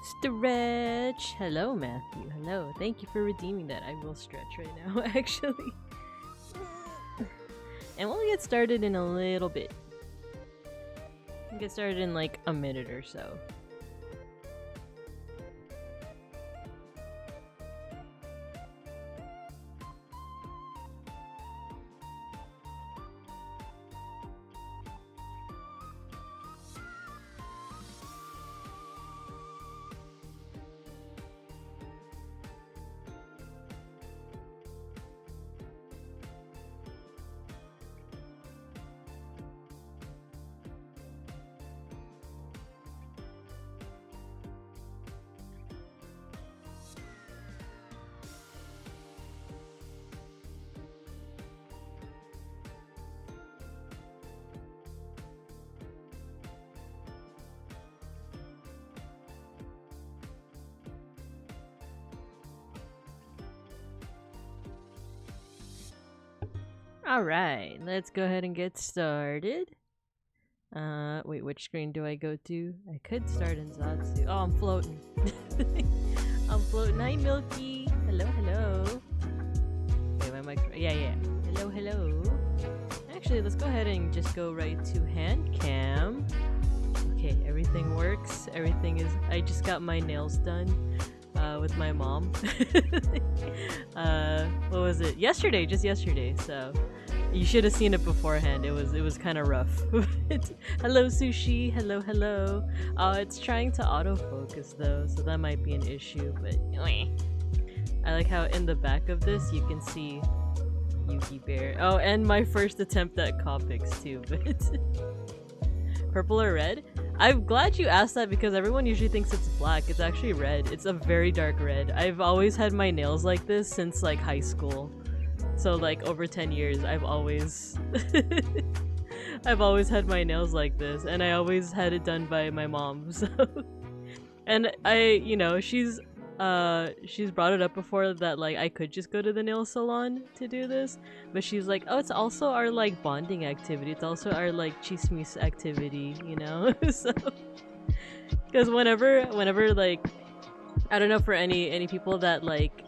Stretch! Hello, Matthew. Hello. Thank you for redeeming that. I will stretch right now, actually. And we'll get started in a little bit. We'll get started in like a minute or so. Alright, let's go ahead and get started. Wait, which screen do I go to? I could start in Zatsu. Oh, I'm floating. I'm floating. Hi, Milky. Hello, hello. Wait, my mic's right. Yeah. Hello, hello. Actually, let's go ahead and just go right to hand cam. Okay, everything works. Everything is. I just got my nails done. With my mom. What was it? Yesterday, just yesterday. So you should have seen it beforehand. It was kind of rough. Hello, Sushi. Hello. It's trying to autofocus though, so that might be an issue. But I like how in the back of this you can see Yuki Bear. Oh, and my first attempt at Copics too. But purple or red? I'm glad you asked that because everyone usually thinks it's black. It's actually red. It's a very dark red. I've always had my nails like this since like high school. So like over 10 years I've always I've always had my nails like this, and I always had it done by my mom. So and she's brought it up before that like I could just go to the nail salon to do this, but she's like, oh, it's also our like bonding activity, it's also our like chismis activity, you know. So because whenever like I don't know, for any people that like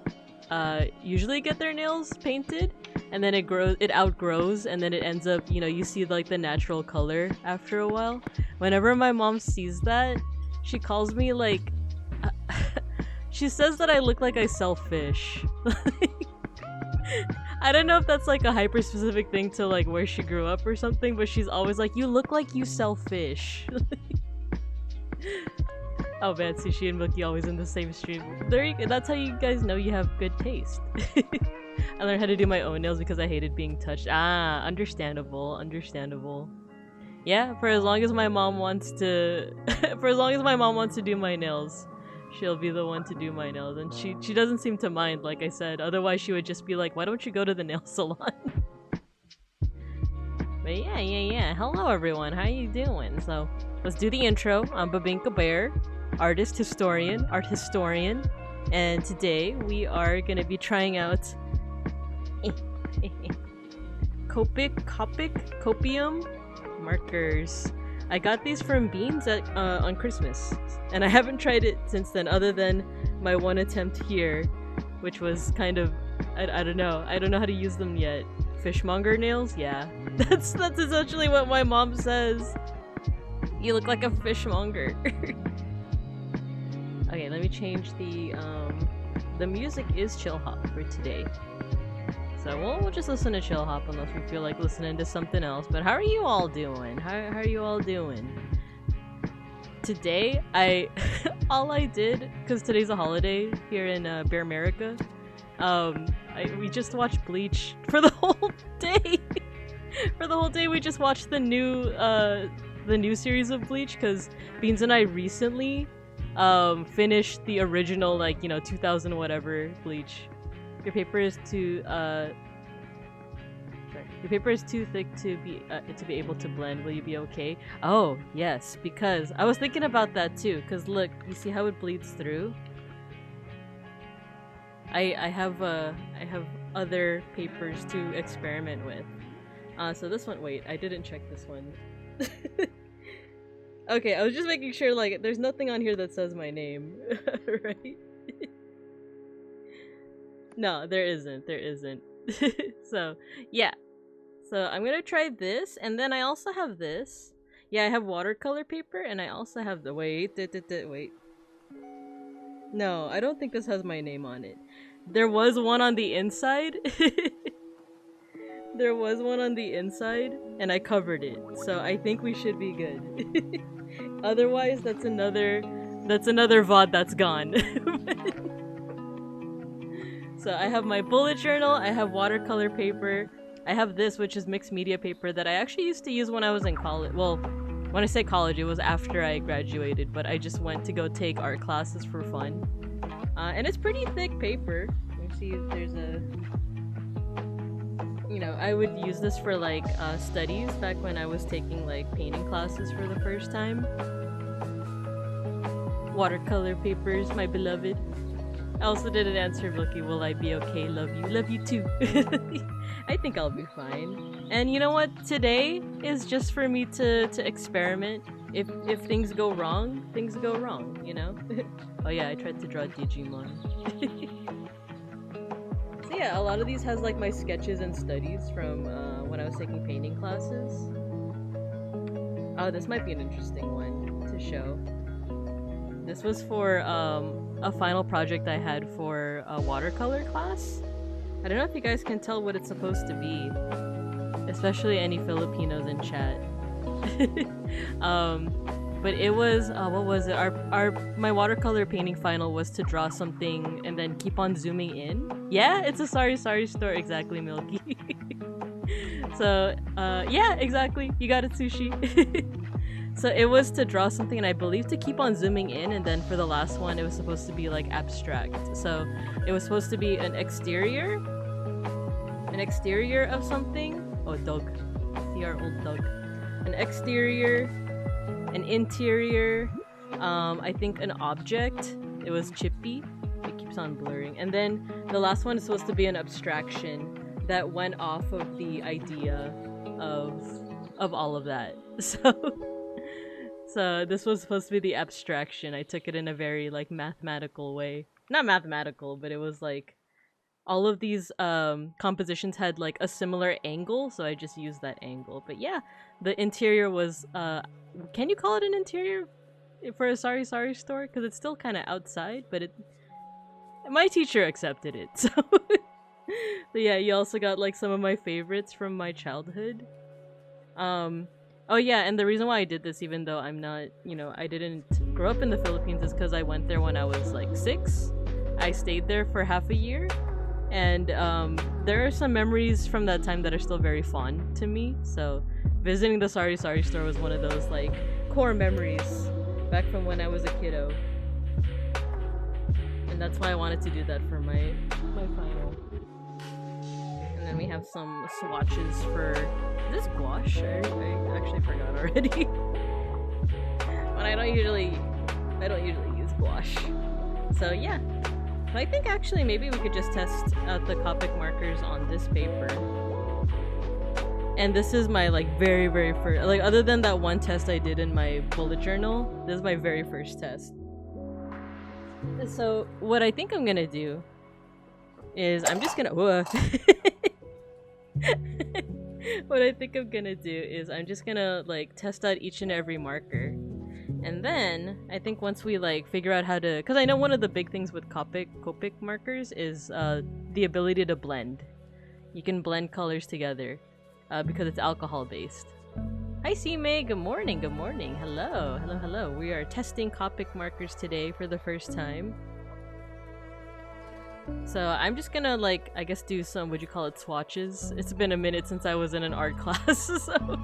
usually get their nails painted and then it outgrows and then it ends up, you know, you see like the natural color after a while. Whenever my mom sees that, she calls me like she says that I look like I sell fish. I don't know if that's like a hyper specific thing to like where she grew up or something, but she's always like, you look like you sell fish. Oh man, Sushi and Milky always in the same stream. There you go. That's how you guys know you have good taste. I learned how to do my own nails because I hated being touched. Ah, understandable. Yeah, for as long as my mom wants to do my nails, she'll be the one to do my nails, and she doesn't seem to mind, like I said. Otherwise she would just be like, why don't you go to the nail salon? But yeah. Hello everyone, how you doing? So let's do the intro. I'm Babinka Bear, art historian, and today we are gonna be trying out COPIC markers. I got these from Beans on Christmas, and I haven't tried it since then, other than my one attempt here, which was kind of I don't know how to use them yet. Fishmonger nails? Yeah. That's essentially what my mom says. You look like a fishmonger. Okay, let me change the music is chill hop for today. So we'll just listen to chill hop unless we feel like listening to something else. But how are you all doing? How are you all doing? Today, all I did, because today's a holiday here in Bear America, we just watched Bleach for the whole day. For the whole day, we just watched the new series of Bleach, because Beans and I recently finished the original, like, you know, 2000 whatever Bleach. Your paper is too thick to be able to blend. Will you be okay? Oh yes, because I was thinking about that too. Cause look, you see how it bleeds through. I have other papers to experiment with. So this one. Wait, I didn't check this one. Okay, I was just making sure, like, there's nothing on here that says my name, right? No, there isn't. There isn't. So, yeah. So I'm gonna try this, and then I also have this. Yeah, I have watercolor paper, and I also have the wait. No, I don't think this has my name on it. There was one on the inside. There was one on the inside, and I covered it. So I think we should be good. Otherwise, that's another VOD that's gone. So I have my bullet journal, I have watercolor paper, I have this, which is mixed media paper that I actually used to use when I was in college. Well, when I say college, it was after I graduated, but I just went to go take art classes for fun. And it's pretty thick paper. Let me see if there's a... You know, I would use this for like studies back when I was taking like painting classes for the first time. Watercolor papers, my beloved. I also didn't answer Milky, will I be okay? Love you. Love you too. I think I'll be fine. And you know what? Today is just for me to experiment. If things go wrong, things go wrong, you know? Oh yeah, I tried to draw Digimon. So yeah, a lot of these has like my sketches and studies from when I was taking painting classes. Oh, this might be an interesting one to show. This was for a final project I had for a watercolor class. I don't know if you guys can tell what it's supposed to be, especially any Filipinos in chat. But it was what was it? My watercolor painting final was to draw something and then keep on zooming in. Yeah, it's a sorry store, exactly, Milky. So yeah, exactly. You got it, Sushi. So it was to draw something, and I believe to keep on zooming in, and then for the last one, it was supposed to be like abstract. So it was supposed to be an exterior of something. Oh, dog. See our old dog. An exterior, an interior, I think an object. It was chippy. It keeps on blurring. And then the last one is supposed to be an abstraction that went off of the idea of all of that. So this was supposed to be the abstraction. I took it in a very like mathematical way. Not mathematical, but it was like all of these compositions had like a similar angle, so I just used that angle. But yeah, the interior was can you call it an interior for a sorry store? Because it's still kind of outside, but my teacher accepted it. So but yeah, you also got like some of my favorites from my childhood. Oh yeah, and the reason why I did this, even though I'm not, you know, I didn't grow up in the Philippines, is because I went there when I was like 6. I stayed there for half a year, and there are some memories from that time that are still very fond to me. So visiting the Sorry store was one of those like core memories back from when I was a kiddo, and that's why I wanted to do that for my final. And then we have some swatches for this gouache. I actually forgot already. But I don't usually use gouache. So yeah. But I think actually maybe we could just test out the Copic markers on this paper. And this is my like very first, like other than that one test I did in my bullet journal, this is my very first test. So what I think I'm gonna do is I'm just gonna what I think I'm gonna do is I'm just gonna like test out each and every marker, and then I think once we like figure out how to, because I know one of the big things with Copic markers is the ability to blend. You can blend colors together because it's alcohol based. Hi C-May, good morning, hello. We are testing Copic markers today for the first time. So I'm just gonna like, I guess do some, would you call it swatches? It's been a minute since I was in an art class, so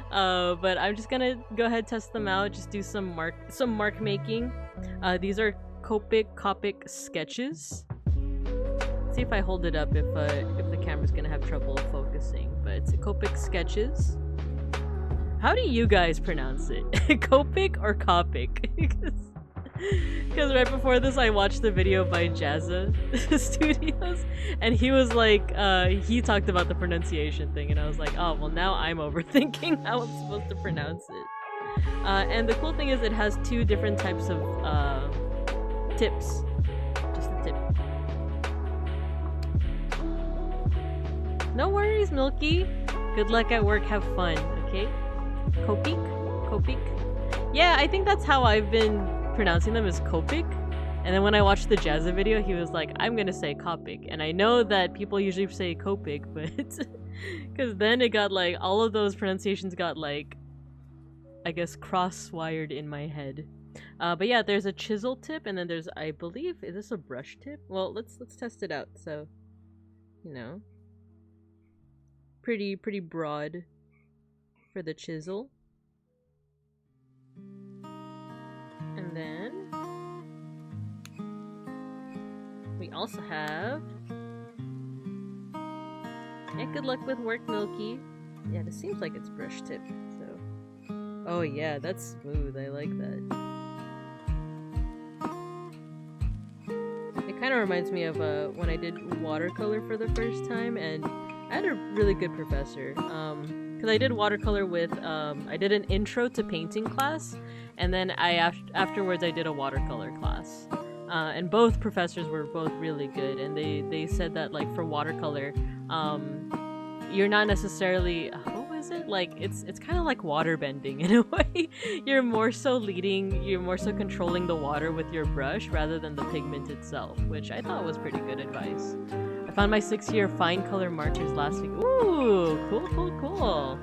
but I'm just gonna go ahead, test them out, just do some mark making. These are Copic sketches. Let's see if I hold it up, if the camera's gonna have trouble focusing, but it's Copic sketches. How do you guys pronounce it? Copic or Copic? Because right before this I watched the video by Jazza Studios, and he was like, he talked about the pronunciation thing, and I was like, oh well, now I'm overthinking how I'm supposed to pronounce it. And the cool thing is it has two different types of tips. Just the tip. No worries, Milky. Good luck at work, have fun, okay? COPIC? COPIC? Yeah, I think that's how I've been pronouncing them, is COPIC. And then when I watched the Jazza video, he was like, I'm gonna say COPIC. And I know that people usually say COPIC, but... Because then it got like, all of those pronunciations got like, I guess, cross-wired in my head. But yeah, there's a chisel tip, and then there's, I believe, is this a brush tip? Well, let's test it out. So, you know, pretty broad for the chisel. And then we also have, yeah, good luck with work, Milky. Yeah, this seems like it's brush tip. So, oh yeah, that's smooth. I like that. It kind of reminds me of when I did watercolor for the first time, and I had a really good professor. Because I did watercolor with, I did an intro to painting class, and then afterwards I did a watercolor class. And both professors were both really good, and they said that, like, for watercolor, you're not necessarily, what was it? Like, it's kind of like water bending in a way. You're more so controlling the water with your brush rather than the pigment itself, which I thought was pretty good advice. I found my 6-year fine color markers last week. Ooh, cool.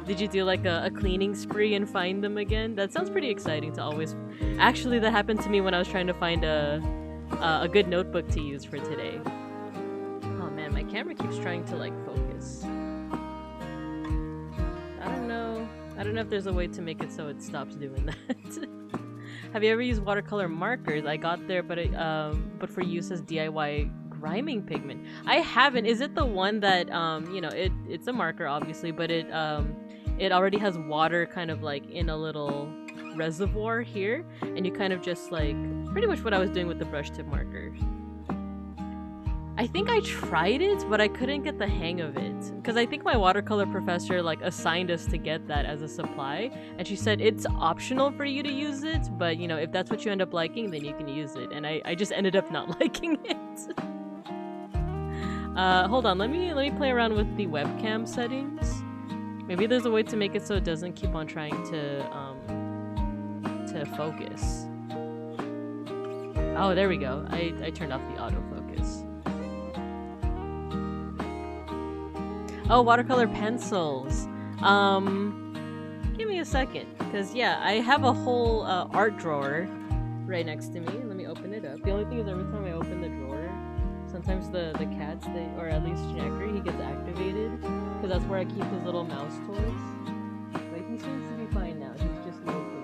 Did you do like a cleaning spree and find them again? That sounds pretty exciting to always... Actually, that happened to me when I was trying to find a good notebook to use for today. Oh man, my camera keeps trying to like focus. I don't know if there's a way to make it so it stops doing that. Have you ever used watercolor markers? I got there, but for use as DIY griming pigment. I haven't. Is it the one that you know, it's a marker obviously, but it already has water kind of like in a little reservoir here, and you kind of just like pretty much what I was doing with the brush tip marker. I think I tried it, but I couldn't get the hang of it because I think my watercolor professor like assigned us to get that as a supply, and she said it's optional for you to use it, but you know, if that's what you end up liking, then you can use it, and I just ended up not liking it. Hold on, let me play around with the webcam settings. Maybe there's a way to make it so it doesn't keep on trying to focus. Oh, there we go. I turned off the autofocus. Oh, watercolor pencils. Give me a second, because yeah, I have a whole art drawer right next to me. Let me open it up. The only thing is every time I open the drawer, sometimes the cats, or at least Schnacker, he gets activated, because that's where I keep his little mouse toys. But he seems to be fine now. He's just looking.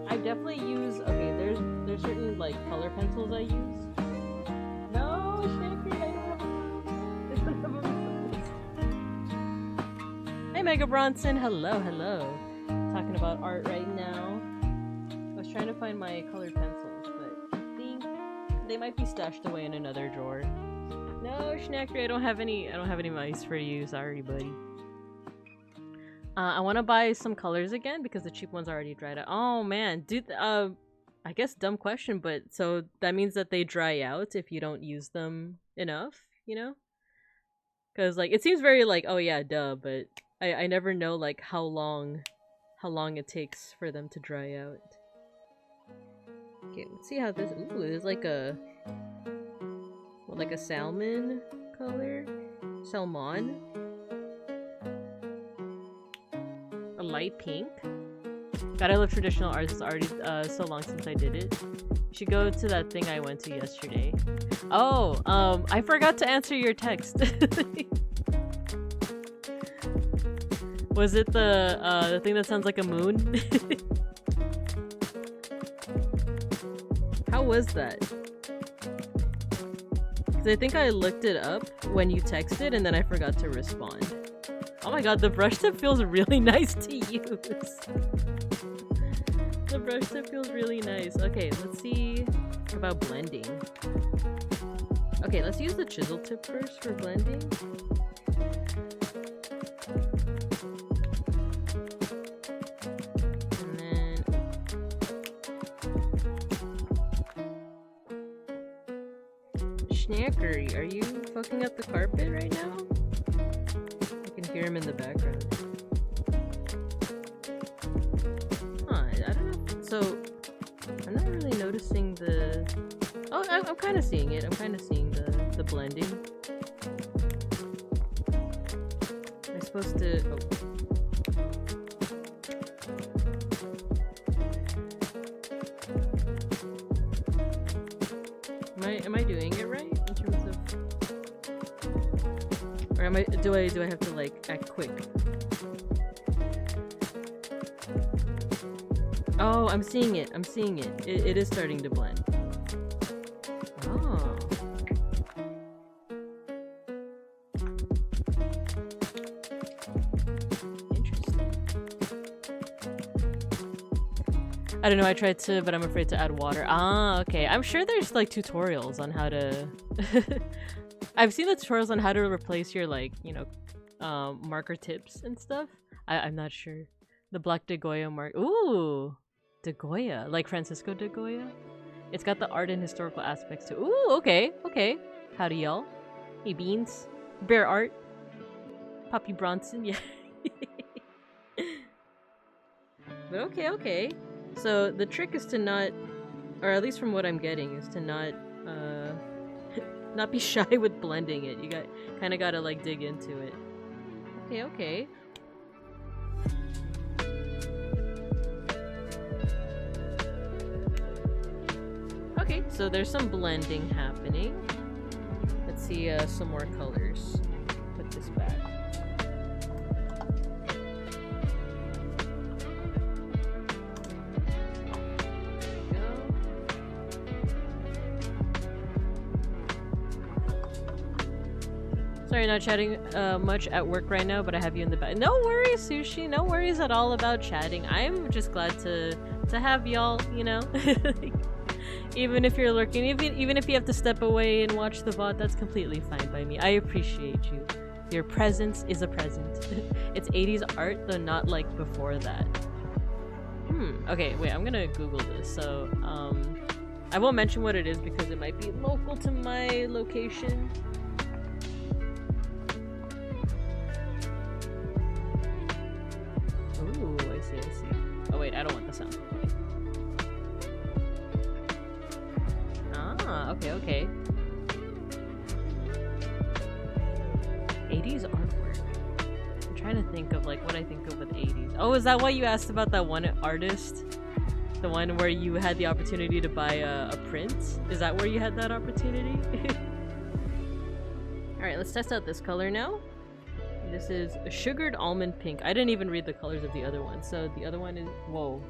I definitely use, okay, there's certain like color pencils I use. No, Schnacker, I don't have a mouse. Hey Mega Bronson, hello. Talking about art right now. I was trying to find my colored pencils, but I think they might be stashed away in another drawer. No, Schnacker, I don't have any mice for you. Sorry, buddy. I want to buy some colors again because the cheap ones already dried out. Oh man, dude. I guess dumb question, but so that means that they dry out if you don't use them enough, you know? Because like it seems very like, oh yeah, duh, but I never know like how long it takes for them to dry out. Okay, let's see how this. Ooh, there's like a salmon color, salmon, a light pink. God, I love traditional art. It's already so long since I did it. You should go to that thing I went to yesterday. Oh, I forgot to answer your text. Was it the thing that sounds like a moon? How was that? Because I think I looked it up when you texted and then I forgot to respond. Oh my god, the brush tip feels really nice to use. The brush tip feels really nice. Okay, let's see about blending. Okay, let's use the chisel tip first for blending. Snackery, are you fucking up the carpet right now? I can hear him in the background. Huh, I don't know. So, I'm not really noticing the... Oh, I'm kind of seeing it. I'm kind of seeing the blending. Am I supposed to... Oh. Am I doing it right in terms of, or am I? Do I have to like act quick? Oh, I'm seeing it. I'm seeing it. It is starting to blend. Oh. Interesting. I don't know, I tried to, but I'm afraid to add water. Ah, okay. I'm sure there's like tutorials on how to... I've seen the tutorials on how to replace your like, you know, marker tips and stuff. I'm not sure. The Black de Goya mark. Ooh! De Goya. Like Francisco de Goya? It's got the art and historical aspects too. Ooh, okay, okay. Howdy y'all. Hey Beans. Bear art. Poppy Bronson, yeah. But okay, okay. So the trick is to not, or at least from what I'm getting, is to not not be shy with blending it. You kind of gotta like dig into it. Okay, okay. Okay, so there's some blending happening. Let's see some more colors. Put this back. Sorry, not chatting much at work right now, but I have you in the back. No worries, Sushi. No worries at all about chatting. I'm just glad to have y'all, you know? Even if you're lurking, even if you have to step away and watch the VOD, that's completely fine by me. I appreciate you. Your presence is a present. It's 80s art, though not like before that. Okay, wait, I'm gonna Google this. So, I won't mention what it is because it might be local to my location. Ooh, I see, I see. Oh wait, I don't want the sound. Ah, okay, okay. 80s artwork. I'm trying to think of like what I think of with 80s. Oh, is that why you asked about that one artist? The one where you had the opportunity to buy a print? Is that where you had that opportunity? Alright, let's test out this color now. This is a sugared almond pink. I didn't even read the colors of the other one. So the other one is... Whoa.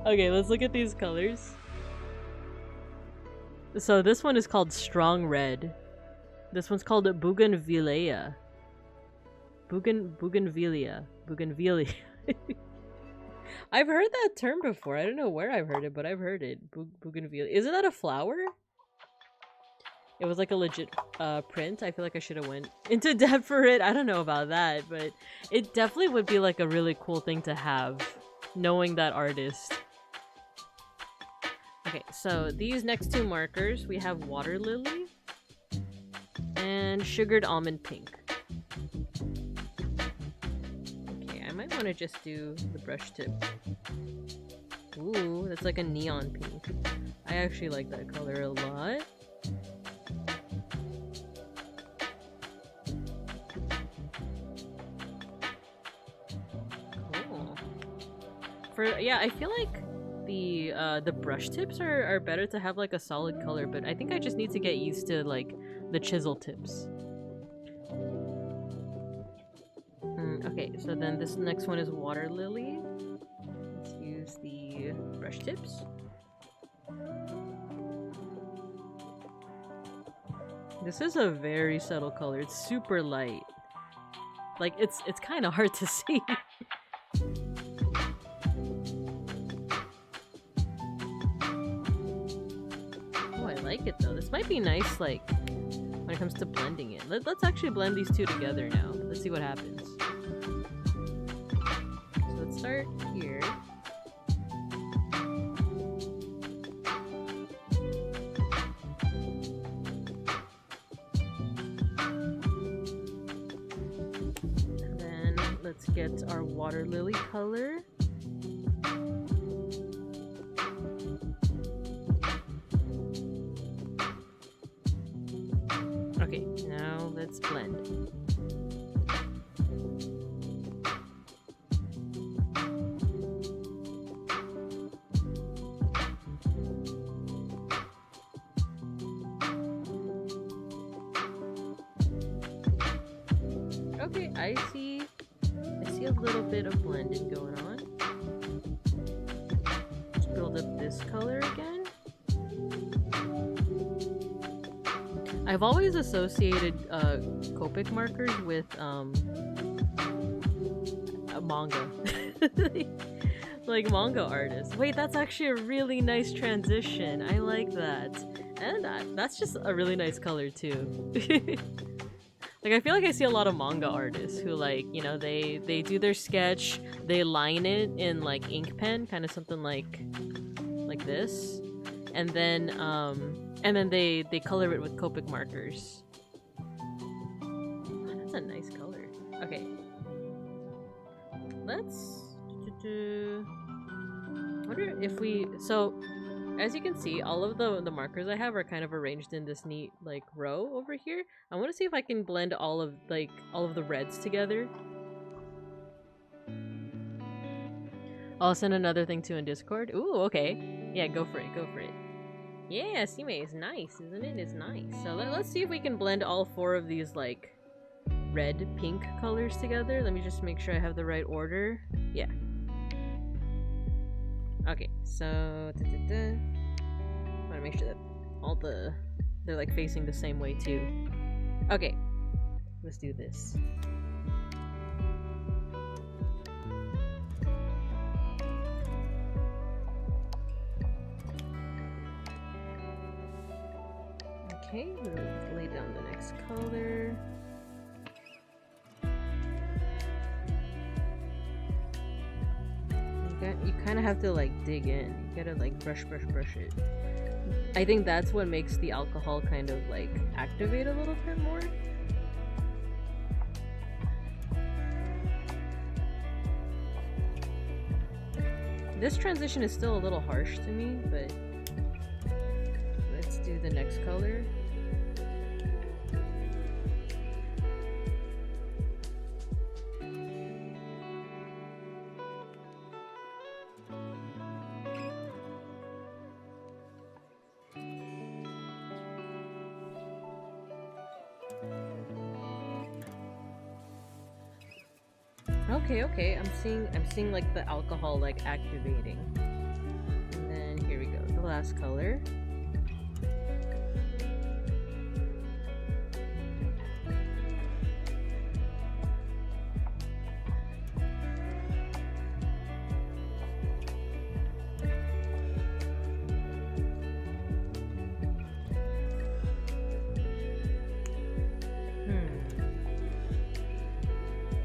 Okay, let's look at these colors. So this one is called Strong Red. This one's called Bougainvillea. Bougainvillea. I've heard that term before. I don't know where I've heard it, but I've heard it. Bougainvillea. Isn't that a flower? It was like a legit print. I feel like I should have went into depth for it. I don't know about that, but it definitely would be like a really cool thing to have, knowing that artist. Okay, so these next two markers, we have Water Lily and Sugared Almond Pink. Okay, I might want to just do the brush tip. Ooh, that's like a neon pink. I actually like that color a lot. Yeah, I feel like the brush tips are better to have like a solid color, but I think I just need to get used to like the chisel tips. Okay, so then this next one is Water Lily. Let's use the brush tips. This is a very subtle color. It's super light. Like it's kind of hard to see. I like it though. This might be nice like when it comes to blending it. Let's actually blend these two together now. Let's see what happens. So let's start here. let's get our water lily color. Okay, now let's blend. Okay, I see a little bit of blending going on. Let's build up this color again. I've always associated Copic markers with a manga. Like manga artists. Wait, that's actually a really nice transition. I like that. And that's just a really nice color too. Like, I feel like I see a lot of manga artists who, like, you know, they do their sketch, they line it in, like, ink pen, kind of something like this, and then they color it with Copic markers. Oh, that's a nice color. Okay. Let's... wonder if we... So, as you can see, all of the markers I have are kind of arranged in this neat, like, row over here. I want to see if I can blend all of the reds together. I'll send another thing too in Discord. Ooh, okay. Yeah, go for it, go for it. Yeah, Sime is nice, isn't it? It's nice. So let's see if we can blend all four of these, like, red, pink colors together. Let me just make sure I have the right order. Yeah. Okay, so I want to make sure that all they're like facing the same way too. Okay, let's do this. Okay, let's lay down the next color. You kind of have to like dig in. You gotta like brush it. I think that's what makes the alcohol kind of like activate a little bit more. This transition is still a little harsh to me, but let's do the next color. Okay, I'm seeing like the alcohol like activating. And then here we go, the last color.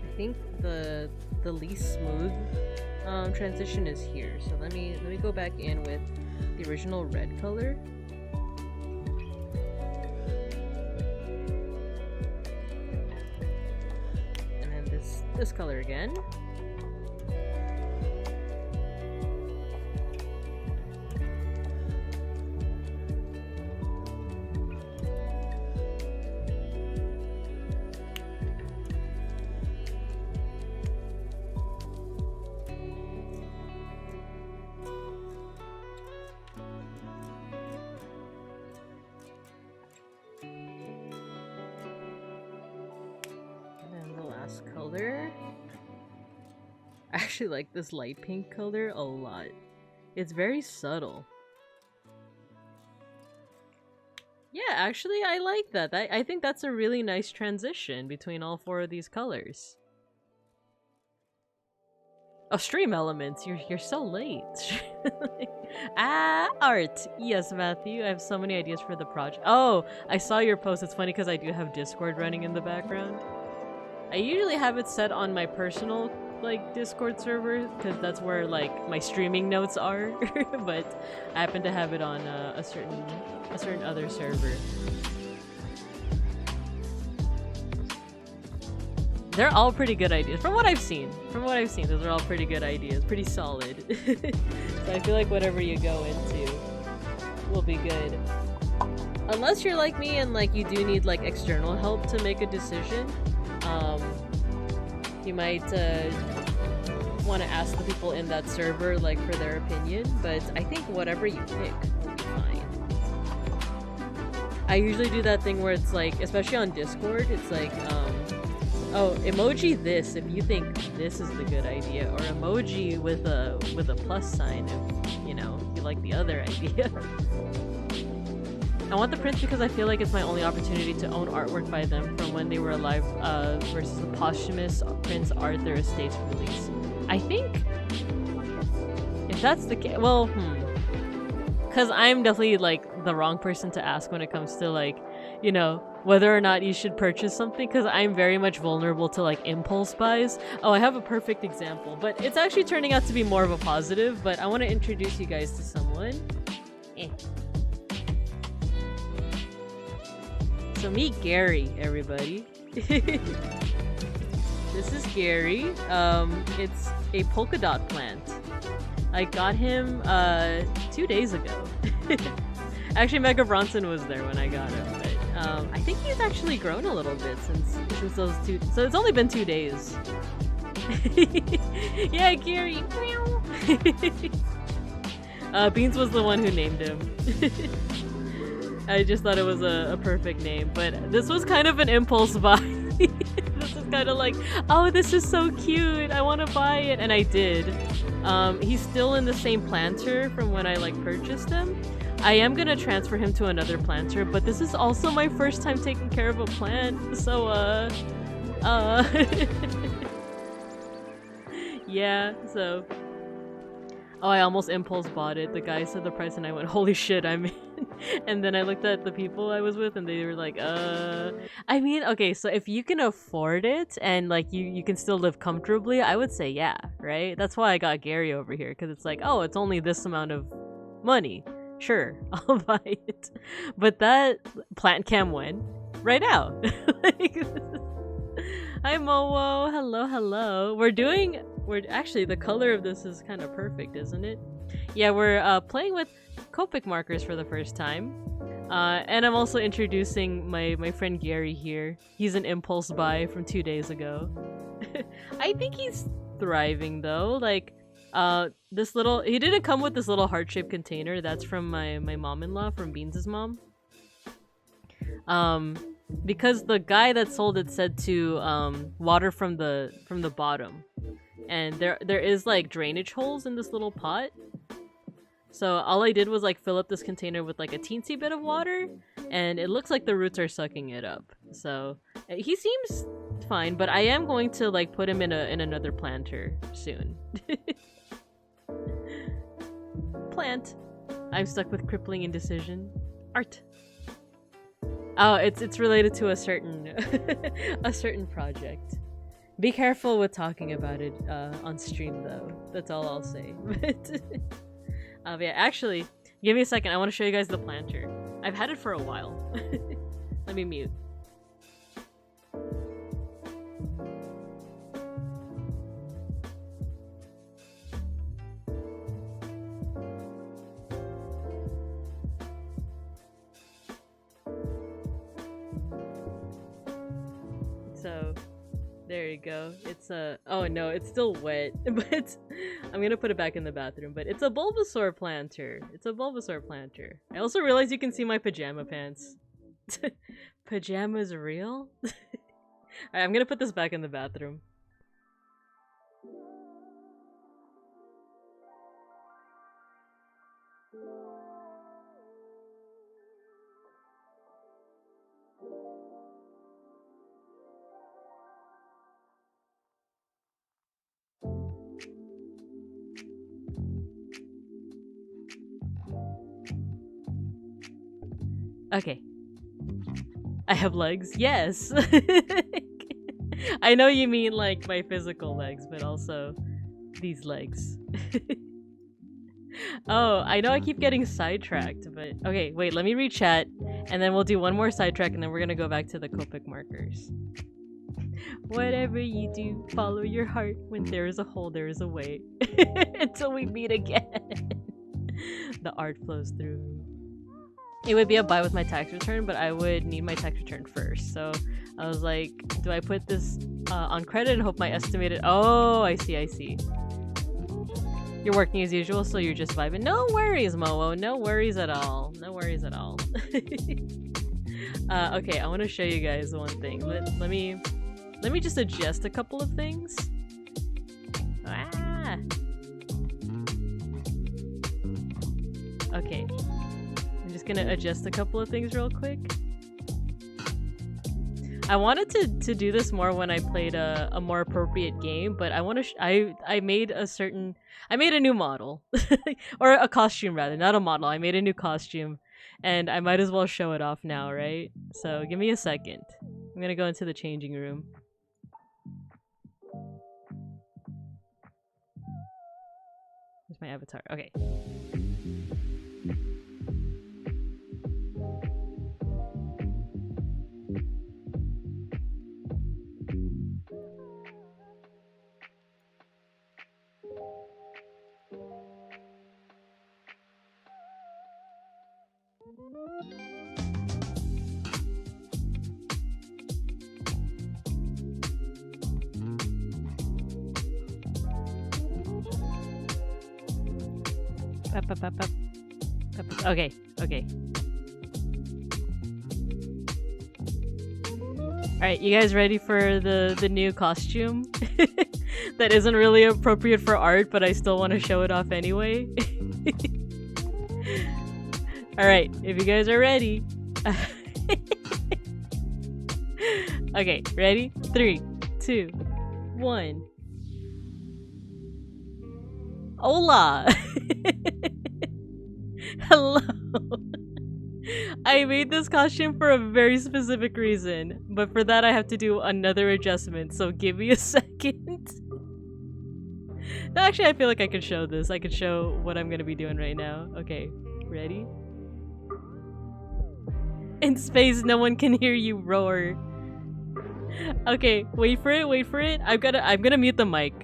I think the least smooth transition is here. So let me go back in with the original red color. And then this color again. Color. I actually like this light pink color a lot. It's very subtle. Yeah, actually I like that. I think that's a really nice transition between all four of these colors. Oh, stream elements. You're so late. Art. Yes, Matthew. I have so many ideas for the project. Oh, I saw your post. It's funny because I do have Discord running in the background. I usually have it set on my personal like Discord server because that's where like my streaming notes are, but I happen to have it on a certain other server. they're all pretty good ideas. From what I've seen, those are all pretty good ideas. Pretty solid. So I feel like whatever you go into will be good. Unless you're like me and like you do need like external help to make a decision, you might want to ask the people in that server like for their opinion, but I think whatever you pick will be fine. I usually do that thing where it's like, especially on Discord, it's like, oh, emoji this if you think this is the good idea, or emoji with a plus sign if, you know, you like the other idea. I want the prints because I feel like it's my only opportunity to own artwork by them from when they were alive versus the posthumous Prince Arthur Estates release. I think if that's the case, well, because I'm definitely like the wrong person to ask when it comes to like, you know, whether or not you should purchase something, because I'm very much vulnerable to like impulse buys. Oh, I have a perfect example, but it's actually turning out to be more of a positive, but I want to introduce you guys to someone. So meet Gary, everybody. This is Gary. It's a polka dot plant. I got him 2 days ago. Actually, Mega Bronson was there when I got him, but I think he's actually grown a little bit since those 2. So it's only been 2 days. Yeah, Gary. Beans was the one who named him. I just thought it was a perfect name, but this was kind of an impulse buy. This is kind of like, oh, this is so cute, I want to buy it, and I did. He's still in the same planter from when I like purchased him. I am gonna transfer him to another planter, but this is also my first time taking care of a plant, so yeah, so oh, I almost impulse bought it. The guy said the price and I went, holy shit, I'm in. And then I looked at the people I was with and they were like, I mean, okay, so if you can afford it and like you can still live comfortably, I would say yeah, right? That's why I got Gary over here, because it's like, oh, it's only this amount of money. Sure, I'll buy it. But that plant cam went right out. Like, hi Mowo, hello. We're actually, the color of this is kind of perfect, isn't it? Yeah, we're playing with COPIC markers for the first time. And I'm also introducing my friend Gary here. He's an impulse buy from 2 days ago. I think he's thriving though. Like, this little, he didn't come with this little heart-shaped container. That's from my mom-in-law, from Beans' mom. Because the guy that sold it said to water from the bottom. And there is like drainage holes in this little pot. So all I did was like fill up this container with like a teensy bit of water, and it looks like the roots are sucking it up. So he seems fine, but I am going to like put him in another planter soon. Plant. I'm stuck with crippling indecision. Art. Oh, it's related to a certain a certain project. Be careful with talking about it on stream, though. That's all I'll say. But yeah, actually, give me a second. I want to show you guys the planter. I've had it for a while. Let me mute. So there you go. It's oh no, it's still wet, but I'm gonna put it back in the bathroom. But it's a Bulbasaur planter. It's a Bulbasaur planter. I also realized you can see my pajama pants. Pajamas real? Alright, I'm gonna put this back in the bathroom. Okay. I have legs? Yes! I know you mean like my physical legs, but also these legs. Oh, I know I keep getting sidetracked, but okay, wait, let me read chat, and then we'll do one more sidetrack, and then we're gonna go back to the Copic markers. Whatever you do, follow your heart. When there is a hole, there is a way. Until we meet again. The art flows through me. It would be a buy with my tax return, but I would need my tax return first. So I was like, do I put this on credit and hope my estimated... Oh, I see. You're working as usual, so you're just vibing. No worries, Momo. No worries at all. Okay, I want to show you guys one thing. Let me just adjust a couple of things. Okay. I'm just gonna adjust a couple of things real quick. I wanted to do this more when I played a more appropriate game, but I want to. I made a new model, or a costume rather, not a model. I made a new costume, and I might as well show it off now, right? So give me a second. I'm gonna go into the changing room. Where's my avatar? Okay. Okay. Alright, you guys ready for the new costume? That isn't really appropriate for art, but I still want to show it off anyway. Alright, if you guys are ready. Okay, ready? 3, 2, 1. Hola! Hello! I made this costume for a very specific reason, but for that I have to do another adjustment, so give me a second. No, actually, I feel like I could show this. I could show what I'm gonna be doing right now. Okay, ready? In space, no one can hear you roar. Okay, wait for it. I'm gonna mute the mic.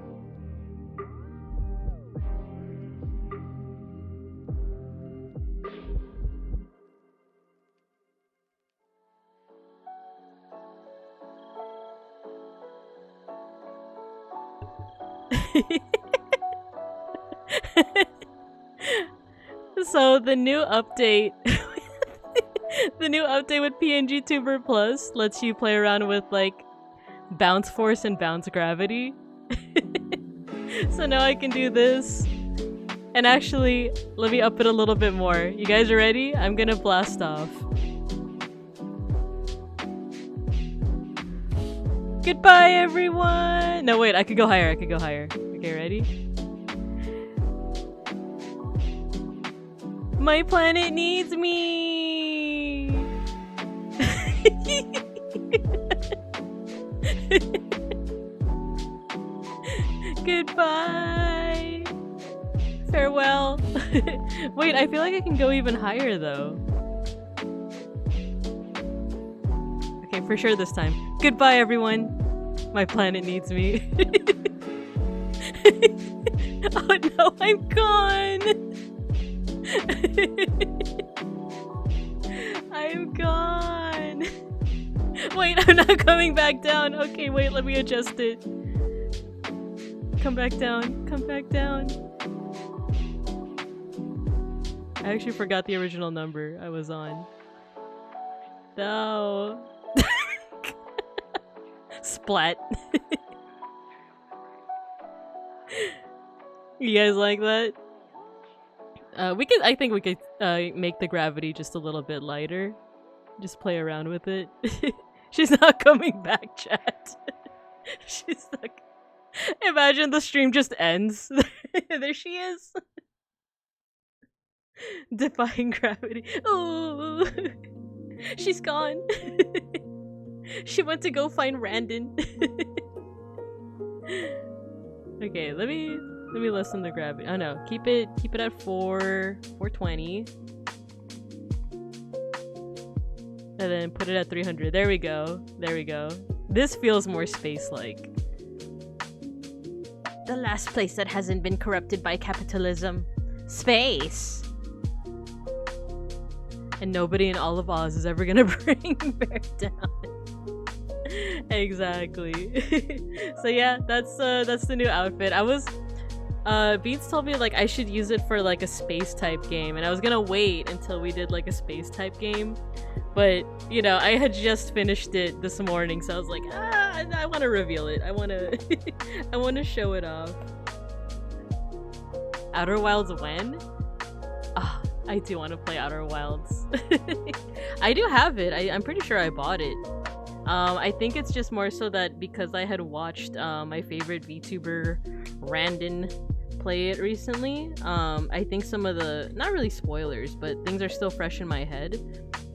So the new update with pngtuber Plus lets you play around with like bounce force and bounce gravity. So now I can do this. And actually, let me up it a little bit more. You guys are ready? I'm gonna blast off. Goodbye, everyone! No, wait, I could go higher. Okay, ready? My planet needs me! Goodbye! Farewell! Wait, I feel like I can go even higher, though. Okay, for sure this time. Goodbye, everyone! My planet needs me. Oh no, I'm gone! I'm gone! Wait, I'm not coming back down! Okay, wait, let me adjust it. Come back down. I actually forgot the original number I was on. No. Splat. You guys like that? I think we could make the gravity just a little bit lighter. Just play around with it. She's not coming back, chat. She's stuck. Imagine the stream just ends. There she is. Defying gravity. Oh, she's gone. She went to go find Randon. Okay, let me lessen the gravity. Oh no, keep it at 420. And then put it at 300. There we go. This feels more space-like. The last place that hasn't been corrupted by capitalism. Space! And nobody in all of Oz is ever gonna bring Bear down. Exactly. So yeah, that's the new outfit. I was Beats told me like I should use it for like a space type game, and I was gonna wait until we did like a space type game, but you know, I had just finished it this morning, so I was like, I want to reveal it. I want to I want to show it off. Outer Wilds when? Ah, I do want to play Outer Wilds. I do have it. I'm pretty sure I bought it. I think it's just more so that because I had watched my favorite VTuber Randon play it recently, I think some of the, not really spoilers, but things are still fresh in my head.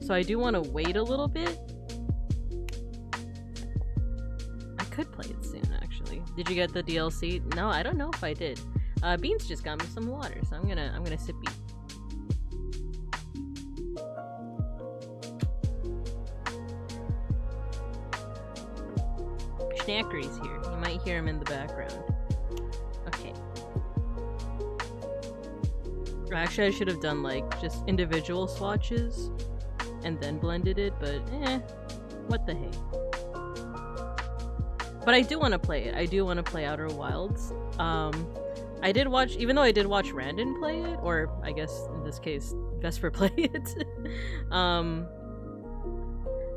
So I do want to wait a little bit. I could play it soon, actually. Did you get the DLC? No, I don't know if I did. Beans just got me some water, so I'm gonna sip it. Snackery's here. You might hear him in the background. Okay. Actually, I should have done like just individual swatches and then blended it, but what the hey. But I do want to play it. I do want to play Outer Wilds. I did watch, even though I did watch Randon play it, or I guess in this case Vesper play it.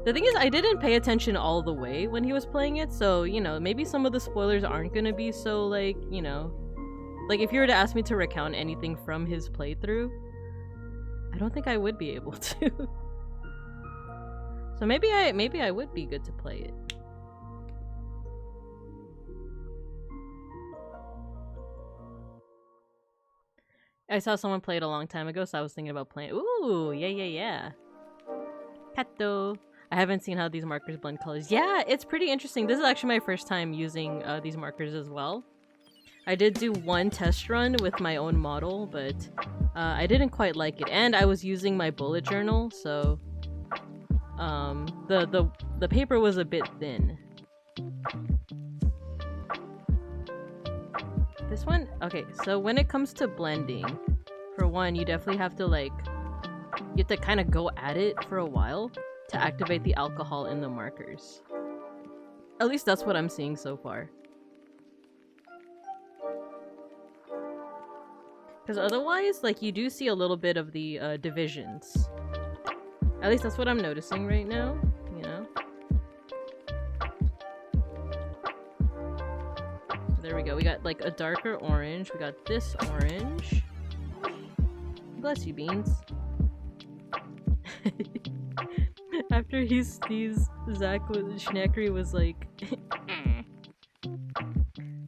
The thing is, I didn't pay attention all the way when he was playing it, so, you know, maybe some of the spoilers aren't gonna be so, like, you know... Like, if you were to ask me to recount anything from his playthrough, I don't think I would be able to. So maybe I would be good to play it. I saw someone play it a long time ago, so I was thinking about playing it. Ooh, yeah. Kato. I haven't seen how these markers blend colors. Yeah, it's pretty interesting. This is actually my first time using these markers as well. I did do one test run with my own model, but I didn't quite like it. And I was using my bullet journal, so the paper was a bit thin. This one? Okay, so when it comes to blending, for one, you definitely have to like, you have to kind of go at it for a while to activate the alcohol in the markers. At least that's what I'm seeing so far. Because otherwise, like, you do see a little bit of the divisions. At least that's what I'm noticing right now, you know? So there we go. We got, like, a darker orange. We got this orange. Bless you, Beans. After he sneezed, Schnackery was like...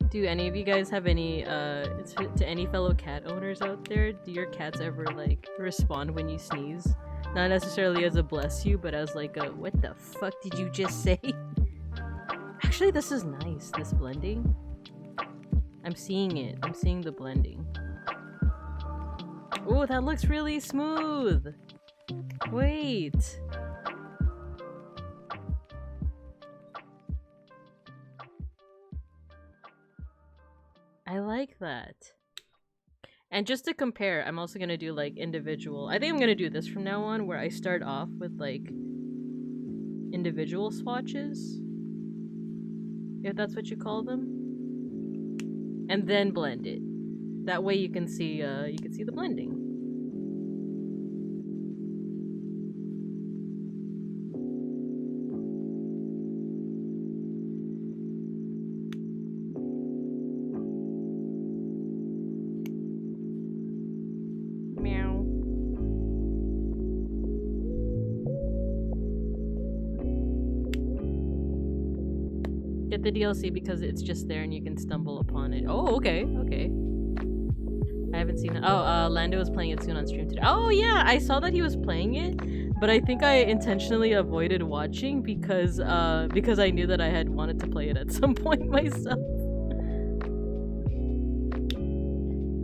Do any of you guys have any, to any fellow cat owners out there, do your cats ever, like, respond when you sneeze? Not necessarily as a bless you, but as like a, what the fuck did you just say? Actually, this is nice, this blending. I'm seeing it. I'm seeing the blending. Oh, that looks really smooth! Wait! I like that. And just to compare, I'm also gonna do like individual. I think I'm gonna do this from now on, where I start off with like individual swatches, if that's what you call them, and then blend it. That way you can see the blending. The DLC because it's just there and you can stumble upon it. Oh, okay. I haven't seen it. Oh, Lando is playing it soon on stream today. Oh yeah, I saw that he was playing it, but I think I intentionally avoided watching because I knew that I had wanted to play it at some point myself.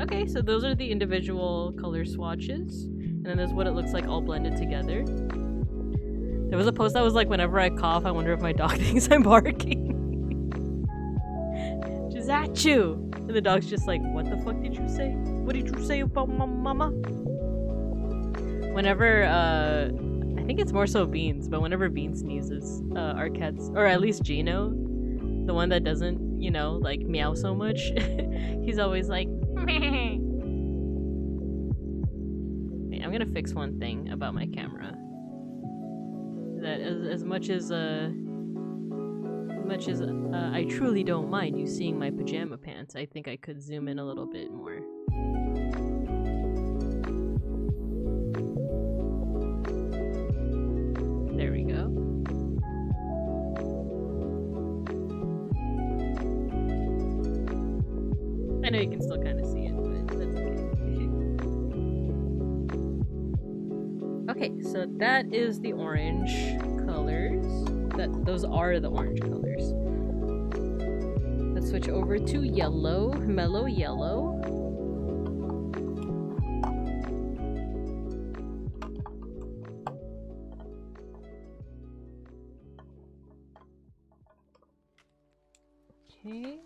Okay, so those are the individual color swatches, and then there's what it looks like all blended together. There was a post that was like, whenever I cough, I wonder if my dog thinks I'm barking. Just at you. And the dog's just like, what the fuck did you say? What did you say about my mama? Whenever, I think it's more so Beans, but whenever Beans sneezes, our cats, or at least Gino, the one that doesn't, you know, like meow so much, he's always like, meh. Wait, I'm gonna fix one thing about my camera. That as much as I truly don't mind you seeing my pajama pants, I think I could zoom in a little bit more. There we go. I know you can still kind of see it, but that's okay. Okay, so that is the orange colors. Those are the orange colors. Let's switch over to yellow, mellow yellow. Okay.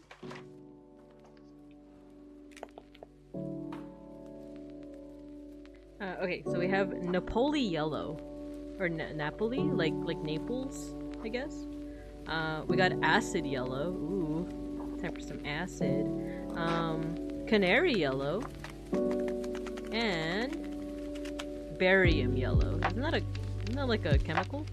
Okay, so we have Napoli yellow, or Napoli, like Naples, I guess. We got acid yellow. Ooh, time for some acid. Canary yellow, and barium yellow. Isn't that like a chemical?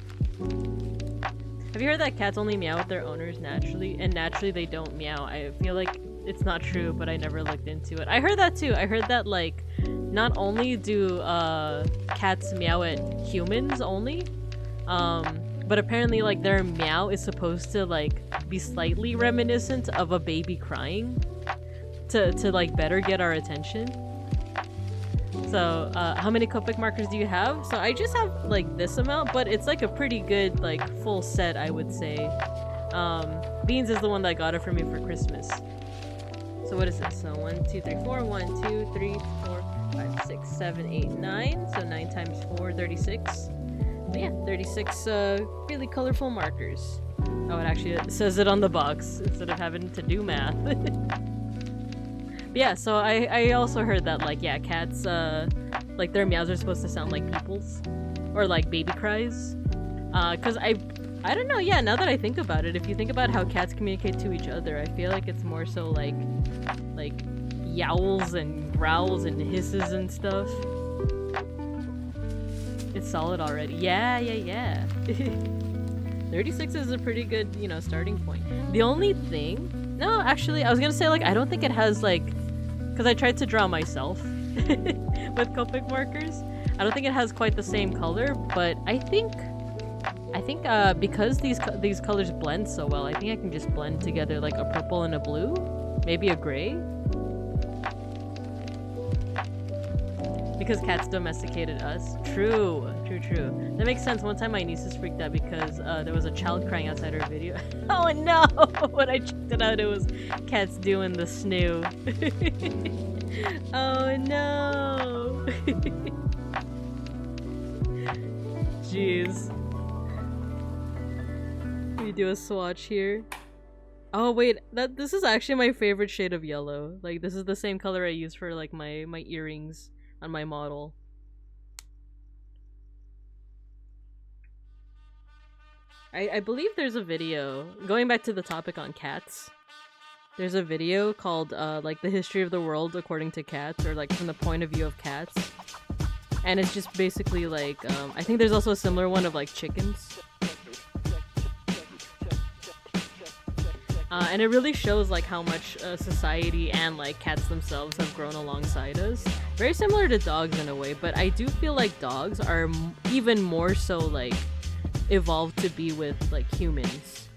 Have you heard that cats only meow with their owners naturally, and naturally they don't meow? I feel like it's not true, but I never looked into it. I heard that too. I heard that like not only do cats meow at humans only, but apparently like their meow is supposed to like be slightly reminiscent of a baby crying to like better get our attention. So how many Copic markers do you have? So I just have like this amount, but it's like a pretty good like full set, I would say. Beans is the one that got it for me for Christmas. So what is this? So 1, 2, 3, 4. 1, 2, 3, 4, 5, 6, 7, 8, 9. So 9 times 4, 36. But yeah, 36 really colorful markers. Oh, it actually says it on the box instead of having to do math. But yeah, so I also heard that like, yeah, cats like their meows are supposed to sound like people's, or like baby cries. Cause I don't know, yeah, now that I think about it, if you think about how cats communicate to each other, I feel like it's more so like yowls and growls and hisses and stuff. It's solid already. Yeah. 36 is a pretty good, you know, starting point. The only thing, no, actually, I was gonna say like, I don't think it has like, cause I tried to draw myself with Copic markers. I don't think it has quite the same color, but I think because these colors blend so well, I think I can just blend together like a purple and a blue, maybe a gray. Because cats domesticated us. True. That makes sense. One time my nieces freaked out because there was a child crying outside her video. Oh no! When I checked it out, it was cats doing the snoo. Oh no! Jeez. Let me do a swatch here. Oh wait, this is actually my favorite shade of yellow. Like this is the same color I use for like my earrings on my model. I believe there's a video going back to the topic on cats. There's a video called like the history of the world according to cats, or like from the point of view of cats, and it's just basically like I think there's also a similar one of like chickens. And it really shows like how much society and like cats themselves have grown alongside us. Very similar to dogs in a way, but I do feel like dogs are even more so like evolved to be with like humans.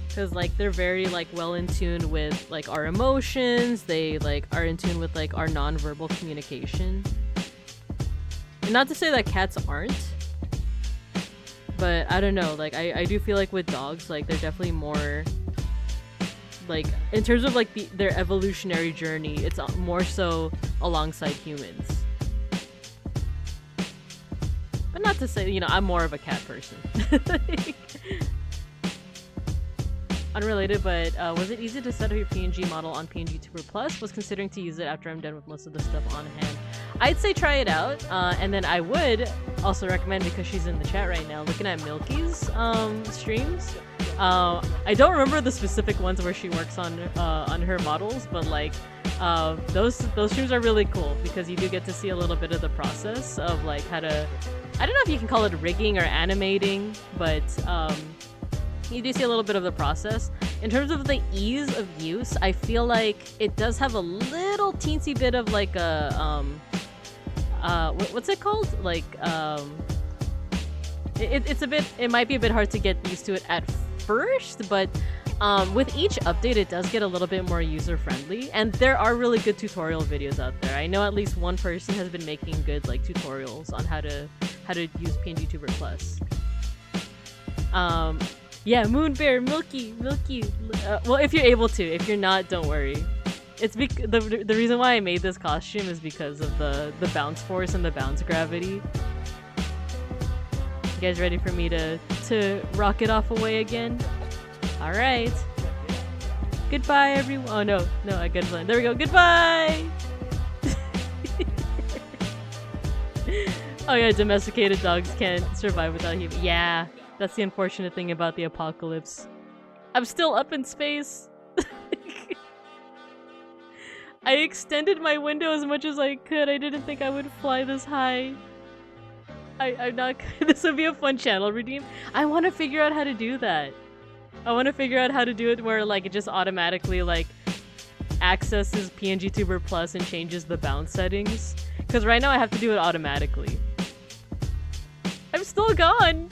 Because like they're very like well in tune with like our emotions, they like are in tune with like our non-verbal communication. And not to say that cats aren't, but I don't know, like I do feel like with dogs, like they're definitely more like in terms of like their evolutionary journey, it's more so alongside humans. But not to say, you know, I'm more of a cat person. Unrelated, but was it easy to set up your PNG model on pngtuber Plus? Was considering to use it after I'm done with most of the stuff on hand. I'd say try it out, and then I would also recommend, because she's in the chat right now, looking at Milky's streams. I don't remember the specific ones where she works on her models, but like those streams are really cool because you do get to see a little bit of the process of like how to, I don't know if you can call it rigging or animating, but you do see a little bit of the process. In terms of the ease of use, I feel like it does have a little teensy bit of like a what's it called? Like it might be a bit hard to get used to it at first, but with each update it does get a little bit more user friendly, and there are really good tutorial videos out there. I know at least one person has been making good like tutorials on how to use pngtuber Plus. Yeah, Moon Bear, Milky. Well, if you're able to. If you're not, don't worry. It's the reason why I made this costume is because of the bounce force and the bounce gravity. You guys ready for me to rocket off away again? All right. Goodbye, everyone. Oh no, I got to land. There we go. Goodbye. Oh yeah, domesticated dogs can't survive without humans. Yeah. That's the unfortunate thing about the apocalypse. I'm still up in space. I extended my window as much as I could. I didn't think I would fly this high. I'm not. This would be a fun channel redeem. I want to figure out how to do that. I want to figure out how to do it where like it just automatically like accesses pngtuber Plus and changes the bounce settings. Because right now I have to do it automatically. I'm still gone.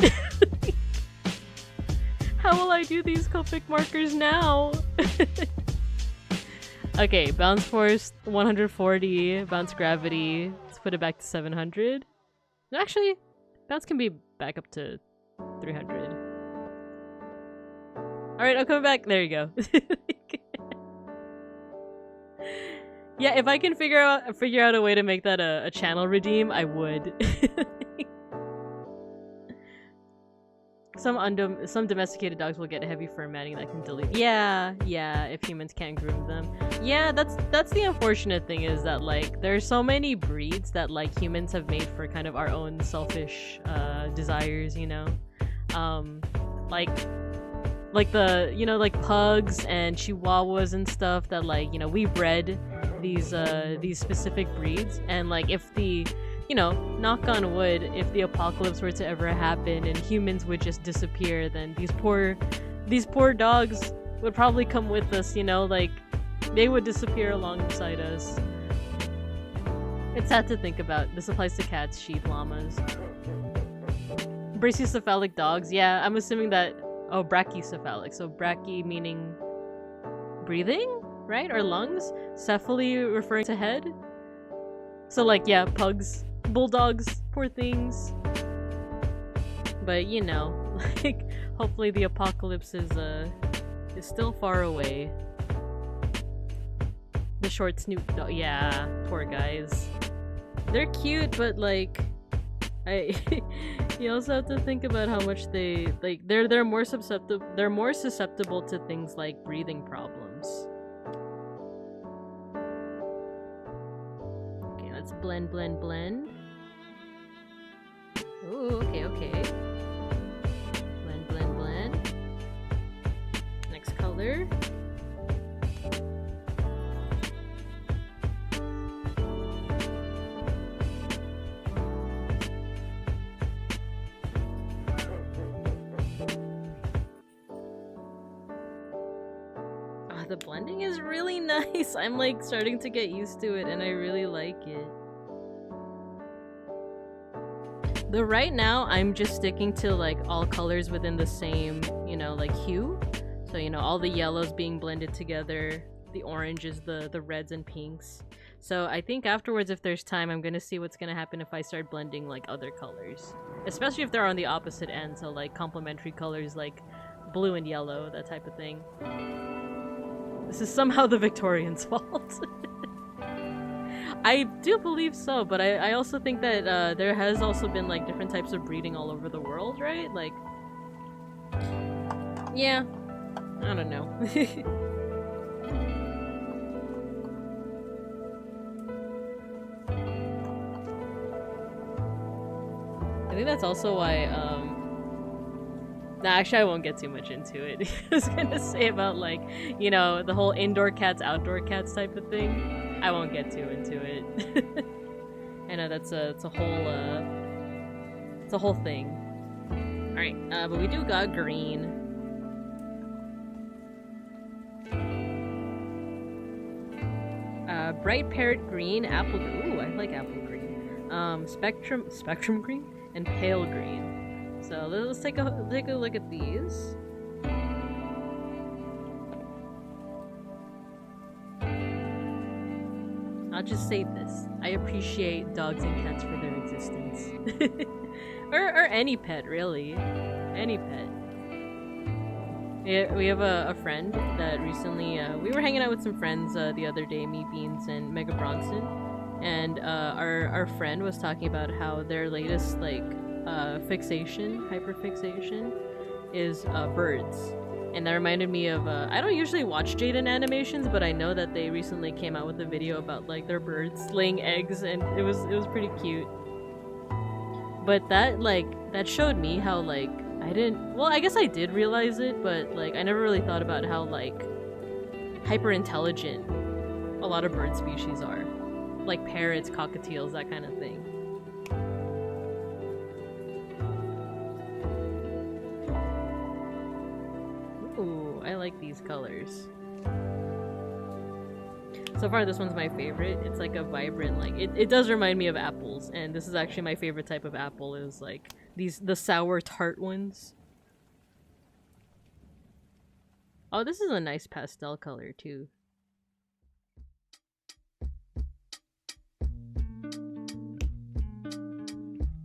How will I do these COPIC markers now? Okay, bounce force 140, bounce gravity. Let's put it back to 700. No, actually, bounce can be back up to 300. Alright, I'm coming back. There you go. Yeah, if I can figure out a way to make that a channel redeem, I would. Some domesticated dogs will get heavy fur matting that can delete. Yeah, if humans can't groom them. Yeah, that's the unfortunate thing, is that like there's so many breeds that like humans have made for kind of our own selfish desires, you know. Like the, you know, like pugs and chihuahuas and stuff that like, you know, we bred these specific breeds, and like if the, you know, knock on wood, if the apocalypse were to ever happen and humans would just disappear, then these poor dogs would probably come with us, you know, like they would disappear alongside us. It's sad to think about. This applies to cats, sheep, llamas. Brachycephalic dogs, yeah, I'm assuming that. Oh, brachycephalic, so brachy meaning breathing, right? Or lungs? Cephaly referring to head? So like, yeah, pugs, bulldogs, poor things. But you know, like, hopefully the apocalypse is still far away. The short snoot dog, yeah, poor guys. They're cute, but like, you also have to think about how much they like. They're more susceptible. They're more susceptible to things like breathing problems. Okay, let's blend. Ooh, okay. Blend. Next color. The blending is really nice. I'm like starting to get used to it and I really like it. Though right now I'm just sticking to like all colors within the same, you know, like hue. So, you know, all the yellows being blended together, the oranges, the reds and pinks. So I think afterwards, if there's time, I'm gonna see what's gonna happen if I start blending like other colors. Especially if they're on the opposite end, so like complementary colors like blue and yellow, that type of thing. This is somehow the Victorians' fault. I do believe so, but I also think that there has also been like different types of breeding all over the world, right? Like, yeah, I don't know. I think that's also why, nah, actually I won't get too much into it. I was gonna say about like, you know, the whole indoor cats, outdoor cats type of thing. I won't get too into it. I know it's a whole thing. Alright, but we do got green. Bright parrot green, apple green. Ooh, I like apple green. Spectrum green and pale green. So let's take a look at these. I'll just say this: I appreciate dogs and cats for their existence, or any pet really, any pet. We have a friend that recently, we were hanging out with some friends the other day, me, Beans, and Mega Bronson, and our friend was talking about how their latest like hyperfixation is birds. And that reminded me of, I don't usually watch Jaden animations, but I know that they recently came out with a video about like their birds laying eggs, and it was pretty cute. But that showed me how like I guess I did realize it, but like I never really thought about how like hyper intelligent a lot of bird species are. Like parrots, cockatiels, that kind of thing. Ooh, I like these colors. So far this one's my favorite. It's like a vibrant, like it does remind me of apples, and this is actually my favorite type of apple, is like the sour tart ones. Oh, this is a nice pastel color too.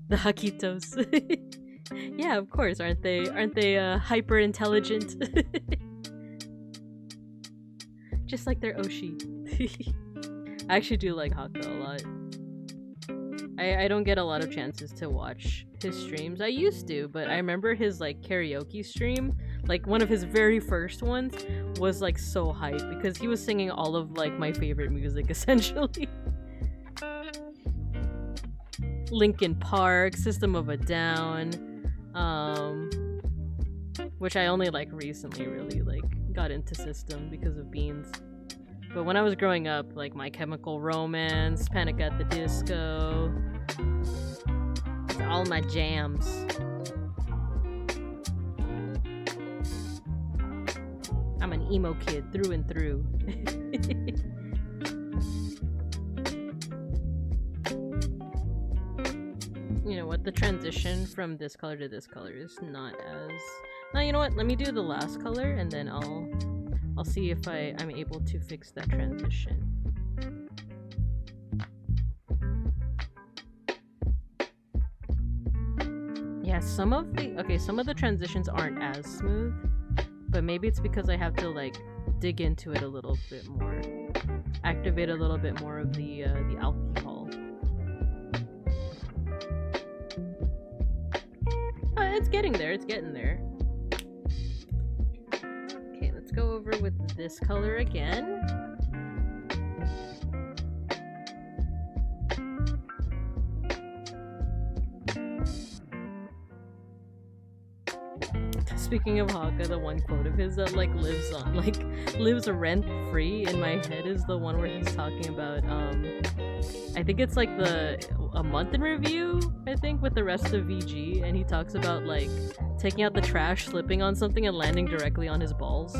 The Hakitos. Yeah, of course, aren't they hyper intelligent? Just like their Oshi. I actually do like Haka a lot. I don't get a lot of chances to watch his streams. I used to, but I remember his like karaoke stream, like one of his very first ones, was like so hype because he was singing all of like my favorite music essentially. Linkin Park, System of a Down, which I only like recently really like got into System because of Beans. But when I was growing up, like My Chemical Romance, Panic at the Disco, all my jams. I'm an emo kid through and through. You know what, the transition from this color to this color is not as... Now, you know what, let me do the last color and then I'll see if I'm able to fix that transition. Yeah, some of the transitions aren't as smooth, but maybe it's because I have to like dig into it a little bit more, activate a little bit more of the alcohol. But it's getting there. It's getting there. Okay, let's go over with this color again. Speaking of Haka, the one quote of his that like lives rent free in my head is the one where he's talking about I think it's like a month in review, I think, with the rest of VG, and he talks about like taking out the trash, slipping on something, and landing directly on his balls.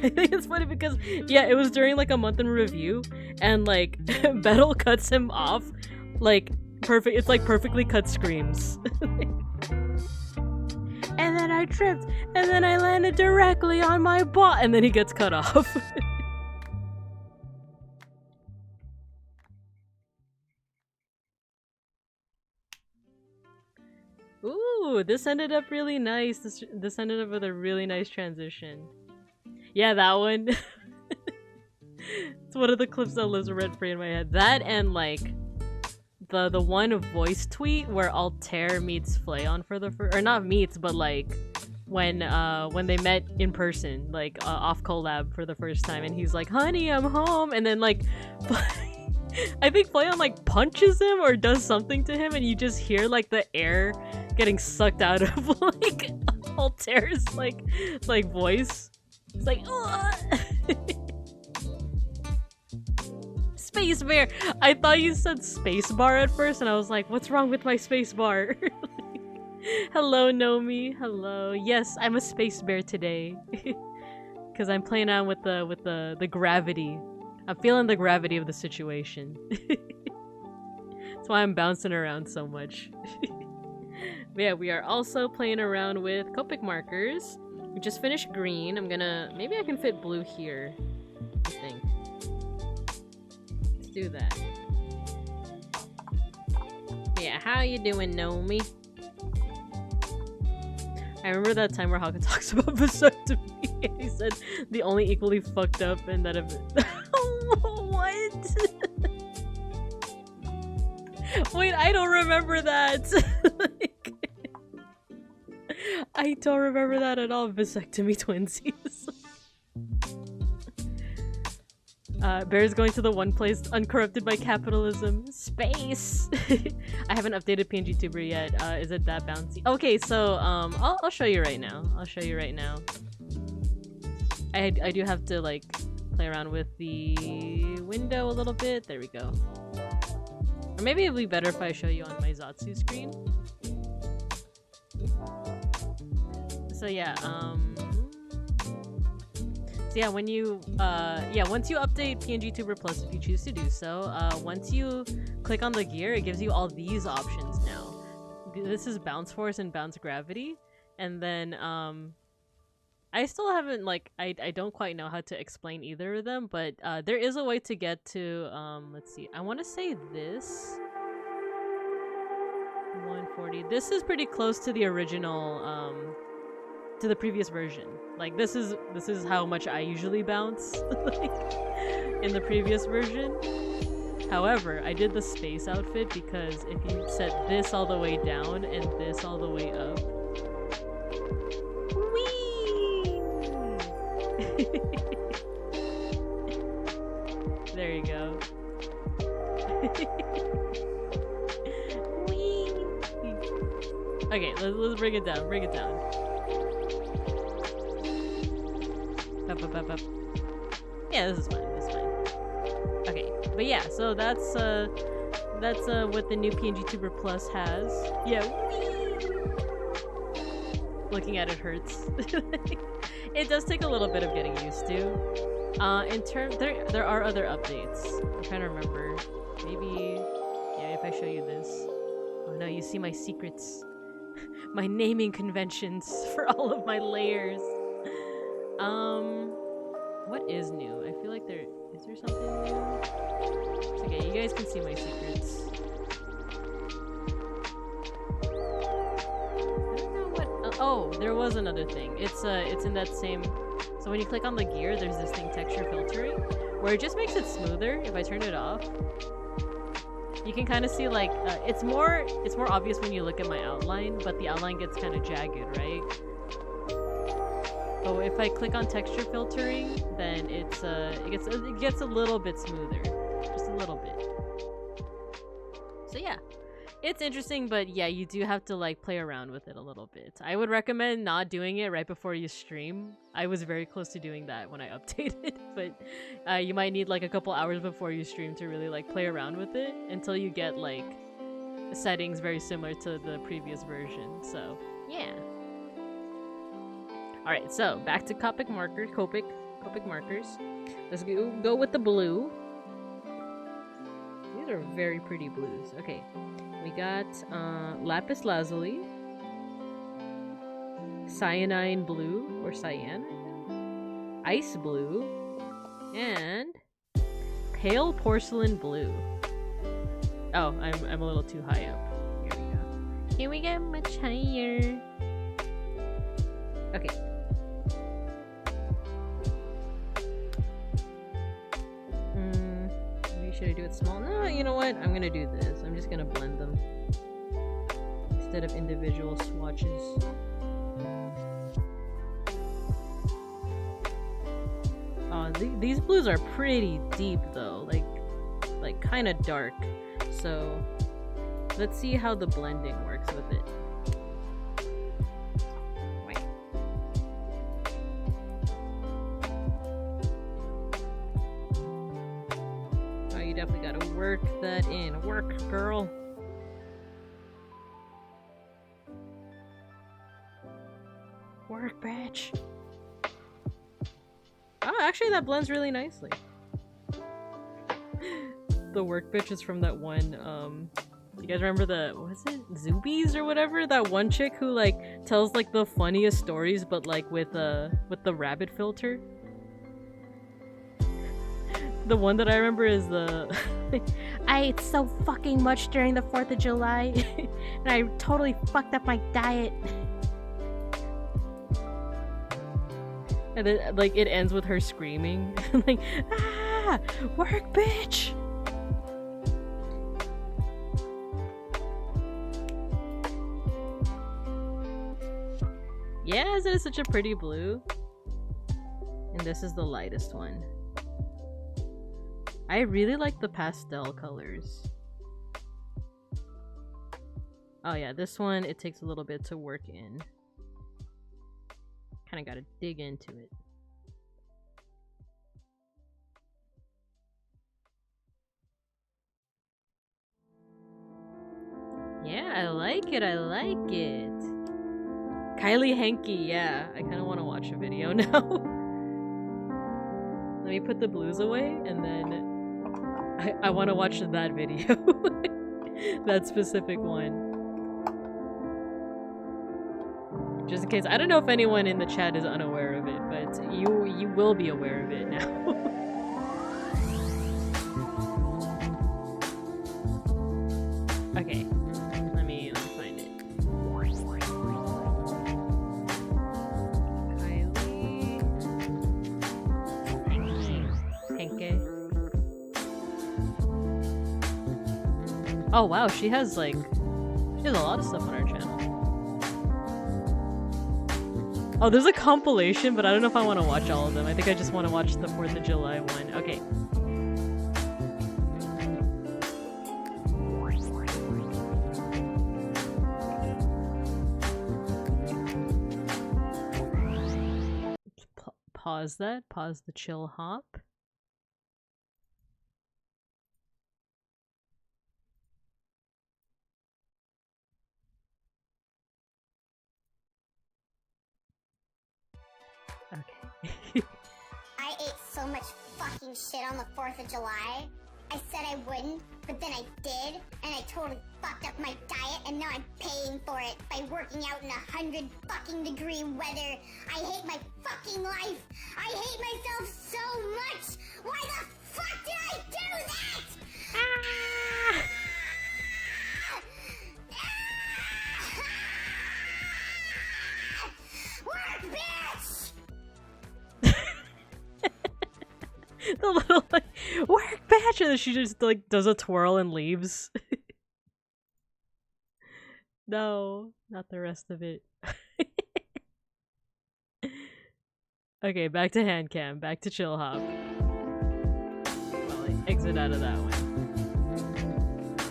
I think it's funny because yeah, it was during like a month in review, and like Battle cuts him off like perfect. It's like perfectly cut screams. And then I tripped, and then I landed directly on my ball, and then he gets cut off. Ooh, this ended up really nice. This ended up with a really nice transition. Yeah, that one. It's one of the clips that lives rent free in my head. That and like the one voice tweet where Altair meets Flayon for the first, or not meets, but like when they met in person, like off collab for the first time, and he's like, "Honey, I'm home," and then like. I think Flayon like punches him or does something to him, and you just hear like the air getting sucked out of like Altair's like voice. It's like Space Bear. I thought you said space bar at first, and I was like, "What's wrong with my space bar?" Hello, Nomi. Hello. Yes, I'm a space bear today because I'm playing around with the gravity. I'm feeling the gravity of the situation. That's why I'm bouncing around so much. But yeah, we are also playing around with Copic markers. We just finished green. Maybe I can fit blue here, I think. Let's do that. Yeah, how you doing, Nomi? I remember that time where Haka talks about vasectomy. He said the only equally fucked up and that of what? Wait, I don't remember that. I don't remember that at all. Vasectomy twinsies. Bear's going to the one place uncorrupted by capitalism. Space! I haven't updated pngtuber yet. Is it that bouncy? Okay, so I'll show you right now. I do have to like play around with the window a little bit. There we go. Or maybe it'd be better if I show you on my Zatsu screen. So yeah, when you once you update pngtuber plus, if you choose to do so, once you click on the gear, it gives you all these options now. This is bounce force and bounce gravity, and then I still haven't I don't quite know how to explain either of them, but there is a way to get to let's see, I want to say this 140. This is pretty close to the original to the previous version. Like this is how much I usually bounce like, in the previous version. However, I did the space outfit because if you set this all the way down and this all the way up, whee! There you go. Whee! Okay, let's bring it down. Bring it down. Up. Yeah, this is fine. Okay, but yeah, so that's what the new pngtuber plus has. Yeah. Looking at it hurts. It does take a little bit of getting used to. There are other updates. I'm trying to remember. Maybe if I show you this. Oh no, you see my secrets. My naming conventions for all of my layers. What is new? I feel like is there something new? It's okay, you guys can see my secrets. I don't know what. Oh, there was another thing. It's in that same. So when you click on the gear, there's this thing, texture filtering, where it just makes it smoother. If I turn it off, you can kind of see like it's more obvious when you look at my outline, but the outline gets kind of jagged, right? Oh, if I click on texture filtering, then it gets a little bit smoother, just a little bit. So yeah, it's interesting, but yeah, you do have to like play around with it a little bit. I would recommend not doing it right before you stream. I was very close to doing that when I updated, but you might need like a couple hours before you stream to really like play around with it until you get like settings very similar to the previous version. So yeah. Alright, so back to Copic markers. Copic markers. Let's go with the blue. These are very pretty blues. Okay, we got lapis lazuli, cyanine blue or cyan, ice blue, and pale porcelain blue. Oh, I'm a little too high up. Here we go. Here we go, much higher. Okay. bit small. No, you know what? I'm gonna do this. I'm just gonna blend them instead of individual swatches. These blues are pretty deep though, like kind of dark. So let's see how the blending works with it. Oh, you definitely gotta work that in. Work, girl. Work, bitch. Oh, actually that blends really nicely. The work bitch is from that one, you guys remember the, what's it? Zoobies or whatever? That one chick who like tells like the funniest stories but like with the rabbit filter? The one that I remember is the I ate so fucking much during the 4th of July and I totally fucked up my diet. And then, like, it ends with her screaming. Like, ah! Work, bitch! Yeah, isn't it such a pretty blue? And this is the lightest one. I really like the pastel colors. Oh yeah, this one, it takes a little bit to work in. Kind of got to dig into it. Yeah, I like it. I like it. Kylie Henke, yeah. I kind of want to watch a video now. Let me put the blues away and then I want to watch that video. That specific one. Just in case, I don't know if anyone in the chat is unaware of it, but you will be aware of it now. Okay, let me find it. Kylie Henke. Oh wow, she has a lot of stuff on her channel. Oh, there's a compilation, but I don't know if I want to watch all of them. I think I just want to watch the 4th of July one. Okay. Pause that. Pause the chill hop. Okay. I ate so much fucking shit on the 4th of July. I said I wouldn't, but then I did, and I totally fucked up my diet, and now I'm paying for it by working out in 100 fucking degree weather. I hate my fucking life. I hate myself so much. Why the fuck did I do that? Ah! Work, bitch! The little like work bitch, and then she just like does a twirl and leaves. No, not the rest of it. Okay, back to hand cam, back to chill hop. Well, like, exit out of that one.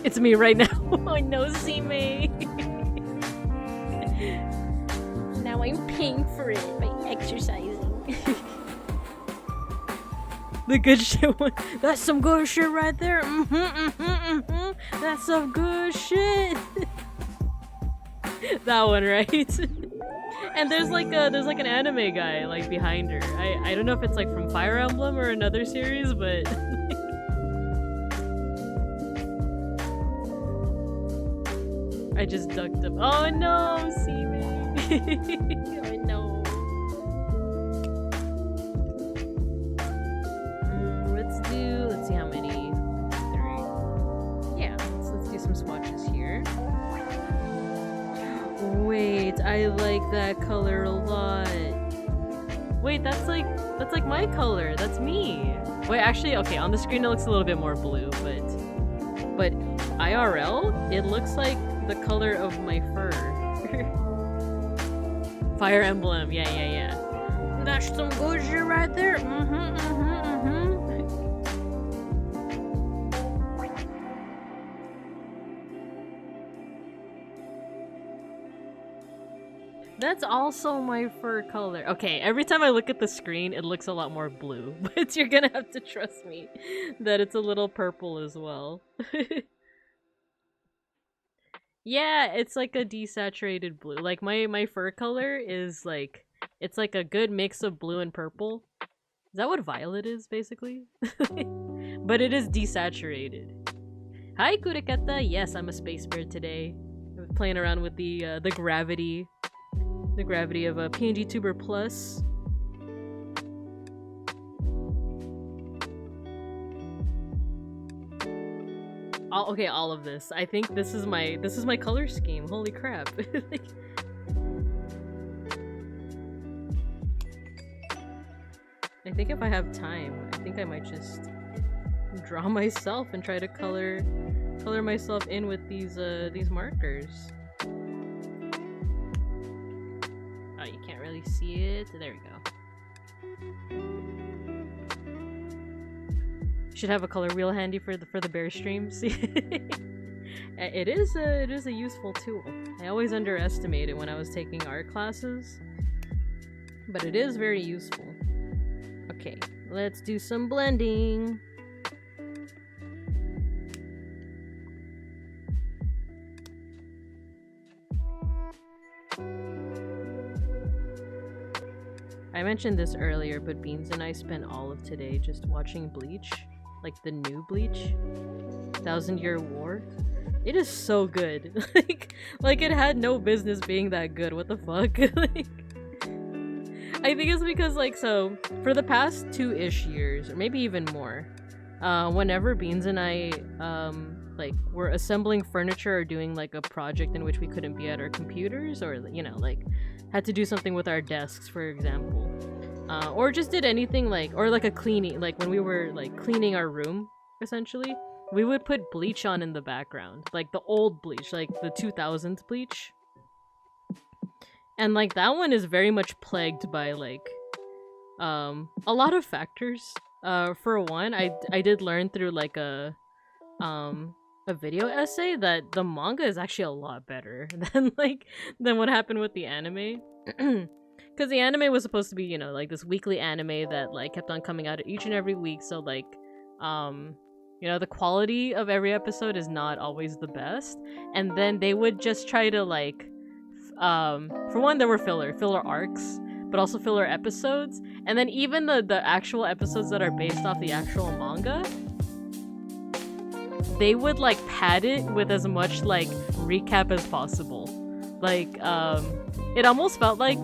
It's me right now. I know, see me. Now I'm paying for it by exercising. The good shit one. That's some good shit right there. That's some good shit. That one, right? And there's like an anime guy like behind her. I don't know if it's like from Fire Emblem or another series, but I just ducked him. Oh no, see me. Oh no. Let's see how many. 3. Yeah, let's do some swatches here. Wait, I like that color a lot. Wait, that's like That's like my color. That's me. Wait, actually, okay, on the screen it looks a little bit more blue, but IRL, it looks like the color of my fur. Fire Emblem, yeah. That's some good shit right there. That's also my fur color. Okay, every time I look at the screen, it looks a lot more blue, but you're gonna have to trust me that it's a little purple as well. Yeah, it's like a desaturated blue. Like my fur color is like, it's like a good mix of blue and purple. Is that what violet is, basically? But it is desaturated. Hi, Kurekata. Yes, I'm a space bird today. I'm playing around with the gravity. The gravity of a pngtuber plus. Okay, all of this. I think this is my color scheme. Holy crap. I think if I have time, I think I might just draw myself and try to color myself in with these markers. Oh, you can't really see it. There we go. Should have a color wheel handy for the bear streams. It is a useful tool. I always underestimate it when I was taking art classes, but it is very useful. Okay, let's do some blending. I mentioned this earlier, but Beans and I spent all of today just watching Bleach. Like the new Bleach. 1000-Year War. It is so good. like it had no business being that good. What the fuck? Like, I think it's because, like, so for the past 2-ish years, or maybe even more, whenever Beans and I like were assembling furniture or doing like a project in which we couldn't be at our computers, or like had to do something with our desks, for example, or just did anything like, or like a cleaning, like when we were like cleaning our room, essentially, we would put Bleach on in the background, like the old Bleach, like the 2000s Bleach. And like that one is very much plagued by like a lot of factors. For one, I did learn through like a video essay that the manga is actually a lot better than what happened with the anime. Because the anime was supposed to be, like this weekly anime that like kept on coming out each and every week, so like the quality of every episode is not always the best. And then they would just try to like for one, there were filler arcs, but also filler episodes. And then even the actual episodes that are based off the actual manga, they would like pad it with as much like recap as possible. Like it almost felt like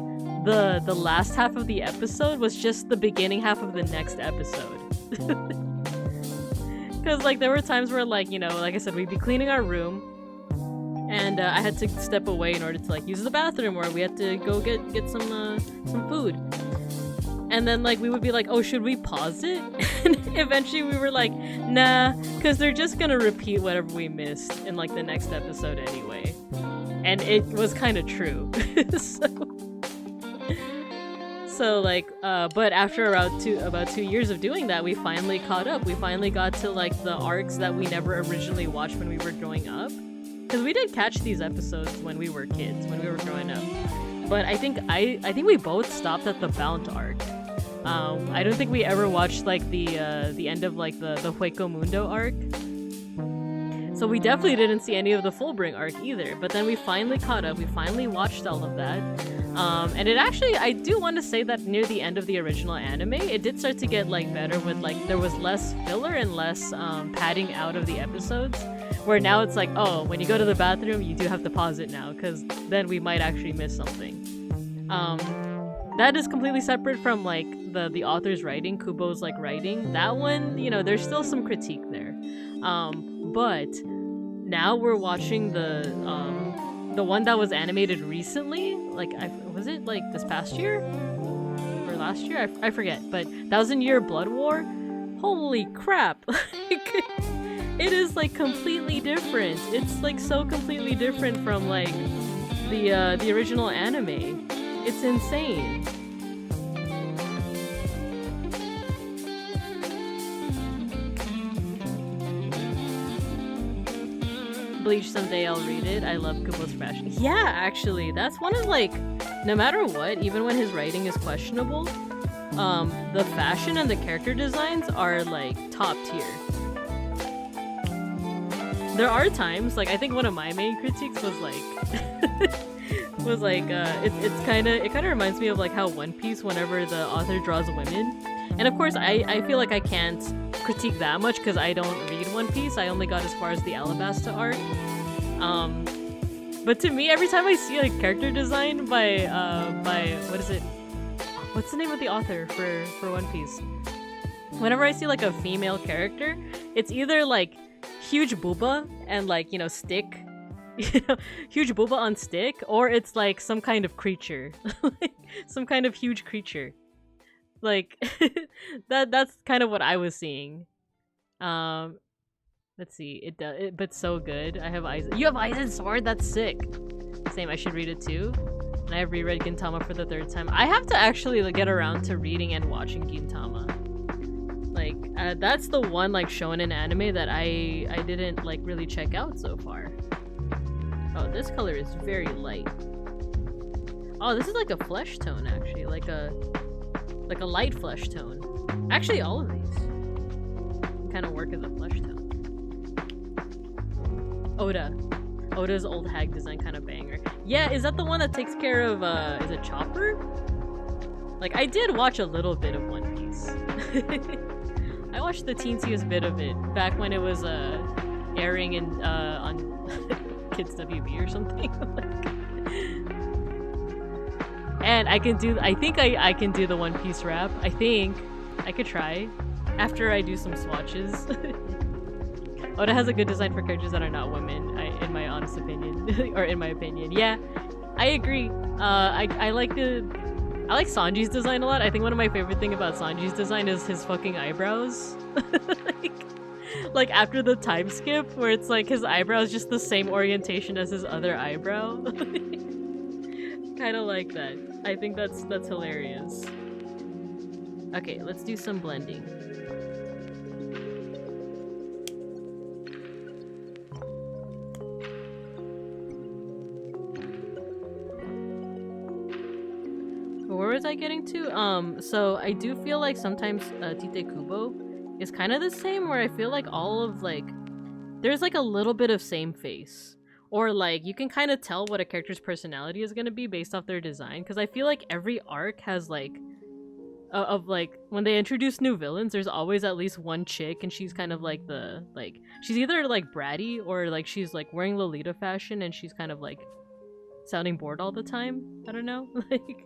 the last half of the episode was just the beginning half of the next episode. Because like there were times where like like I said, we'd be cleaning our room, and I had to step away in order to like use the bathroom, or we had to go get some food. And then like we would be like, oh, should we pause it? And eventually we were like, nah, because they're just gonna repeat whatever we missed in like the next episode anyway. And it was kind of true. So like, but after about 2 years of doing that, we finally caught up. We finally got to like the arcs that we never originally watched when we were growing up. Because we did catch these episodes when we were kids, when we were growing up. But I think we both stopped at the Bount arc. I don't think we ever watched like the end of like the Hueco Mundo arc. So we definitely didn't see any of the Fullbring arc either. But then we finally caught up. We finally watched all of that. And it actually, I do want to say that near the end of the original anime, it did start to get like better with like, there was less filler and less padding out of the episodes. Where now it's like, oh, when you go to the bathroom, you do have to pause it now, because then we might actually miss something. That is completely separate from like the author's writing, Kubo's like writing. That one, there's still some critique there. But now we're watching the one that was animated recently. Like, was it like this past year? Or last year? I forget, but Thousand Year Blood War. Holy crap! Like, it is like completely different. It's like so completely different from like the original anime. It's insane. Bleach, someday I'll read it. I love Kubo's fashion. Yeah, actually, that's one of like, no matter what, even when his writing is questionable, the fashion and the character designs are like top tier. There are times, like I think one of my main critiques was like, it kind of reminds me of like how One Piece, whenever the author draws women, and of course I feel like I can't critique that much because I don't read One Piece. I only got as far as the Alabasta arc. But to me, every time I see like character design by what is it? What's the name of the author for One Piece? Whenever I see like a female character, it's either like huge booba and like, you know, stick, you know, huge booba on stick, or it's like some kind of creature, like some kind of huge creature. Like that's kind of what I was seeing. Let's see, but so good. I have eyes. You have Aizen's sword. That's sick. Same. I should read it too. And I have reread Gintama for the 3rd time. I have to actually like, get around to reading and watching Gintama. Like that's the one like shonen anime that I didn't like really check out so far. Oh, this color is very light. Oh, this is like a flesh tone actually, like a light flesh tone. Actually, all of these kind of work as a flesh tone. Oda's old hag design kind of banger. Yeah, is that the one that takes care of is it Chopper? Like I did watch a little bit of One Piece. I watched the teensiest bit of it back when it was airing in on Kids WB or something. And I think I can do the One Piece rap. I think I could try after I do some swatches. Oda has a good design for characters that are not women, in my honest opinion. Or in my opinion. Yeah, I agree. I like Sanji's design a lot. I think one of my favorite thing about Sanji's design is his fucking eyebrows. like after the time skip where it's like his eyebrow is just the same orientation as his other eyebrow. Kind of like that. I think that's hilarious. Okay, let's do some blending. Where was I getting to? So I do feel like sometimes Tite Kubo is kind of the same, where I feel like all of like there's like a little bit of same face, or like you can kind of tell what a character's personality is going to be based off their design, because I feel like every arc has like of like when they introduce new villains, there's always at least one chick, and she's kind of like she's either like bratty or like she's like wearing Lolita fashion and she's kind of like sounding bored all the time. I don't know. Like,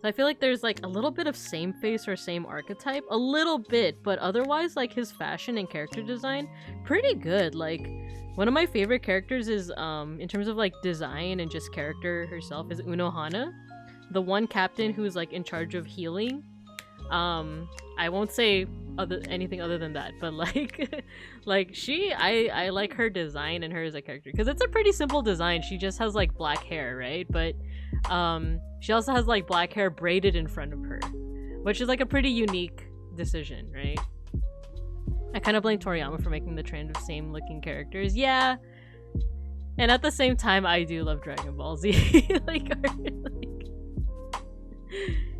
so I feel like there's like a little bit of same face or same archetype, a little bit, but otherwise like his fashion and character design, pretty good. Like one of my favorite characters is in terms of like design and just character herself is Unohana, the one captain who's like in charge of healing. I won't say anything other than that, but like like I like her design and her as a character because it's a pretty simple design. She just has like black hair, right? But she also has like black hair braided in front of her, which is like a pretty unique decision, right? I kind of blame Toriyama for making the trend of same looking characters. Yeah, and at the same time I do love Dragon Ball Z. like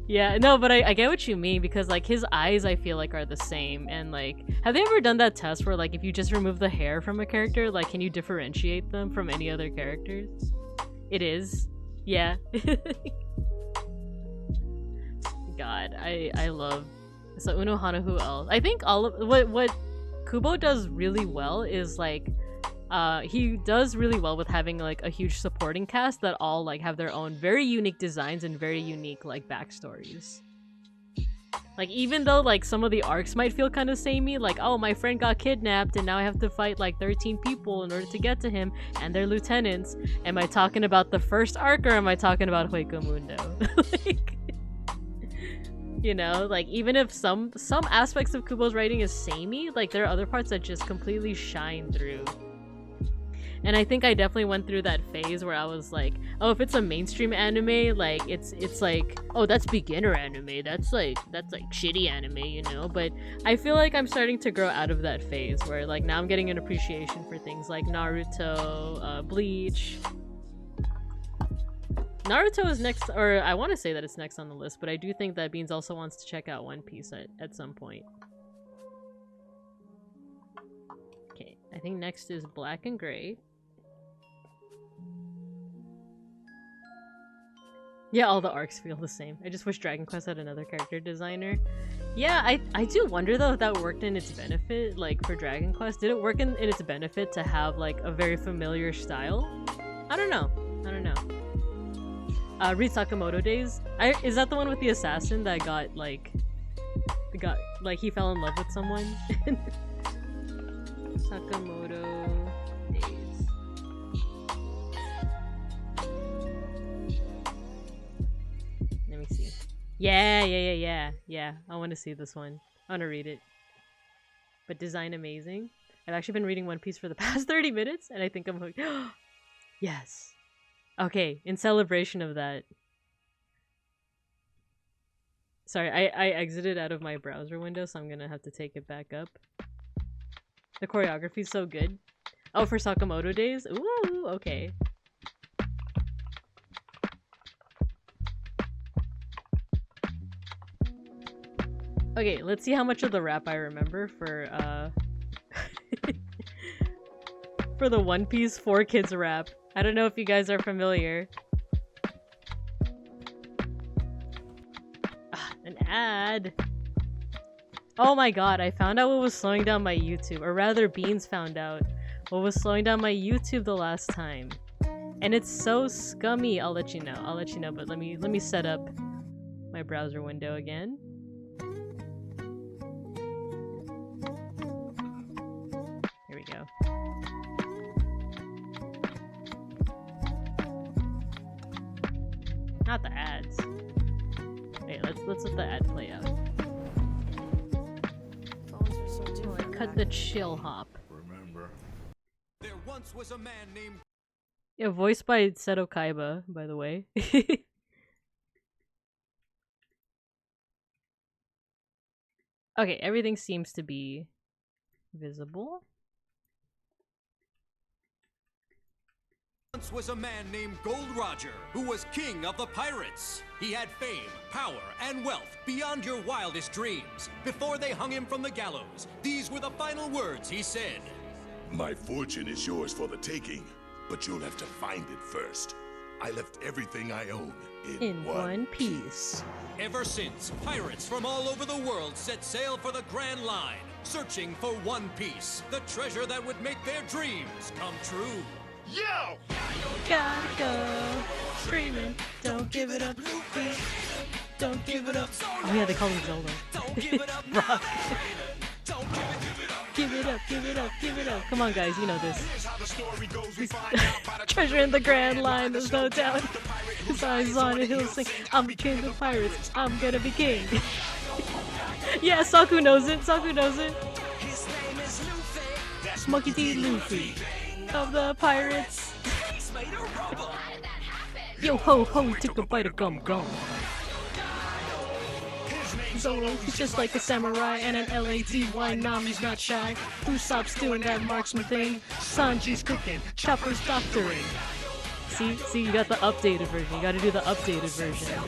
yeah, no, but I get what you mean, because like his eyes I feel like are the same. And like, have they ever done that test where like if you just remove the hair from a character, like can you differentiate them from any other characters? It is. Yeah. God, I love. So Unohana, who else? I think all of what Kubo does really well is like he does really well with having like a huge supporting cast that all like have their own very unique designs and very unique like backstories. Like, even though, like, some of the arcs might feel kind of samey, like, oh, my friend got kidnapped and now I have to fight, like, 13 people in order to get to him, and they're lieutenants. Am I talking about the first arc, or am I talking about Hueco Mundo? Like, you know, like, even if some aspects of Kubo's writing is samey, like, there are other parts that just completely shine through. And I think I definitely went through that phase where I was like, oh, if it's a mainstream anime, like it's like, oh, that's beginner anime. That's like shitty anime, you know? But I feel like I'm starting to grow out of that phase where like now I'm getting an appreciation for things like Naruto, Bleach. Naruto is next, or I want to say that it's next on the list, but I do think that Beans also wants to check out One Piece at some point. Okay, I think next is Black and Gray. Yeah, all the arcs feel the same. I just wish Dragon Quest had another character designer. Yeah, I do wonder though if that worked in its benefit, like for Dragon Quest. Did it work in its benefit to have like a very familiar style? I don't know. Read Sakamoto Days. Is that the one with the assassin that got like he fell in love with someone? Sakamoto Days. Let me see. Yeah. I want to see this one. I want to read it. But design amazing. I've actually been reading One Piece for the past 30 minutes, and I think I'm hooked. Yes. Okay, in celebration of that. Sorry, I exited out of my browser window, so I'm gonna have to take it back up. The choreography's so good. Oh, for Sakamoto Days? Ooh, okay. Okay, let's see how much of the rap I remember for, for the One Piece 4 Kids rap. I don't know if you guys are familiar. An ad! Oh my god, I found out what was slowing down my YouTube. Or rather, Beans found out what was slowing down my YouTube the last time. And it's so scummy. I'll let you know, but let me set up my browser window again. Here we go. Not the ads. Wait, let's let the ad play out. Oh, I cut the chill hop. Remember, there once was a man named. Yeah, voiced by Seto Kaiba, by the way. Okay, everything seems to be visible. Once was a man named Gold Roger, who was king of the pirates. He had fame, power, and wealth beyond your wildest dreams. Before they hung him from the gallows, these were the final words he said. My fortune is yours for the taking, but you'll have to find it first. I left everything I own in one piece. Ever since, pirates from all over the world set sail for the Grand Line, searching for One Piece, the treasure that would make their dreams come true. Yo! Gotta go, screaming, don't give it up, Luffy, don't give it up. Oh yeah, they call him Zelda. Rock. Give it up, give it up, give it up. Come on guys, you know this. Treasure in the Grand Line, there's no doubt. His eyes on it, he'll sing, I'm the king of pirates, I'm gonna be king. Yeah, Saku knows it, Saku knows it. His name is Luffy. Monkey D. Luffy of the pirates. Yo ho ho, took a bite of gum gum. Zoro, he's just like a samurai and an L-A-T-Y, Nami's not shy. Usopp's doing that marksman thing. Sanji's cooking, Chopper's doctoring. See, you got the updated version. You gotta do the updated version.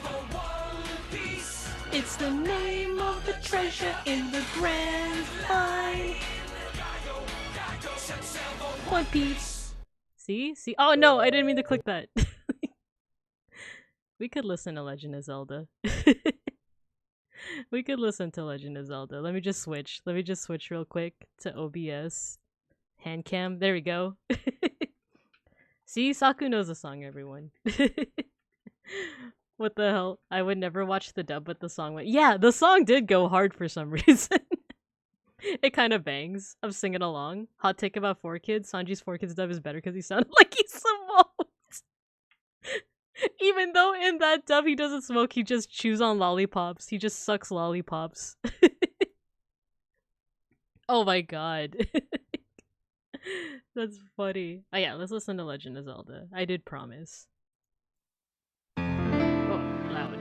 It's the name of the treasure in the Grand Line. One Piece. See? Oh no, I didn't mean to click that. We could listen to Legend of Zelda. We could listen to Legend of Zelda. Let me just switch real quick to OBS. Hand cam. There we go. See? Saku knows the song, everyone. What the hell? I would never watch the dub, but the song went. Yeah, the song did go hard for some reason. It kind of bangs. I'm singing along. Hot take about 4Kids. Sanji's 4Kids dub is better because he sounded like he smoked. Even though in that dub he doesn't smoke, he just chews on lollipops. He just sucks lollipops. Oh my god. That's funny. Oh yeah, let's listen to Legend of Zelda. I did promise. Oh, loud.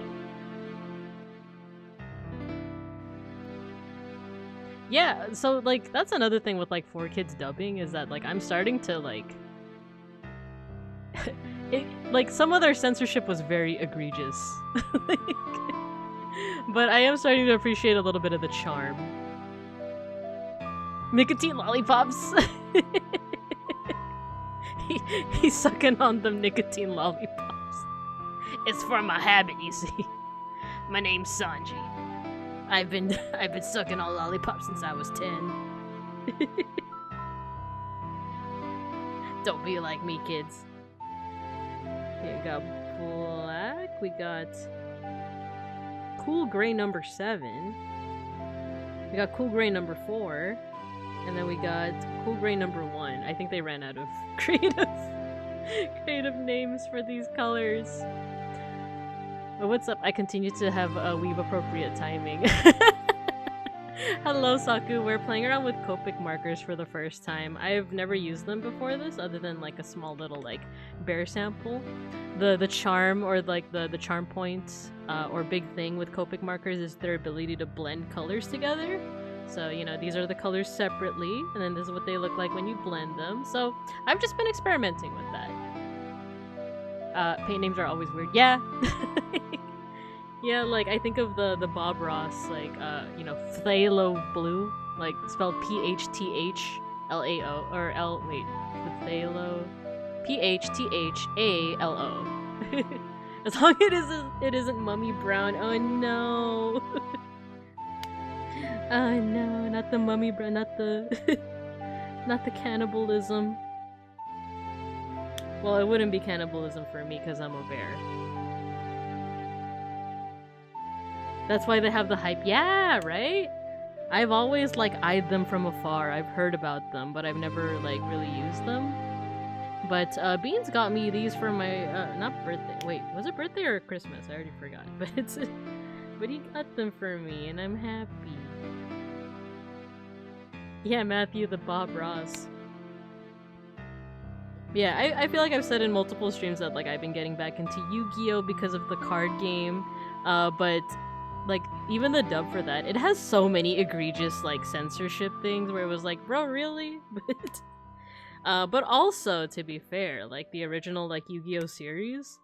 Yeah, so like that's another thing with like 4Kids dubbing is that like I'm starting to like like some of their censorship was very egregious. But I am starting to appreciate a little bit of the charm. Nicotine lollipops. He's sucking on them nicotine lollipops. It's for my habit, you see. My name's Sanji. I've been sucking on lollipops since I was 10. Don't be like me, kids. Here we got black. We got cool gray number 7. We got cool gray number 4. And then we got cool gray number 1. I think they ran out of creative names for these colors. But what's up? I continue to have weave appropriate timing. Hello, Saku. We're playing around with Copic markers for the first time. I've never used them before this, other than like a small little like bear sample. The charm or like the charm point or big thing with Copic markers is their ability to blend colors together. So, you know, these are the colors separately, and then this is what they look like when you blend them. So, I've just been experimenting with that. Paint names are always weird. Yeah. Yeah, like, I think of the Bob Ross, like, you know, Phthalo Blue, like, spelled P-H-T-H-L-A-O, or L, wait, Phthalo, P-H-T-H-A-L-O. As long as it isn't Mummy Brown. Oh, no. Oh no, not the mummy brown, not the not the cannibalism. Well, it wouldn't be cannibalism for me because I'm a bear. That's why they have the hype. Yeah, right? I've always like eyed them from afar. I've heard about them, but I've never like really used them. But Beans got me these for my not birthday. Wait, was it birthday or Christmas? I already forgot. But he got them for me and I'm happy. Yeah, Matthew the Bob Ross. Yeah, I feel like I've said in multiple streams that like I've been getting back into Yu-Gi-Oh! Because of the card game, but like even the dub for that, it has so many egregious like censorship things where it was like, bro, really? But also, to be fair, like the original like Yu-Gi-Oh! Series,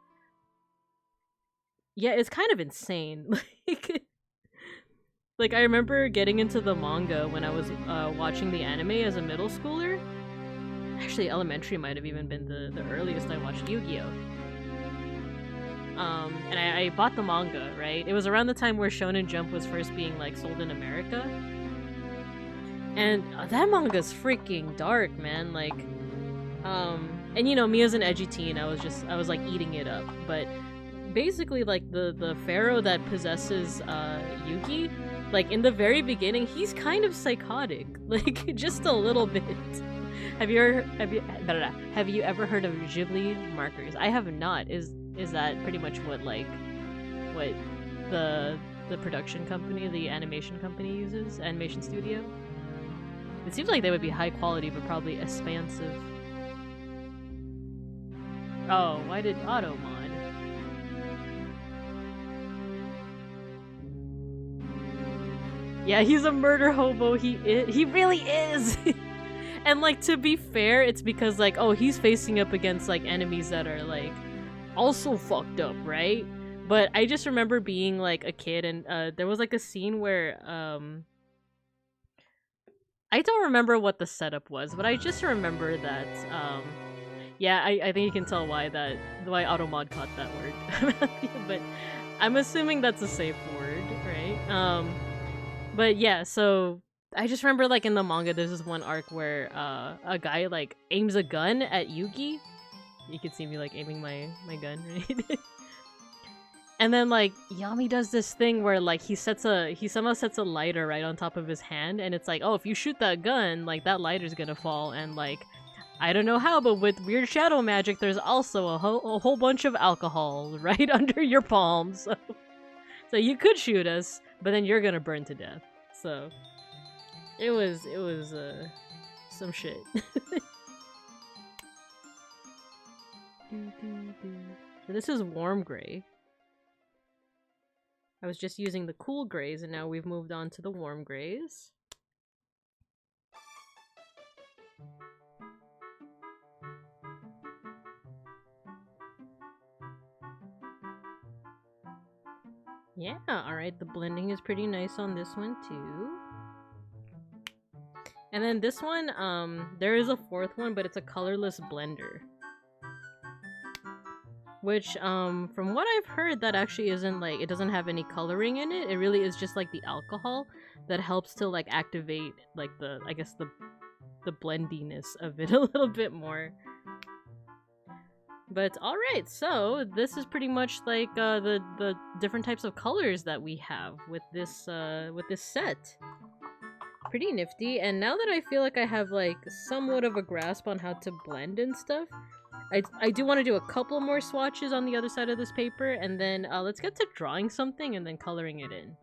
yeah, it's kind of insane. Like, I remember getting into the manga when I was watching the anime as a middle schooler. Actually, elementary might have even been the earliest I watched Yu-Gi-Oh! And I bought the manga, right? It was around the time where Shonen Jump was first being, like, sold in America. And that manga's freaking dark, man. Like, and you know, me as an edgy teen, I was like eating it up. But basically, like, the pharaoh that possesses Yugi, like, in the very beginning, he's kind of psychotic. Like, just a little bit. Have you ever heard of Ghibli markers? I have not. Is that pretty much what the production company, the animation company uses? Animation studio? It seems like they would be high quality, but probably expansive. Oh, why did auto mod? Yeah, he's a murder hobo. He really is. And like, to be fair, it's because like, oh, he's facing up against like enemies that are like also fucked up, right? But I just remember being like a kid, and there was like a scene where I don't remember what the setup was, but I just remember that yeah, I think you can tell why Automod caught that word. But I'm assuming that's a safe word, right? But yeah, so I just remember like in the manga there's this one arc where a guy like aims a gun at Yugi. You can see me like aiming my gun, right? And then like Yami does this thing where like he somehow sets a lighter right on top of his hand, and it's like, oh, if you shoot that gun, like that lighter's gonna fall, and like I don't know how, but with weird shadow magic, there's also a whole bunch of alcohol right under your palm, so you could shoot us, but then you're gonna burn to death. So it was some shit. So this is warm gray. I was just using the cool grays, and now we've moved on to the warm grays. Yeah, alright, the blending is pretty nice on this one too. And then this one, there is a fourth one, but it's a colorless blender. Which, from what I've heard, that actually isn't like, it doesn't have any coloring in it. It really is just like the alcohol that helps to like activate like the, I guess the blendiness of it a little bit more. But alright, so this is pretty much like the different types of colors that we have with this set. Pretty nifty, and now that I feel like I have like somewhat of a grasp on how to blend and stuff, I do want to do a couple more swatches on the other side of this paper, and then let's get to drawing something and then coloring it in.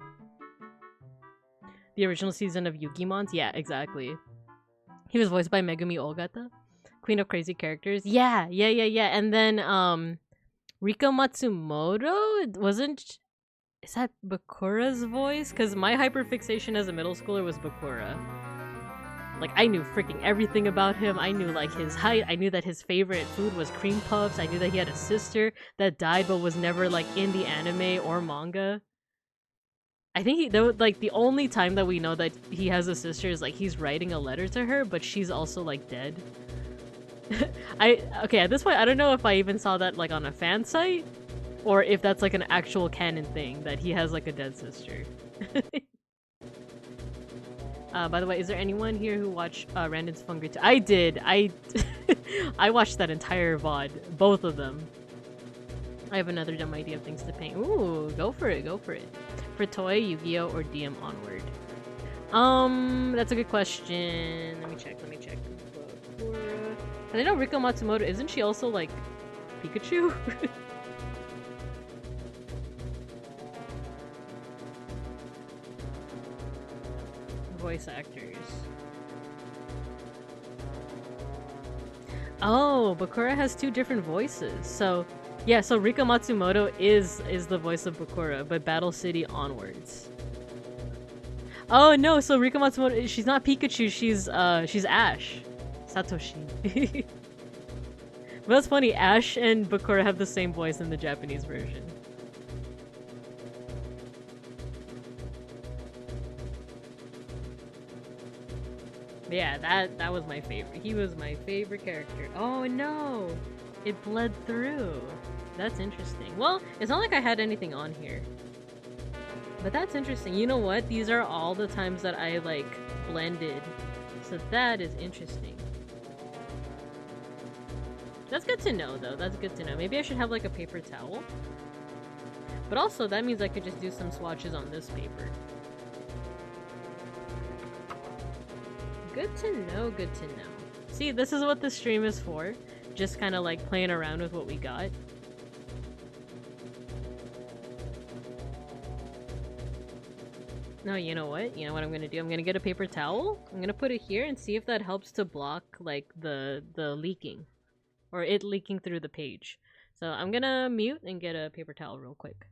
The original season of Yukimons? Yeah, exactly. He was voiced by Megumi Ogata, Queen of Crazy Characters. Yeah. And then, Rika Matsumoto? Is that Bakura's voice? Because my hyperfixation as a middle schooler was Bakura. Like, I knew freaking everything about him. I knew, like, his height. I knew that his favorite food was cream puffs. I knew that he had a sister that died but was never, like, in the anime or manga. I think the only time that we know that he has a sister is, like, he's writing a letter to her, but she's also, like, dead. Okay, at this point, I don't know if I even saw that, like, on a fan site, or if that's, like, an actual canon thing, that he has, like, a dead sister. By the way, is there anyone here who watched Randon's Funger 2? I did! I watched that entire VOD. Both of them. I have another dumb idea of things to paint. Ooh, go for it, go for it. For Toy, Yu-Gi-Oh, or DM Onward? That's a good question. Let me check. I know Riko Matsumoto, isn't she also, like, Pikachu? Voice actors. Oh, Bakura has two different voices. So, yeah, so Rika Matsumoto is the voice of Bakura, but Battle City onwards. Oh no, so Rika Matsumoto, she's not Pikachu, she's Ash. Satoshi. But that's funny, Ash and Bakura have the same voice in the Japanese version. Yeah, that was my favorite. He was my favorite character. Oh no! It bled through. That's interesting. Well, it's not like I had anything on here. But that's interesting. You know what? These are all the times that I, like, blended. So that is interesting. That's good to know, though. That's good to know. Maybe I should have, like, a paper towel. But also, that means I could just do some swatches on this paper. Good to know, good to know. See, this is what the stream is for. Just kind of, like, playing around with what we got. No, you know what? You know what I'm gonna do? I'm gonna get a paper towel. I'm gonna put it here and see if that helps to block, like, the leaking. Or it leaking through the page. So I'm gonna mute and get a paper towel real quick.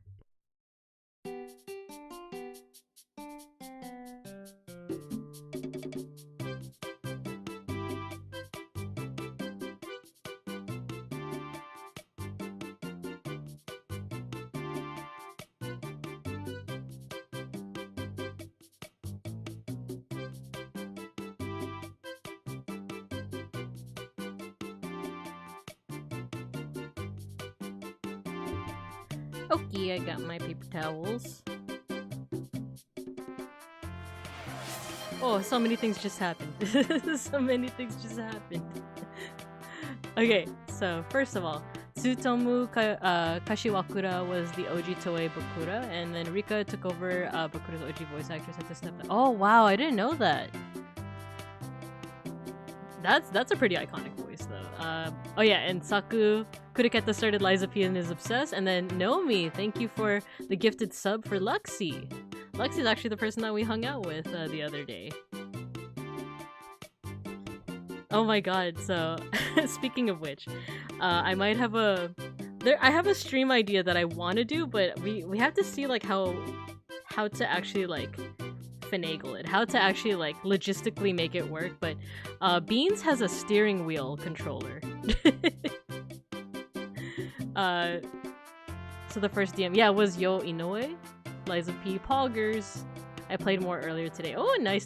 Okay, I got my paper towels. Oh, so many things just happened. So many things just happened. Okay, so first of all, Tsutomu Kashiwakura was the OG Toei Bakura, and then Rika took over Bakura's OG voice actress at the step. Oh wow, I didn't know that. That's a pretty iconic voice though. Oh yeah, and Saku Kuriketa started Liza P and is obsessed, and then Nomi, thank you for the gifted sub for Luxie. Luxie's actually the person that we hung out with the other day. Oh my god, so speaking of which, I might have I have a stream idea that I want to do, but we have to see like how to actually like finagle it, how to actually like logistically make it work. But Beans has a steering wheel controller. So the first DM, yeah, was Yo Inoue, Liza P, Poggers. I played more earlier today. Oh, nice.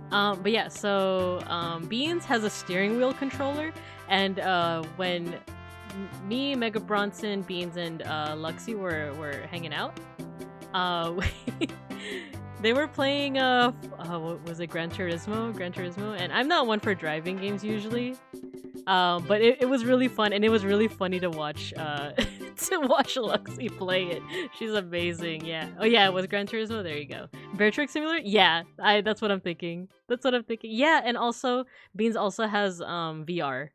But yeah, so Beans has a steering wheel controller, and when me, Mega Bronson, Beans, and Luxie were hanging out, they were playing what was it, Gran Turismo, and I'm not one for driving games usually, but it was really fun, and it was really funny to watch to watch Luxie play it. She's amazing. Yeah. Oh yeah, it was Gran Turismo. There you go. Bear Trick Simulator. Yeah, that's what I'm thinking. Yeah, and also Beans also has VR,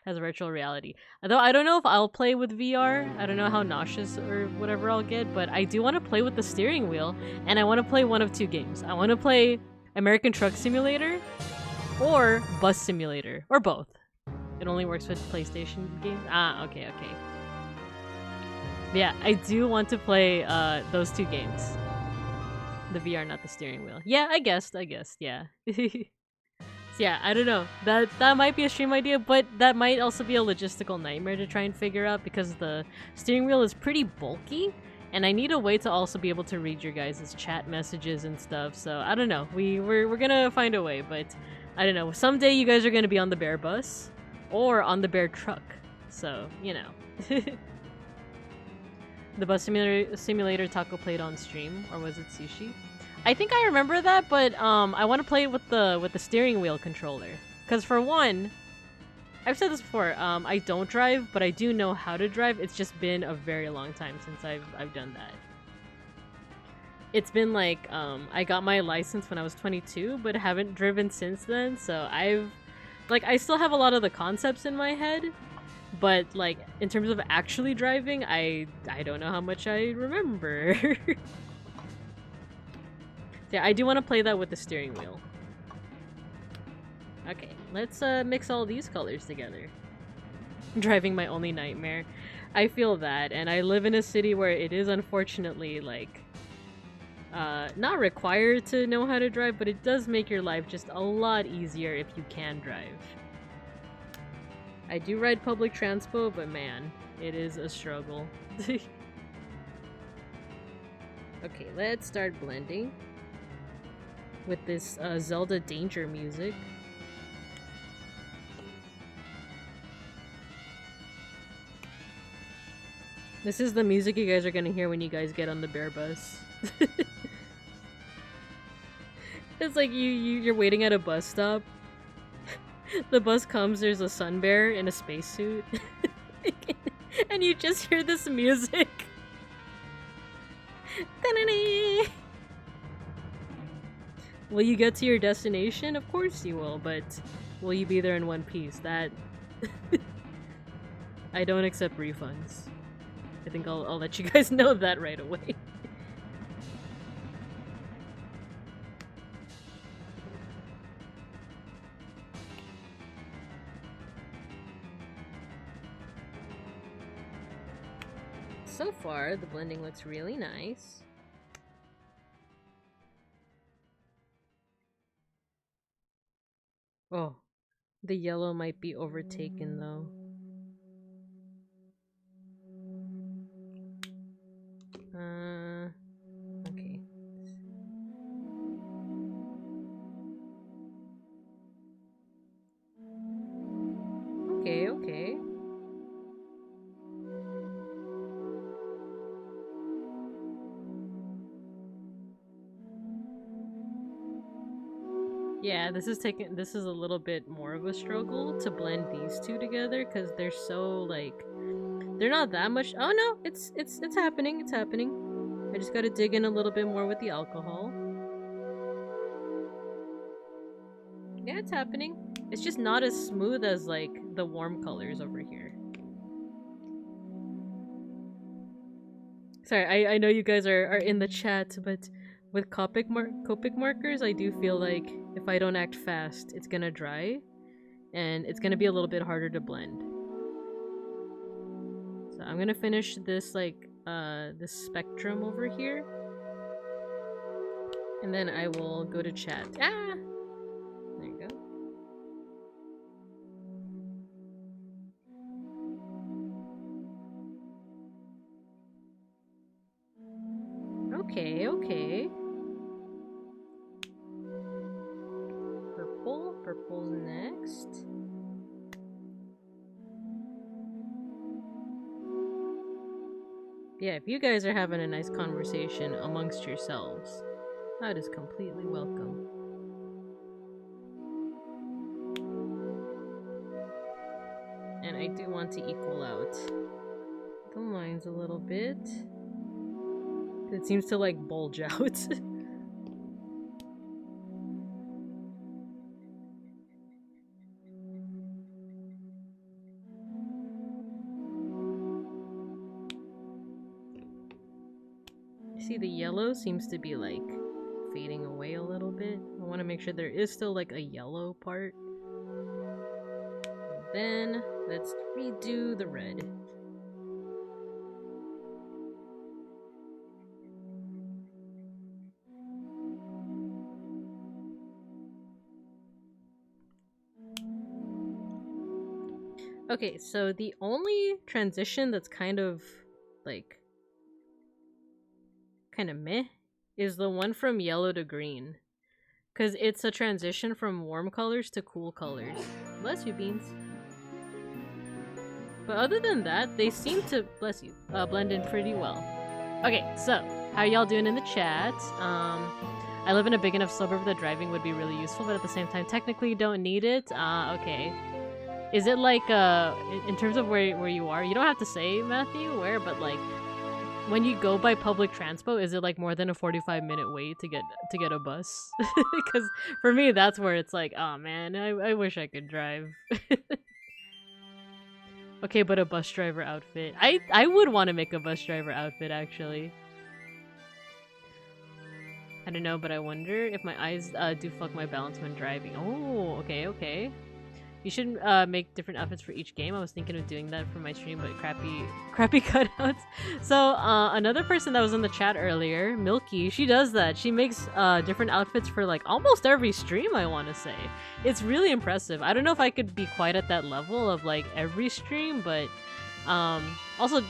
has virtual reality. Although I don't know if I'll play with VR. I don't know how nauseous or whatever I'll get, but I do want to play with the steering wheel, and I want to play one of two games. I want to play American Truck Simulator or Bus Simulator, or both. It only works with PlayStation games. Ah, okay. Yeah, I do want to play those two games. The VR, not the steering wheel. Yeah, I guessed, yeah. So yeah, I don't know. That might be a stream idea, but that might also be a logistical nightmare to try and figure out, because the steering wheel is pretty bulky, and I need a way to also be able to read your guys' chat messages and stuff. So I don't know. We're gonna find a way, but I don't know. Someday you guys are gonna be on the Bear bus or on the Bear truck. So, you know. The Bus Simulator Taco played on stream, or was it Sushi? I think I remember that, but I want to play it with the steering wheel controller. Cause for one, I've said this before, I don't drive, but I do know how to drive. It's just been a very long time since I've done that. It's been like I got my license when I was 22, but haven't driven since then. So I still have a lot of the concepts in my head. But, like, in terms of actually driving, I don't know how much I remember. Yeah, I do want to play that with the steering wheel. Okay, let's mix all these colors together. Driving my only nightmare. I feel that, and I live in a city where it is unfortunately, like, not required to know how to drive, but it does make your life just a lot easier if you can drive. I do ride public transport, but man, it is a struggle. Okay, let's start blending with this Zelda Danger music. This is the music you guys are gonna hear when you guys get on the Bear bus. It's like you're waiting at a bus stop. The bus comes, there's a sun bear in a spacesuit. And you just hear this music. Will you get to your destination? Of course you will, but will you be there in one piece? That... I don't accept refunds. I think I'll let you guys know that right away. So far, the blending looks really nice. Oh, the yellow might be overtaken though. Okay. Okay. Yeah, this is a little bit more of a struggle to blend these two together because they're so like they're not that much. Oh no, it's happening. It's happening. I just got to dig in a little bit more with the alcohol. Yeah, it's happening. It's just not as smooth as like the warm colors over here. Sorry, I know you guys are in the chat, but with Copic markers, I do feel like if I don't act fast, it's gonna dry, and it's gonna be a little bit harder to blend. So I'm gonna finish this like this spectrum over here, and then I will go to chat. Ah, there you go. Okay, okay. Purple's next. Yeah, if you guys are having a nice conversation amongst yourselves, that is completely welcome. And I do want to equal out the lines a little bit. It seems to like bulge out. See, the yellow seems to be like fading away a little bit. I want to make sure there is still like a yellow part. And then let's redo the red. Okay, so the only transition that's kind of like meh is the one from yellow to green, because it's a transition from warm colors to cool colors. Bless you, beans. But other than that, they seem to, bless you, blend in pretty well. Okay, so how y'all doing in the chat? I live in a big enough suburb that driving would be really useful, but at the same time technically you don't need it. Okay. Is it like in terms of where you are, you don't have to say, Matthew, where, but like when you go by public transpo, is it like more than a 45-minute wait to get a bus? Because for me, that's where it's like, oh man, I wish I could drive. Okay, but a bus driver outfit. I would want to make a bus driver outfit, actually. I don't know, but I wonder if my eyes do fuck my balance when driving. Oh, okay, okay. You should make different outfits for each game. I was thinking of doing that for my stream, but crappy cutouts. So another person that was in the chat earlier, Milky, she does that. She makes different outfits for like almost every stream, I want to say. It's really impressive. I don't know if I could be quite at that level of like every stream, but also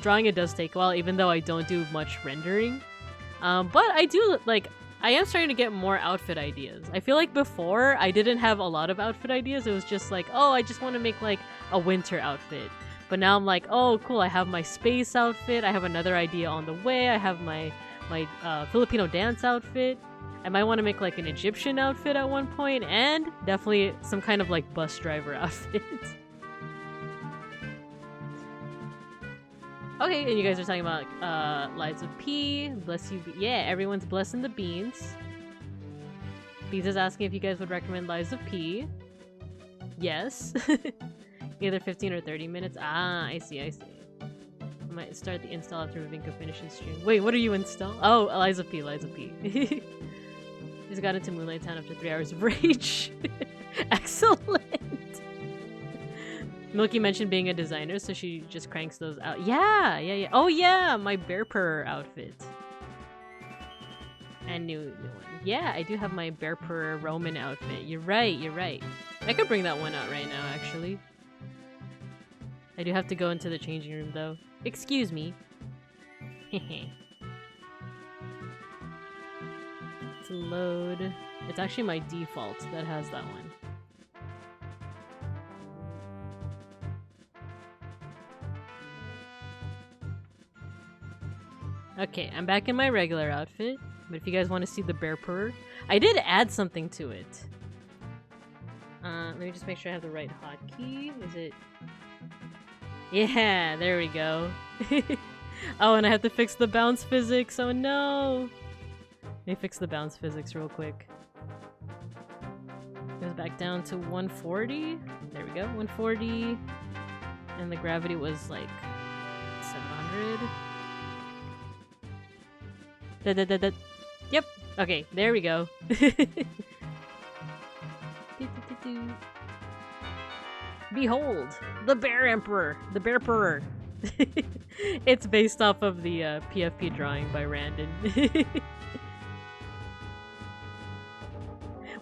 drawing it does take a while, even though I don't do much rendering. But I do like, I am starting to get more outfit ideas. I feel like before, I didn't have a lot of outfit ideas. It was just like, oh, I just want to make like a winter outfit. But now I'm like, oh, cool, I have my space outfit. I have another idea on the way. I have my Filipino dance outfit. I might want to make like an Egyptian outfit at one point, and definitely some kind of like bus driver outfit. Okay, and you guys are talking about Lives of P. Bless you. Yeah, everyone's blessing the beans. Beans is asking if you guys would recommend Lives of P. Yes. Either 15 or 30 minutes. Ah, I see, I see. I might start the install after Vinka finishes stream. Wait, what are you install? Oh, Liza P, Liza P. Just got into Moonlight Town after 3 hours of rage. Excellent. Milky mentioned being a designer, so she just cranks those out. Yeah, yeah, yeah. Oh yeah, my bear purr outfit. And new one. Yeah, I do have my bear purr Roman outfit. You're right, you're right. I could bring that one out right now, actually. I do have to go into the changing room, though. Excuse me. Let's load. It's actually my default that has that one. Okay, I'm back in my regular outfit. But if you guys want to see the bear purr, I did add something to it. Let me just make sure I have the right hotkey. Is it? Yeah, there we go. Oh, and I have to fix the bounce physics. Oh no! Let me fix the bounce physics real quick. Goes back down to 140. There we go, 140. And the gravity was like 700. Yep. Okay, there we go. Behold, the Bear Emperor, the Bear Purrer. It's based off of the PFP drawing by Randon.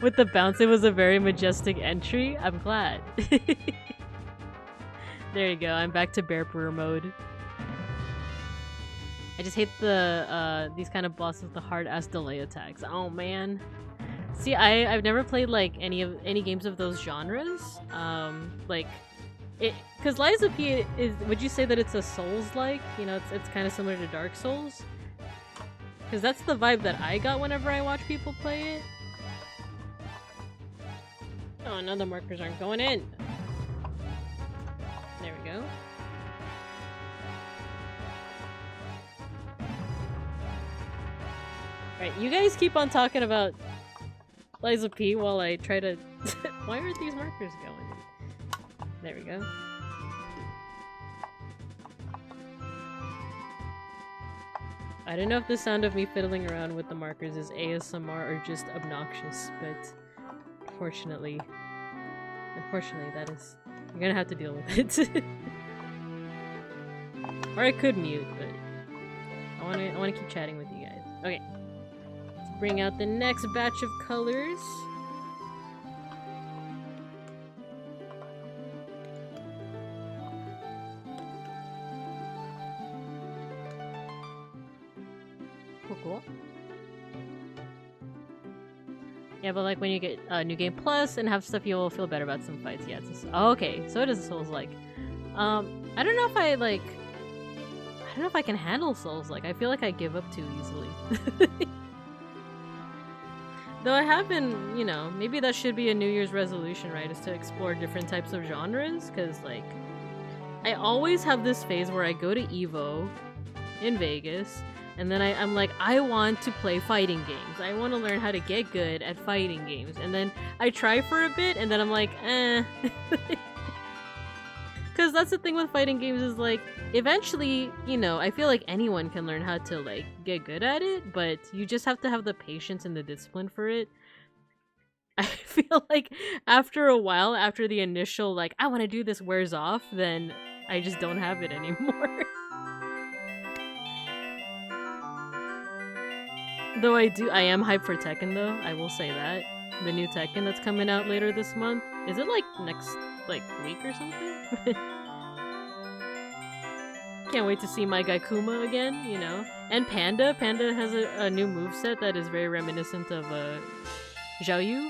With the bounce, it was a very majestic entry. I'm glad. There you go, I'm back to Bear Purrer mode. I just hate the these kind of bosses with the hard-ass delay attacks. Oh man. See, I've never played like any games of those genres. Like it, cause Lies of P is. Would you say that it's a Souls-like? You know, it's kind of similar to Dark Souls. Cause that's the vibe that I got whenever I watch people play it. Oh no, the markers aren't going in. There we go. Right, you guys keep on talking about Liza P while I try to... Why aren't these markers going? There we go. I don't know if the sound of me fiddling around with the markers is ASMR or just obnoxious, but unfortunately that is... You're gonna have to deal with it. Or I could mute, but I wanna keep chatting with you guys. Okay. Bring out the next batch of colors. Cool. Yeah, but like when you get New Game Plus and have stuff, you'll feel better about some fights. Yeah, it's oh, okay. So it is Souls-like. I don't know if I don't know if I can handle Souls-like. I feel like I give up too easily. Though I have been, you know, maybe that should be a New Year's resolution, right? Is to explore different types of genres, because, like, I always have this phase where I go to EVO in Vegas, and then I'm like, I want to play fighting games. I want to learn how to get good at fighting games. And then I try for a bit, and then I'm like, eh. Because that's the thing with fighting games is, like, eventually, you know, I feel like anyone can learn how to, like, get good at it, but you just have to have the patience and the discipline for it. I feel like after a while, after the initial, like, I want to do this wears off, then I just don't have it anymore. Though I am hyped for Tekken, though, I will say that. The new Tekken that's coming out later this month. Is it, like, next, like, week or something? Can't wait to see my guy Kuma again, you know. And Panda. Panda has a new moveset that is very reminiscent of Xiao Yu.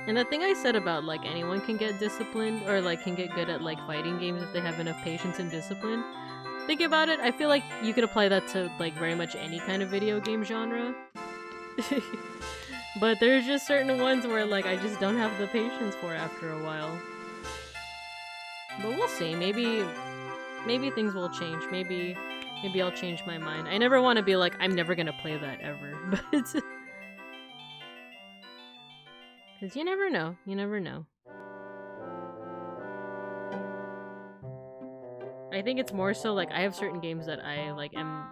And the thing I said about, like, anyone can get disciplined or, like, can get good at, like, fighting games if they have enough patience and discipline. Think about it, I feel like you could apply that to, like, very much any kind of video game genre. But there's just certain ones where, like, I just don't have the patience for after a while. But we'll see, maybe things will change, maybe I'll change my mind. I never want to be like, I'm never gonna play that ever, but... Because you never know. You never know. I think it's more so, like, I have certain games that I, like, am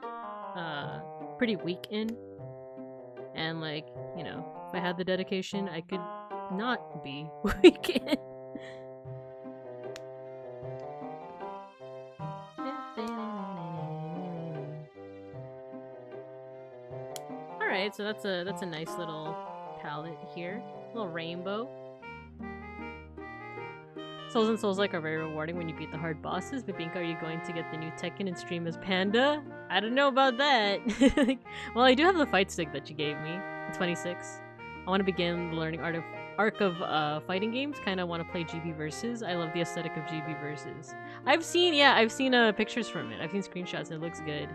pretty weak in. And, like, you know, if I had the dedication, I could not be weak in. Alright, so that's a nice little palette here. Little rainbow. So Souls and Souls-like are very rewarding when you beat the hard bosses, but Binka, are you going to get the new Tekken and stream as Panda? I don't know about that. Well, I do have the fight stick that you gave me. 26. I want to begin the learning arc of fighting games. Kind of want to play GB Versus. I love the aesthetic of GB Versus. I've seen pictures from it. I've seen screenshots. It looks good.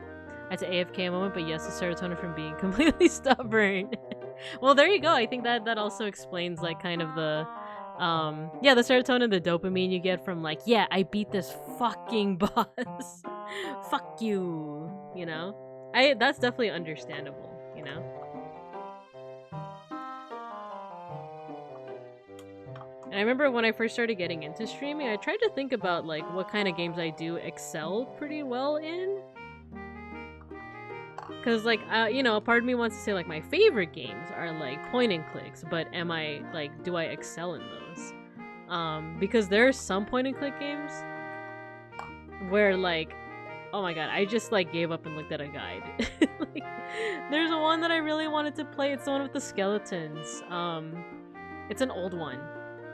I had to AFK a moment, but yes, the serotonin from being completely stubborn. Well, there you go. I think that also explains like kind of the the serotonin, the dopamine you get from like, yeah, I beat this fucking boss. Fuck you, you know? That's definitely understandable, you know? And I remember when I first started getting into streaming, I tried to think about like what kind of games I do excel pretty well in. Cause like, you know, a part of me wants to say like my favorite games are like point and clicks, but am I like, do I excel in those? Because there are some point and click games where like, oh my god, I just like gave up and looked at a guide. Like, there's one that I really wanted to play. It's the one with the skeletons. It's an old one.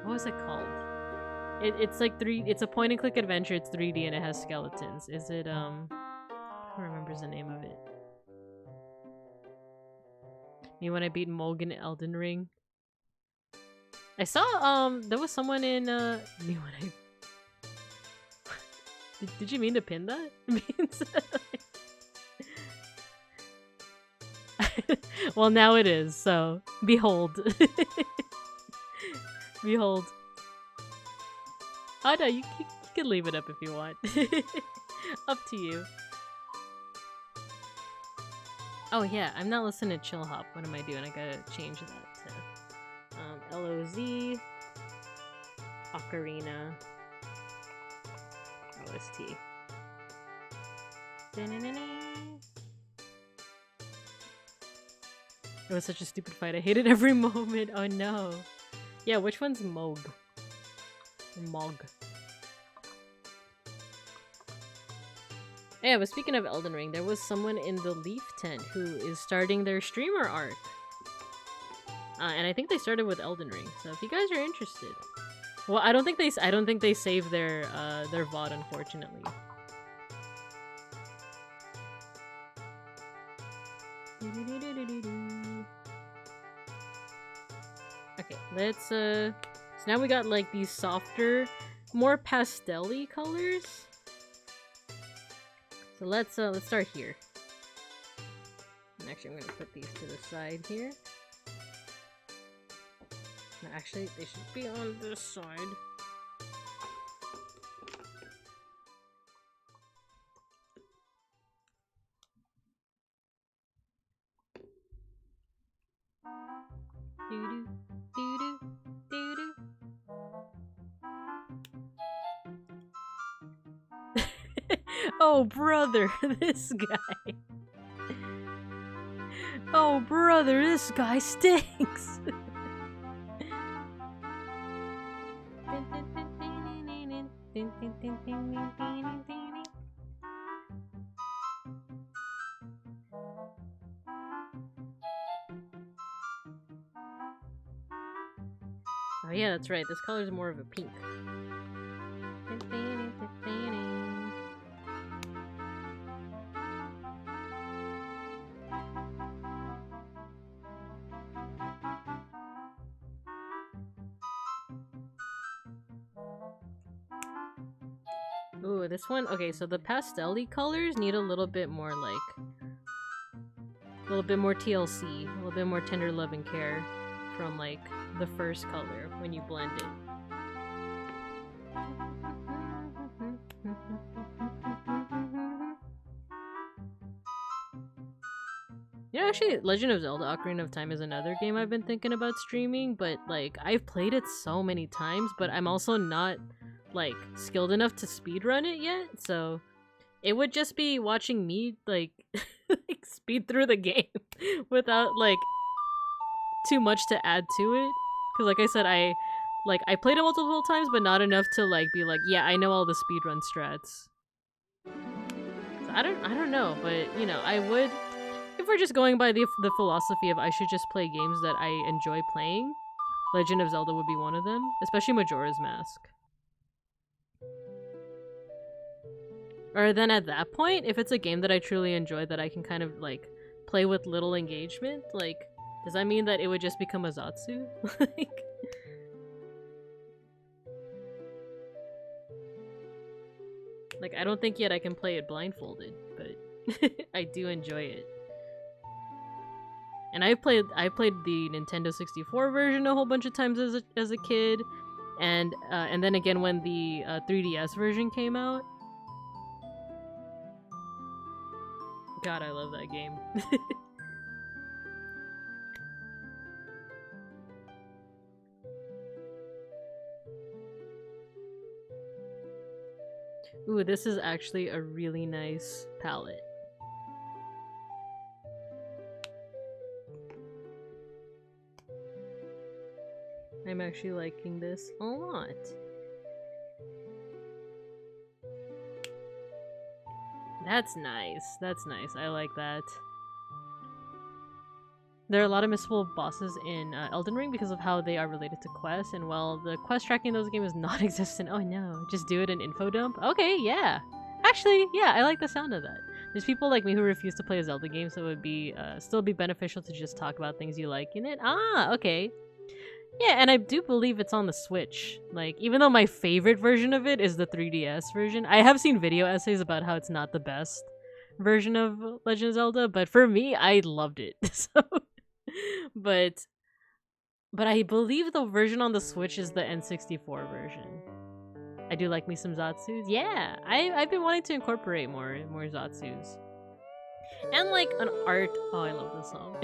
What was it called? It's like it's a point and click adventure. It's 3D and it has skeletons. Is it I don't remember the name of it. Me when I beat Moog in Elden Ring. I saw there was someone in me when I did you mean to pin that? Well, now it is, so behold. Behold. Oh no, you can leave it up if you want. Up to you. Oh yeah, I'm not listening to Chill Hop. What am I doing? I gotta change that to LOZ Ocarina OST. It was such a stupid fight. I hated every moment. Oh no. Yeah, which one's Moog? Mog. Yeah, but speaking of Elden Ring, there was someone in the Leaf tent who is starting their streamer arc. And I think they started with Elden Ring. So if you guys are interested. Well, I don't think they saved their VOD, unfortunately. Okay, let's so now we got like these softer, more pastel-y colors. So let's start here. And actually, I'm gonna put these to the side here. No, actually, they should be on this side. Doo-doo, doo-doo, doo-doo. Oh, brother, this guy. Oh, brother, this guy stinks. Oh yeah, that's right. This color is more of a pink. Ooh, this one. Okay, so the pastel-y colors need a little bit more like, a little bit more TLC, a little bit more tender love and care from like the first color when you blend it. You know, actually, Legend of Zelda Ocarina of Time is another game I've been thinking about streaming, but like I've played it so many times, but I'm also not like skilled enough to speedrun it yet, so it would just be watching me like, like speed through the game without like too much to add to it. Because like I said, I played it multiple times, but not enough to like be like, yeah, I know all the speedrun strats. So I don't know, but you know, I would, if we're just going by the philosophy of I should just play games that I enjoy playing, Legend of Zelda would be one of them, especially Majora's Mask. Or then at that point, if it's a game that I truly enjoy that I can kind of like play with little engagement, like, does that mean that it would just become a Zatsu? Like, I don't think yet I can play it blindfolded, but I do enjoy it. And I played the Nintendo 64 version a whole bunch of times as a kid, and then again when the 3DS version came out. God, I love that game. Ooh, this is actually a really nice palette. I'm actually liking this a lot. That's nice. That's nice. I like that. There are a lot of missable bosses in Elden Ring because of how they are related to quests, and while the quest tracking in those games is non-existent, oh no, just do it in info dump? Okay, yeah. Actually, yeah, I like the sound of that. There's people like me who refuse to play a Zelda game, so it would be still be beneficial to just talk about things you like in it. Ah, okay. Yeah, and I do believe it's on the Switch. Like, even though my favorite version of it is the 3DS version, I have seen video essays about how it's not the best version of Legend of Zelda, but for me, I loved it. So, but I believe the version on the Switch is the N64 version. I do like me some Zatsus. Yeah, I've been wanting to incorporate more Zatsus. And like an art. Oh, I love this song.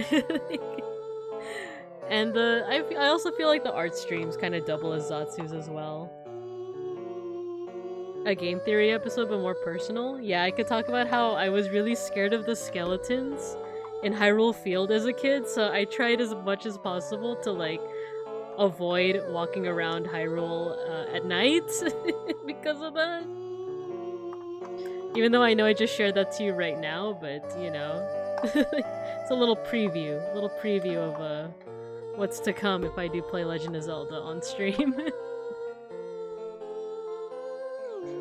And I also feel like the art streams kind of double as Zatsus as well. A game theory episode, but more personal. Yeah, I could talk about how I was really scared of the skeletons in Hyrule Field as a kid, so I tried as much as possible to like avoid walking around Hyrule at night because of that. Even though I know I just shared that to you right now, but you know, it's a little preview of what's to come if I do play Legend of Zelda on stream.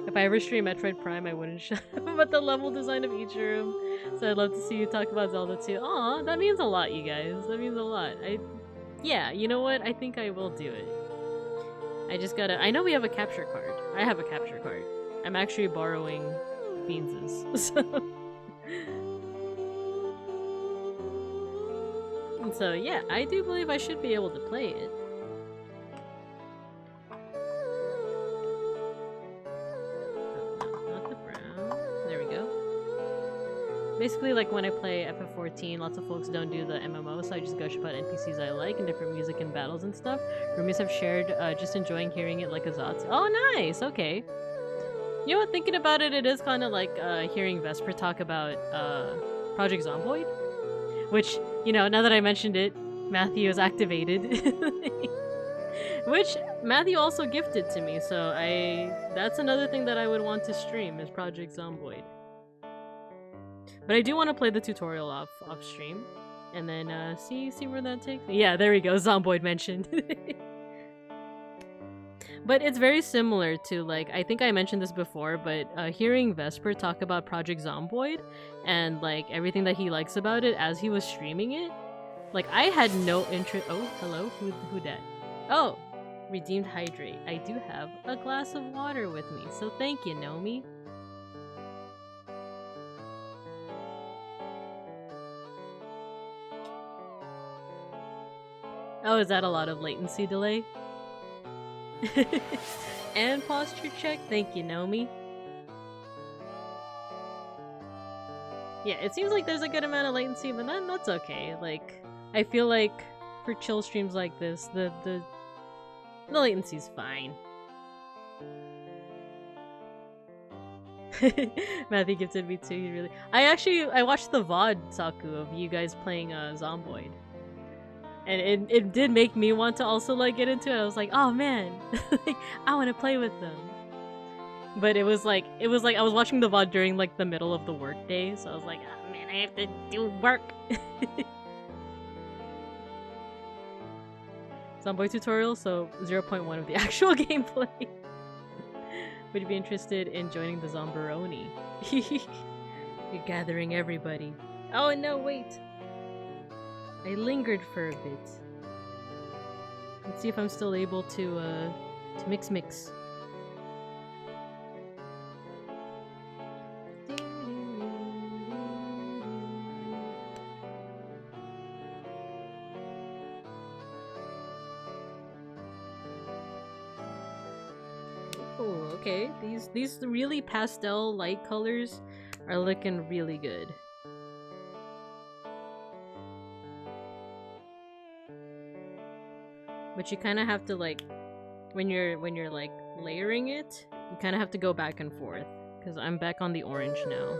If I ever stream Metroid Prime, I wouldn't shut up about the level design of each room. So I'd love to see you talk about Zelda too. Aw, that means a lot, you guys. That means a lot. Yeah, you know what? I think I will do it. I just gotta... I know we have a capture card. I have a capture card. I'm actually borrowing Beans's. So... And so, yeah, I do believe I should be able to play it. Not the brown. There we go. Basically, like when I play FF14, lots of folks don't do the MMO, so I just gush about NPCs I like and different music and battles and stuff. Roomies have shared just enjoying hearing it like a Zatsu. Oh, nice! Okay. You know what? Thinking about it, it is kind of like hearing Vesper talk about Project Zomboid. Which, you know, now that I mentioned it, Matthew is activated. Which Matthew also gifted to me, so that's another thing that I would want to stream is Project Zomboid. But I do want to play the tutorial off stream, and then see where that takes me. Yeah, there we go, Zomboid mentioned. But it's very similar to, like, I think I mentioned this before, but hearing Vesper talk about Project Zomboid and, like, everything that he likes about it as he was streaming it, like, I had no interest. Oh, hello? Who dat? Oh, redeemed hydrate. I do have a glass of water with me, so thank you, Nomi. Oh, is that a lot of latency delay? And posture check. Thank you, Nomi. Yeah, it seems like there's a good amount of latency, but that's okay. Like, I feel like for chill streams like this, the latency's fine. Matthew gifted me too. He really. I watched the VOD Saku of you guys playing Zomboid. And it did make me want to also like get into it. I was like, oh man, I want to play with them. But it was like I was watching the VOD during like the middle of the work day, so I was like, oh man, I have to do work. Zomboid tutorial, so 0.1 of the actual gameplay. Would you be interested in joining the Zombaroni? You're gathering everybody. Oh no, wait! I lingered for a bit. Let's see if I'm still able to mix. Oh, okay. These really pastel light colors are looking really good. But you kind of have to like, when you're like layering it, you kind of have to go back and forth. Because I'm back on the orange now.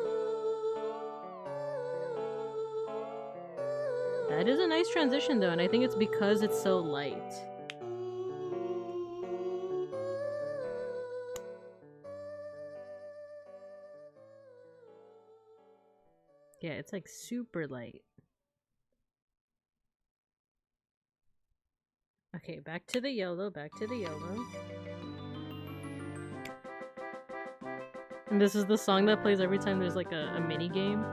That is a nice transition though, and I think it's because it's so light. Yeah, it's like super light. Okay, back to the yellow, And this is the song that plays every time there's like a mini game.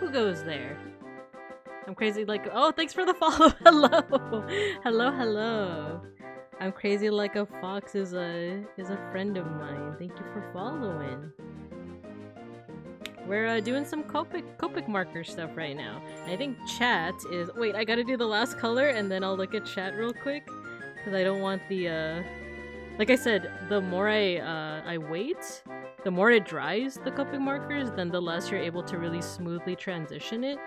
Who goes there? I'm crazy like, oh, thanks for the follow. Hello. I'm crazy like a fox is a friend of mine. Thank you for following. We're doing some Copic marker stuff right now. And I think chat is, wait, I gotta do the last color and then I'll look at chat real quick because I don't want the like I said, the more I wait, the more it dries the Copic markers, then the less you're able to really smoothly transition it.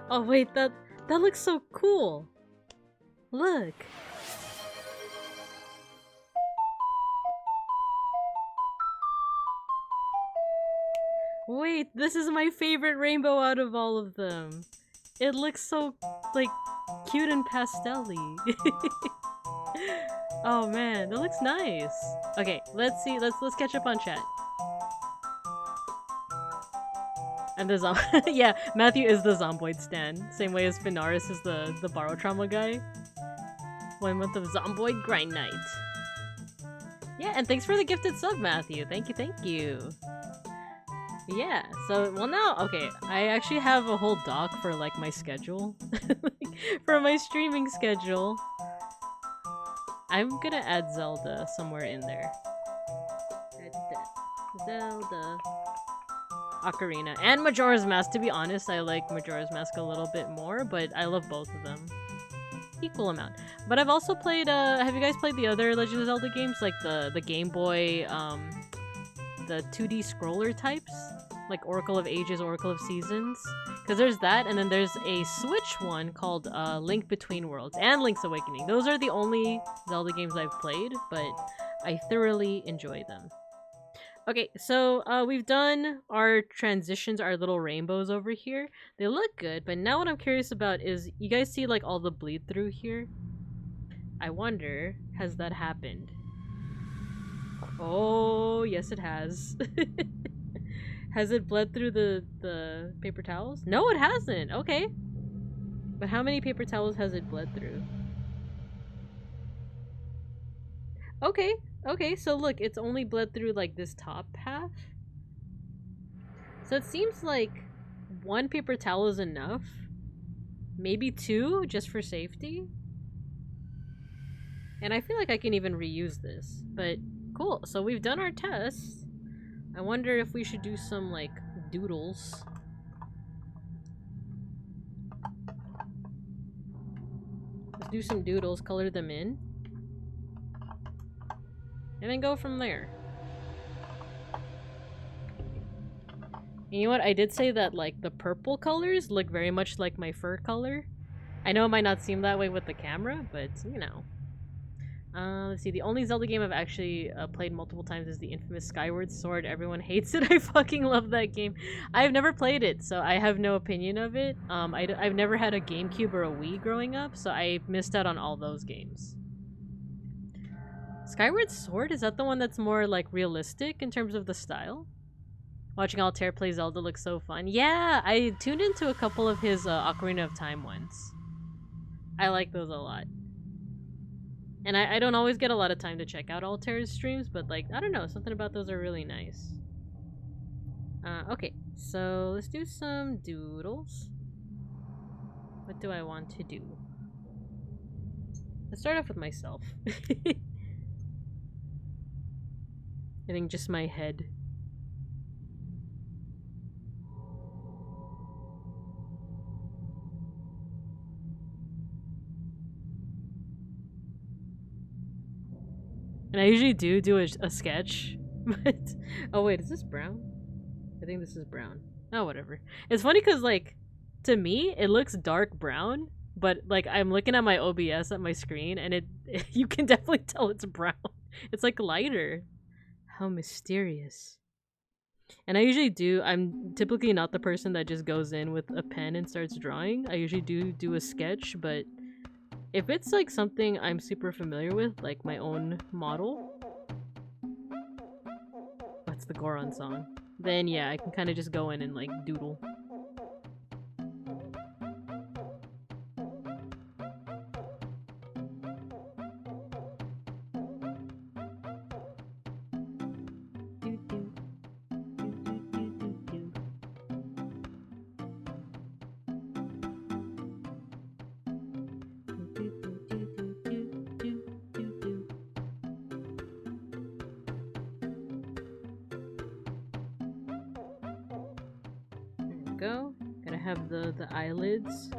Oh wait, that looks so cool. Look. Wait, this is my favorite rainbow out of all of them. It looks so, like, cute and pastel-y. Oh man, that looks nice. Okay, let's see, let's catch up on chat. And the yeah, Matthew is the Zomboid stan. Same way as Finaris is the Barotrauma guy. 1 month of Zomboid Grind Night. Yeah, and thanks for the gifted sub, Matthew. Thank you. Yeah, so, well now, okay, I actually have a whole doc for, like, my schedule. For my streaming schedule. I'm gonna add Zelda somewhere in there. Zelda. Ocarina. And Majora's Mask. To be honest, I like Majora's Mask a little bit more, but I love both of them. Equal amount. But I've also played, have you guys played the other Legend of Zelda games? Like the Game Boy, the 2D scroller types? Like Oracle of Ages, Oracle of Seasons? Because there's that, and then there's a Switch one called Link Between Worlds and Link's Awakening. Those are the only Zelda games I've played, but I thoroughly enjoy them. Okay, so we've done our transitions, our little rainbows over here. They look good, but now what I'm curious about is, you guys see like all the bleed through here? I wonder, has that happened? Oh, yes it has. Has it bled through the paper towels? No, it hasn't. Okay. But how many paper towels has it bled through? Okay, so look, it's only bled through like this top half. So it seems like 1 paper towel is enough. Maybe 2, just for safety. And I feel like I can even reuse this. But cool, so we've done our tests. I wonder if we should do some, like, doodles. Let's do some doodles, color them in. And then go from there. And you know what? I did say that, like, the purple colors look very much like my fur color. I know it might not seem that way with the camera, but, you know. Let's see, the only Zelda game I've actually played multiple times is the infamous Skyward Sword. Everyone hates it. I fucking love that game. I've never played it, so I have no opinion of it. I've never had a GameCube or a Wii growing up, so I missed out on all those games. Skyward Sword, is that the one that's more like realistic in terms of the style? Watching Altair play Zelda looks so fun. Yeah, I tuned into a couple of his Ocarina of Time ones. I like those a lot. And I don't always get a lot of time to check out Altair's streams, but like, I don't know, something about those are really nice. Okay, so let's do some doodles. What do I want to do? Let's start off with myself. I think just my head. And I usually do a sketch, but... Oh wait, is this brown? I think this is brown. Oh, whatever. It's funny because, like, to me, it looks dark brown, but, like, I'm looking at my OBS at my screen, and you can definitely tell it's brown. It's, like, lighter. How mysterious. And I usually I'm typically not the person that just goes in with a pen and starts drawing. I usually do a sketch, but if it's like something I'm super familiar with, like my own model, that's the Goron song, then yeah, I can kind of just go in and like doodle. The eyelids.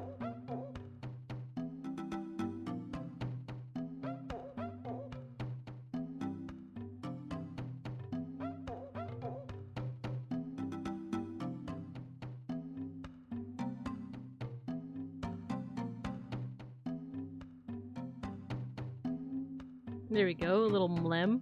There we go, a little mlem.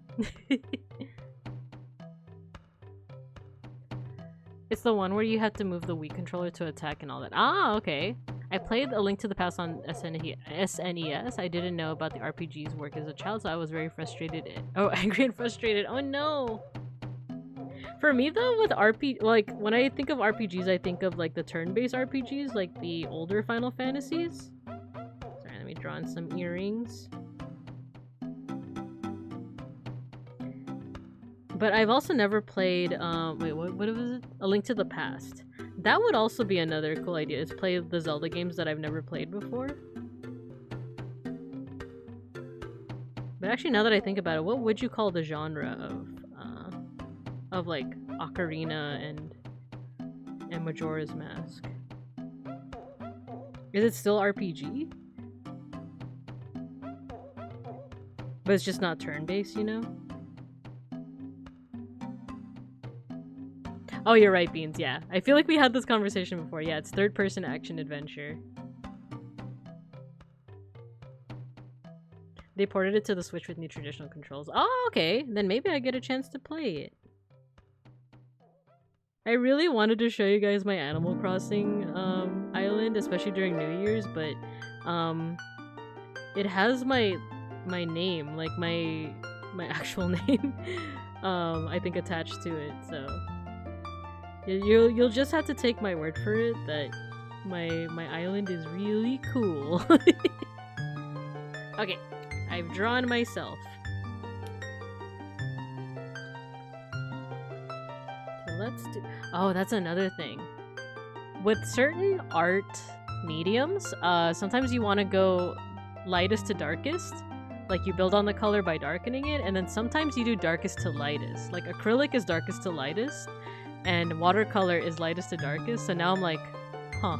It's the one where you have to move the Wii controller to attack and all that. Ah, okay. I played A Link to the Past on SNES. I didn't know about the RPG's work as a child, so I was very frustrated. Oh, angry and frustrated. Oh no! For me though, with like, when I think of RPGs, I think of like the turn-based RPGs, like the older Final Fantasies. Sorry, let me draw in some earrings. But I've also never played, wait, what was it? A Link to the Past. That would also be another cool idea, is play the Zelda games that I've never played before. But actually, now that I think about it, what would you call the genre of like, Ocarina and Majora's Mask? Is it still RPG? But it's just not turn-based, you know? Oh, you're right, Beans, yeah. I feel like we had this conversation before. Yeah, it's third-person action-adventure. They ported it to the Switch with new traditional controls. Oh, okay. Then maybe I get a chance to play it. I really wanted to show you guys my Animal Crossing island, especially during New Year's, but it has my name, like my actual name, I think attached to it, so... You'll just have to take my word for it that my island is really cool. Okay, I've drawn myself. So let's do... Oh, that's another thing. With certain art mediums, sometimes you want to go lightest to darkest. Like, you build on the color by darkening it, and then sometimes you do darkest to lightest. Like, acrylic is darkest to lightest, and watercolor is lightest to darkest, so now I'm like, huh,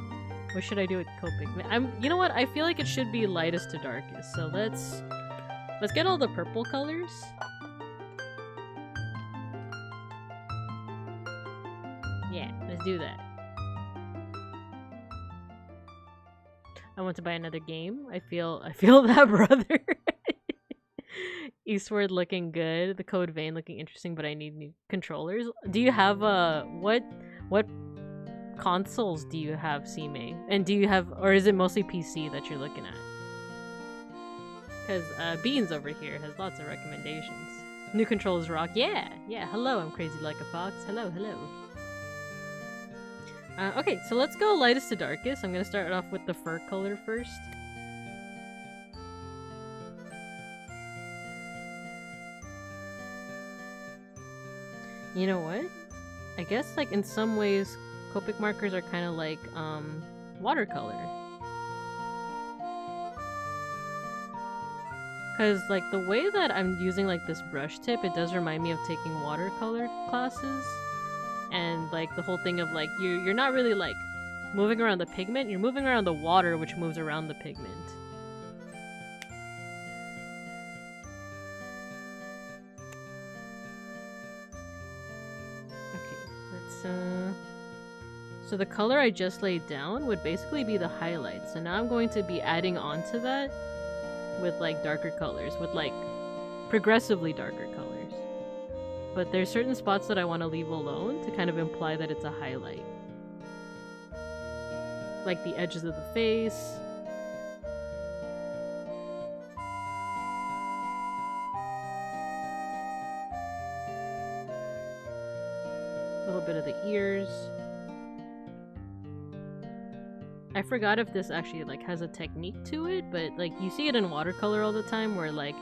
what should I do with Copic? You know what, I feel like it should be lightest to darkest, so let's get all the purple colors. Yeah, let's do that. I want to buy another game. I feel that, brother. Eastward looking good, the Code Vein looking interesting, but I need new controllers. Do you have what consoles do you have, C-May? And do you have, or is it mostly PC that you're looking at? Because Beans over here has lots of recommendations. New controls rock. Yeah, yeah. Hello, I'm crazy like a fox. Hello, hello. Okay, so let's go lightest to darkest. I'm gonna start off with the fur color first. You know what? I guess like in some ways, Copic markers are kind of like watercolor. Because like the way that I'm using like this brush tip, it does remind me of taking watercolor classes. And like the whole thing of like you're not really like moving around the pigment, you're moving around the water which moves around the pigment. Okay, let's so the color I just laid down would basically be the highlight. So now I'm going to be adding on to that with like darker colors, with like progressively darker colors. But there's certain spots that I want to leave alone to kind of imply that it's a highlight. Like the edges of the face. A little bit of the ears. I forgot if this actually like has a technique to it, but like you see it in watercolor all the time where like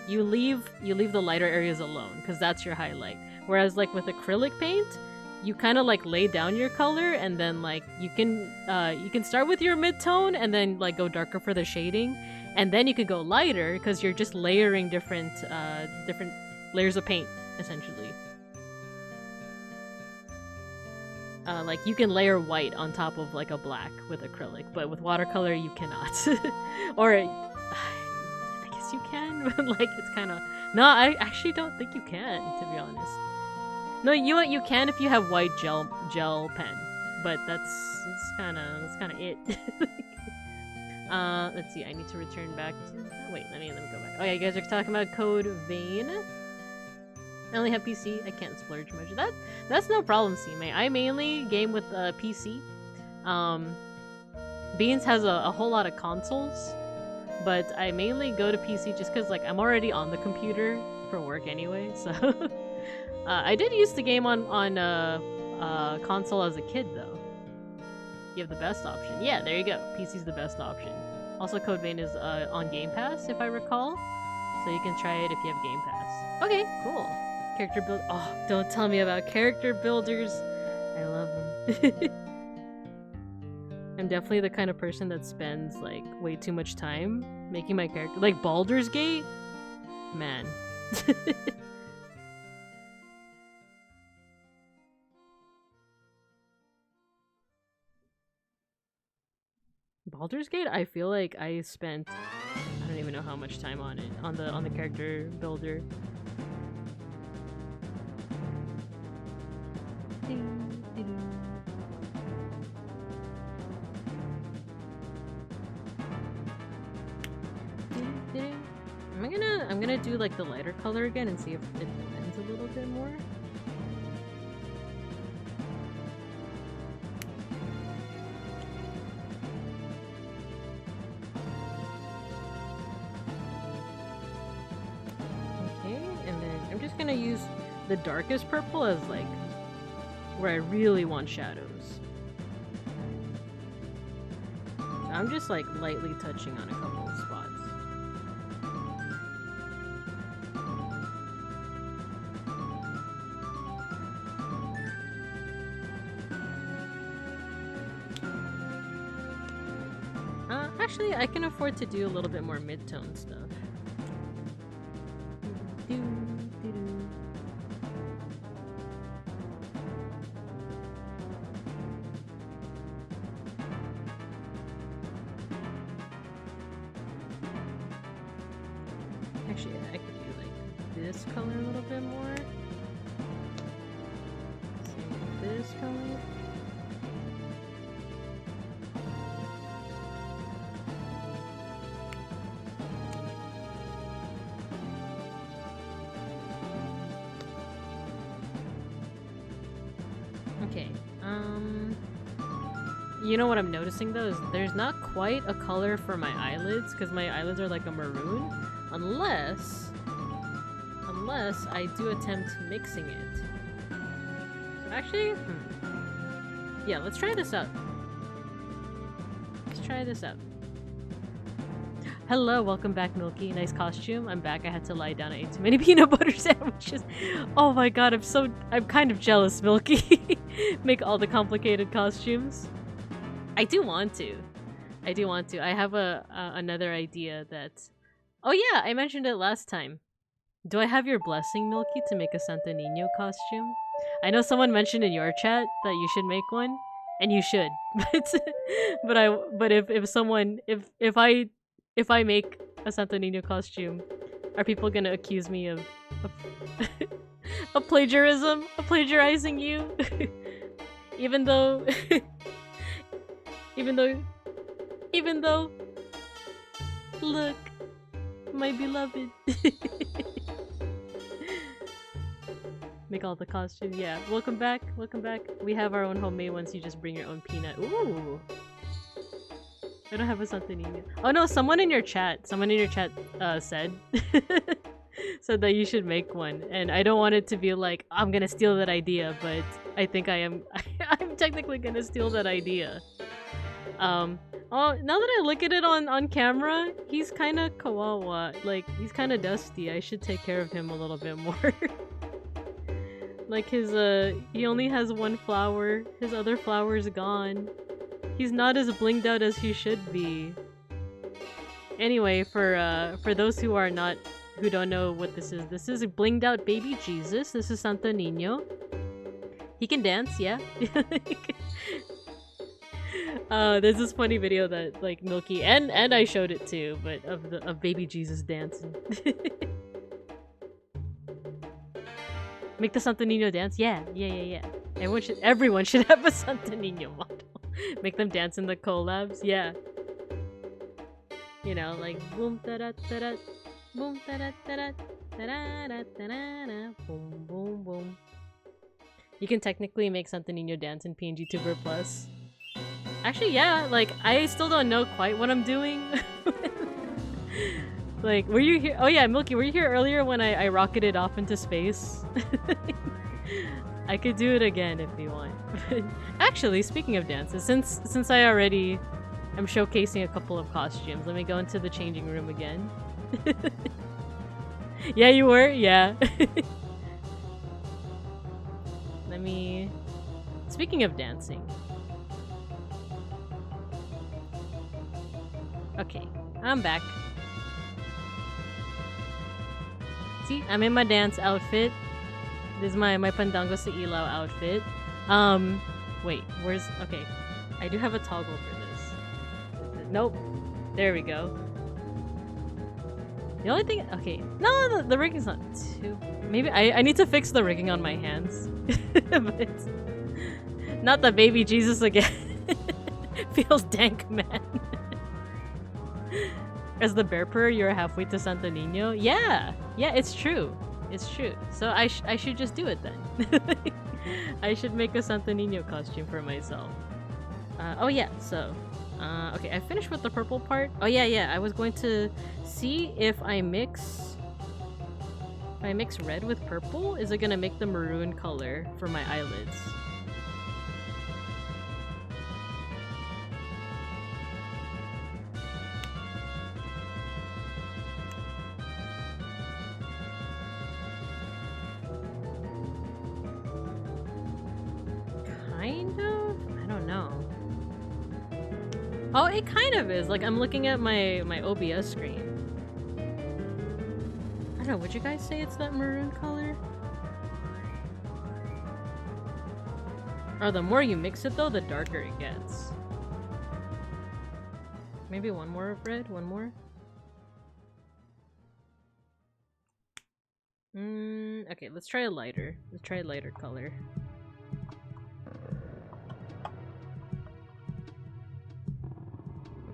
you leave the lighter areas alone because that's your highlight. Whereas like with acrylic paint, you kind of like lay down your color and then like you can start with your mid-tone and then like go darker for the shading, and then you could go lighter because you're just layering different layers of paint essentially. Like you can layer white on top of like a black with acrylic, but with watercolor you cannot. Or I guess you can, but like it's kind of no. I actually don't think you can, to be honest. No, you can if you have white gel pen, but that's kind of it. Let's see. I need to return back to. Wait, let me go back. Oh yeah, you guys are talking about Code Vein. I only have PC. I can't splurge much. That's no problem, C-May. I mainly game with PC. Beans has a whole lot of consoles, but I mainly go to PC just because like I'm already on the computer for work anyway. So I did use the game on console as a kid though. You have the best option. Yeah, there you go. PC's the best option. Also, Code Vein is on Game Pass if I recall, so you can try it if you have Game Pass. Okay, cool. Character build. Oh, don't tell me about character builders. I love them. I'm definitely the kind of person that spends like way too much time making my character. Like Baldur's Gate? Man. Baldur's Gate, I feel like I spent I don't even know how much time on it, on the character builder. I'm gonna do like the lighter color again and see if it blends a little bit more. Okay, and then I'm just gonna use the darkest purple as like where I really want shadows. So I'm just like lightly touching on a couple of spots. Actually, I can afford to do a little bit more mid-tone stuff. Actually, I could do like this color a little bit more. Same with this color. Okay, You know what I'm noticing though is there's not quite a color for my eyelids because my eyelids are like a maroon, unless I do attempt mixing it. So actually, yeah, let's try this out. Let's try this out. Hello, welcome back, Milky. Nice costume. I'm back. I had to lie down. I ate too many peanut butter sandwiches. Oh my god, I'm kind of jealous, Milky. Make all the complicated costumes. I do want to. I have another idea that... Oh yeah, I mentioned it last time. Do I have your blessing, Milky, to make a Santo Niño costume? I know someone mentioned in your chat that you should make one, and you should. But if I make a Santo Niño costume, are people gonna accuse me of plagiarism? Of plagiarizing you? even though, look, my beloved. Make all the costumes. Yeah, welcome back. We have our own homemade ones. You just bring your own peanut. Ooh. I don't have a Santo Niño. Oh no, someone in your chat said said that you should make one, and I don't want it to be like I'm gonna steal that idea, but I think I am. I'm technically gonna steal that idea. Oh, now that I look at it on camera, he's kind of kawawa. Like he's kind of dusty. I should take care of him a little bit more. Like his he only has one flower. His other flower's gone. He's not as blinged out as he should be. Anyway, for those who don't know what this is a blinged out baby Jesus. This is Santo Niño. He can dance, yeah. There's this funny video that like Milky and I showed it too, but of baby Jesus dancing. Make the Santo Niño dance? Yeah. Everyone should have a Santo Niño model. Make them dance in the collabs? Yeah. You know, like boom da da da da, boom da da da da, da da da da da, boom boom boom. You can technically make Santo Niño dance in pngtuber Plus. Actually, yeah. Like I still don't know quite what I'm doing. Like, were you here? Oh yeah, Milky, were you here earlier when I rocketed off into space? I could do it again if you want. Actually, speaking of dances, since I already am showcasing a couple of costumes, let me go into the changing room again. Yeah, you were? Yeah. Let me... Speaking of dancing. Okay, I'm back. See, I'm in my dance outfit. This is my Pandango sa Ilaw outfit. Wait, where's... Okay. I do have a toggle for this. Nope. There we go. The only thing... Okay. No, the rigging's not too... Maybe I need to fix the rigging on my hands. But... Not the baby Jesus again. Feels dank, man. As the bear purr, you're halfway to Santo Niño? Yeah! Yeah, it's true. It's true. So I should just do it then. I should make a Santo Niño costume for myself. Oh yeah, so... okay, I finished with the purple part. Oh yeah, I was going to see if I mix... If I mix red with purple, is it gonna make the maroon color for my eyelids? Kind of? I don't know. Oh, it kind of is. Like, I'm looking at my OBS screen. I don't know, would you guys say it's that maroon color? Or the more you mix it though, the darker it gets. Maybe one more of red? One more? Okay, let's try a lighter. Let's try a lighter color.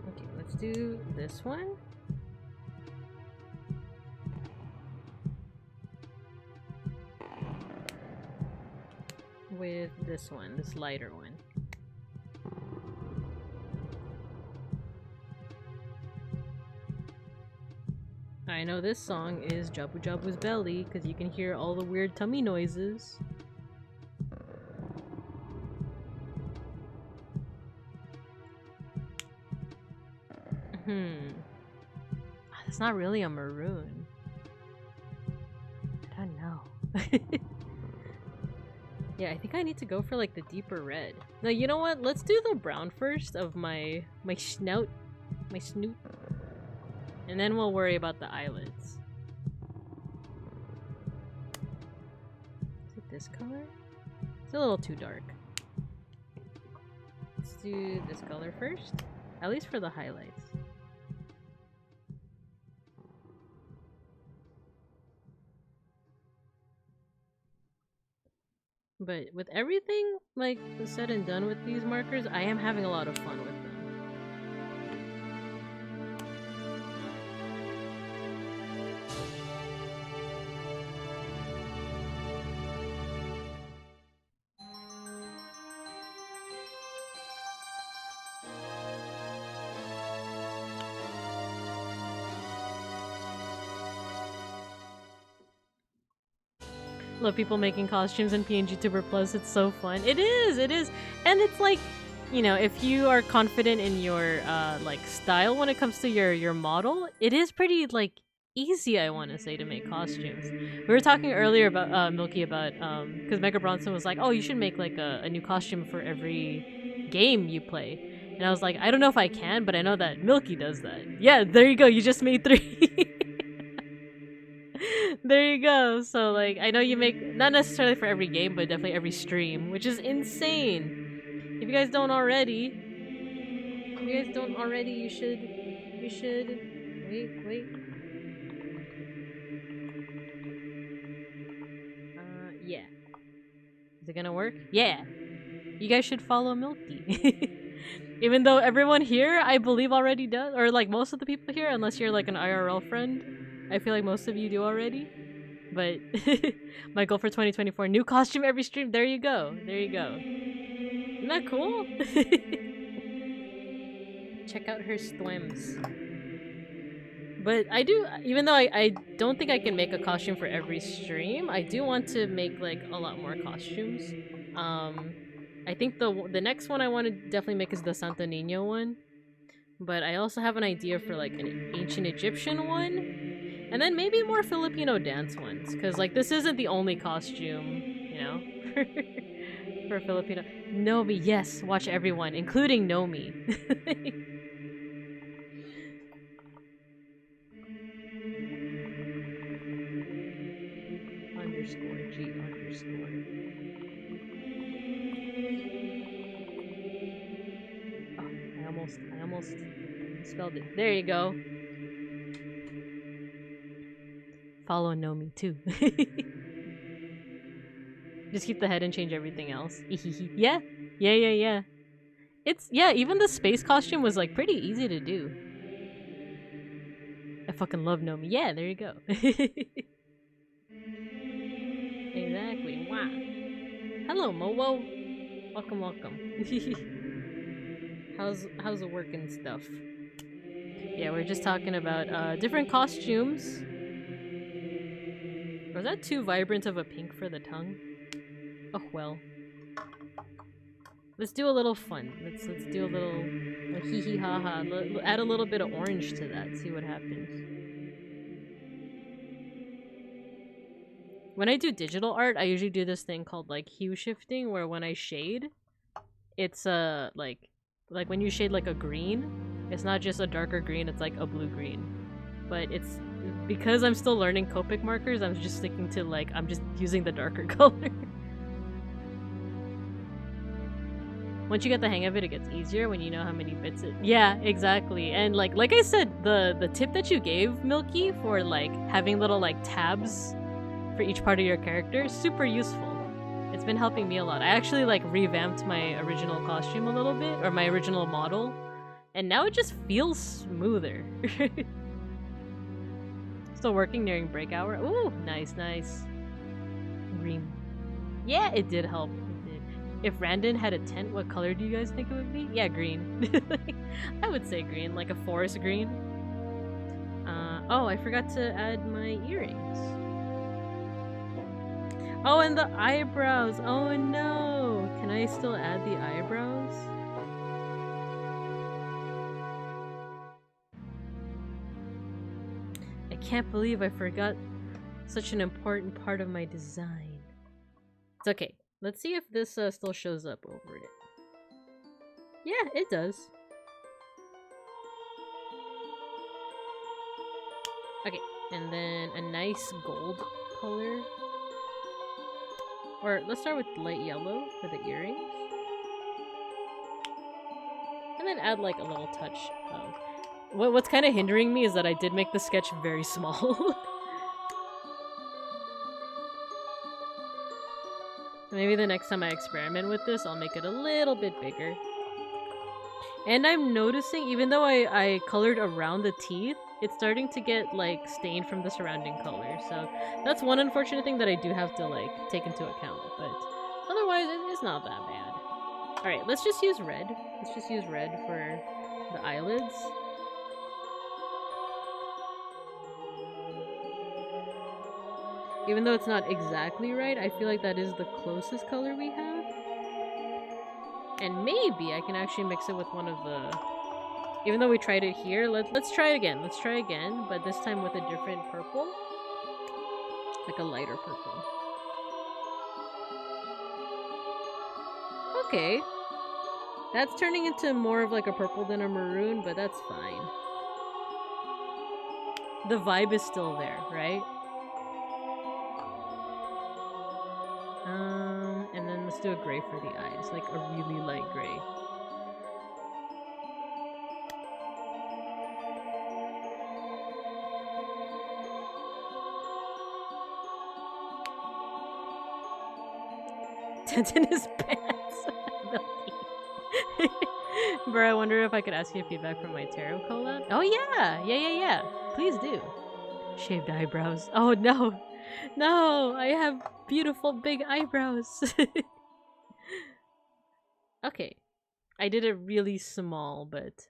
Okay, let's do this one. With this one, this lighter one. I know this song is Jabu Jabu's Belly because you can hear all the weird tummy noises. That's not really a maroon. I don't know. Yeah, I think I need to go for like the deeper red. No, you know what? Let's do the brown first of my snout, my snoot, and then we'll worry about the eyelids. Is it this color? It's a little too dark. Let's do this color first, at least for the highlights. But with everything like said and done with these markers, I am having a lot of fun with them. Love people making costumes in pngtuber Plus. It's so fun. It is, and it's like, you know, if you are confident in your like style when it comes to your model, it is pretty like easy, I want to say, to make costumes. We were talking earlier about Milky about because Mega Bronson was like, oh, you should make like a new costume for every game you play, and I was like, I don't know if I can, but I know that Milky does that. Yeah, there you go. You just made 3. There you go. So like, I know you make, not necessarily for every game, but definitely every stream, which is insane. If you guys don't already, you should wait. Yeah. Is it gonna work? Yeah. You guys should follow Milky. Even though everyone here, I believe, already does, or like most of the people here, unless you're like an IRL friend, I feel like most of you do already. But my goal for 2024, new costume every stream. There you go. There you go. Isn't that cool? Check out her swims. But I do, even though I don't think I can make a costume for every stream, I do want to make like a lot more costumes. I think the next one I want to definitely make is the Santo Niño one. But I also have an idea for like an ancient Egyptian one. And then maybe more Filipino dance ones, because like this isn't the only costume, you know, for Filipino. Nomi, yes, watch everyone, including Nomi. _G_. Oh, I almost spelled it. There you go. Follow Nomi too. Just keep the head and change everything else. Yeah. It's, yeah, even the space costume was like pretty easy to do. I fucking love Nomi. Yeah, there you go. Exactly. Wow. Hello, Mowo. Welcome. How's the work and stuff? Yeah, we're just talking about different costumes. Was that too vibrant of a pink for the tongue? Oh well. Let's do a little fun. Let's do a little hee hee ha ha. Add a little bit of orange to that. See what happens. When I do digital art, I usually do this thing called like hue shifting, where when I shade, it's like when you shade like a green, it's not just a darker green, it's like a blue green. But it's because I'm still learning Copic markers, I'm just sticking to like, I'm just using the darker color. Once you get the hang of it, it gets easier when you know how many bits it... Yeah, exactly. And like I said, the tip that you gave, Milky, for like having little like tabs for each part of your character, super useful. It's been helping me a lot. I actually like revamped my original costume a little bit, or my original model, and now it just feels smoother. Still working during break hour. Ooh, nice. Green. Yeah, it did help. It did. If Randon had a tent, what color do you guys think it would be? Yeah, green. I would say green, like a forest green. Oh, I forgot to add my earrings. Oh, and the eyebrows. Oh no. Can I still add the eyebrows? I can't believe I forgot such an important part of my design. It's okay. Let's see if this still shows up over it. Yeah, it does. Okay, and then a nice gold color. Or let's start with light yellow for the earrings. And then add like a little touch of... What's kind of hindering me is that I did make the sketch very small. Maybe the next time I experiment with this, I'll make it a little bit bigger. And I'm noticing, even though I colored around the teeth, it's starting to get, like, stained from the surrounding color. So that's one unfortunate thing that I do have to, like, take into account. But otherwise, it's not that bad. Alright, let's just use red. Let's just use red for the eyelids. Even though it's not exactly right, I feel like that is the closest color we have. And maybe I can actually mix it with one of the... Even though we tried it here, let's try it again. Let's try again, but this time with a different purple. Like a lighter purple. Okay. That's turning into more of like a purple than a maroon, but that's fine. The vibe is still there, right? And then let's do a gray for the eyes, like a really light gray. Tent in his pants. Bro, I wonder if I could ask you feedback from my tarot collab. Oh yeah. Please do. Shaved eyebrows. Oh no. No, I have beautiful big eyebrows. Okay. I did it really small, but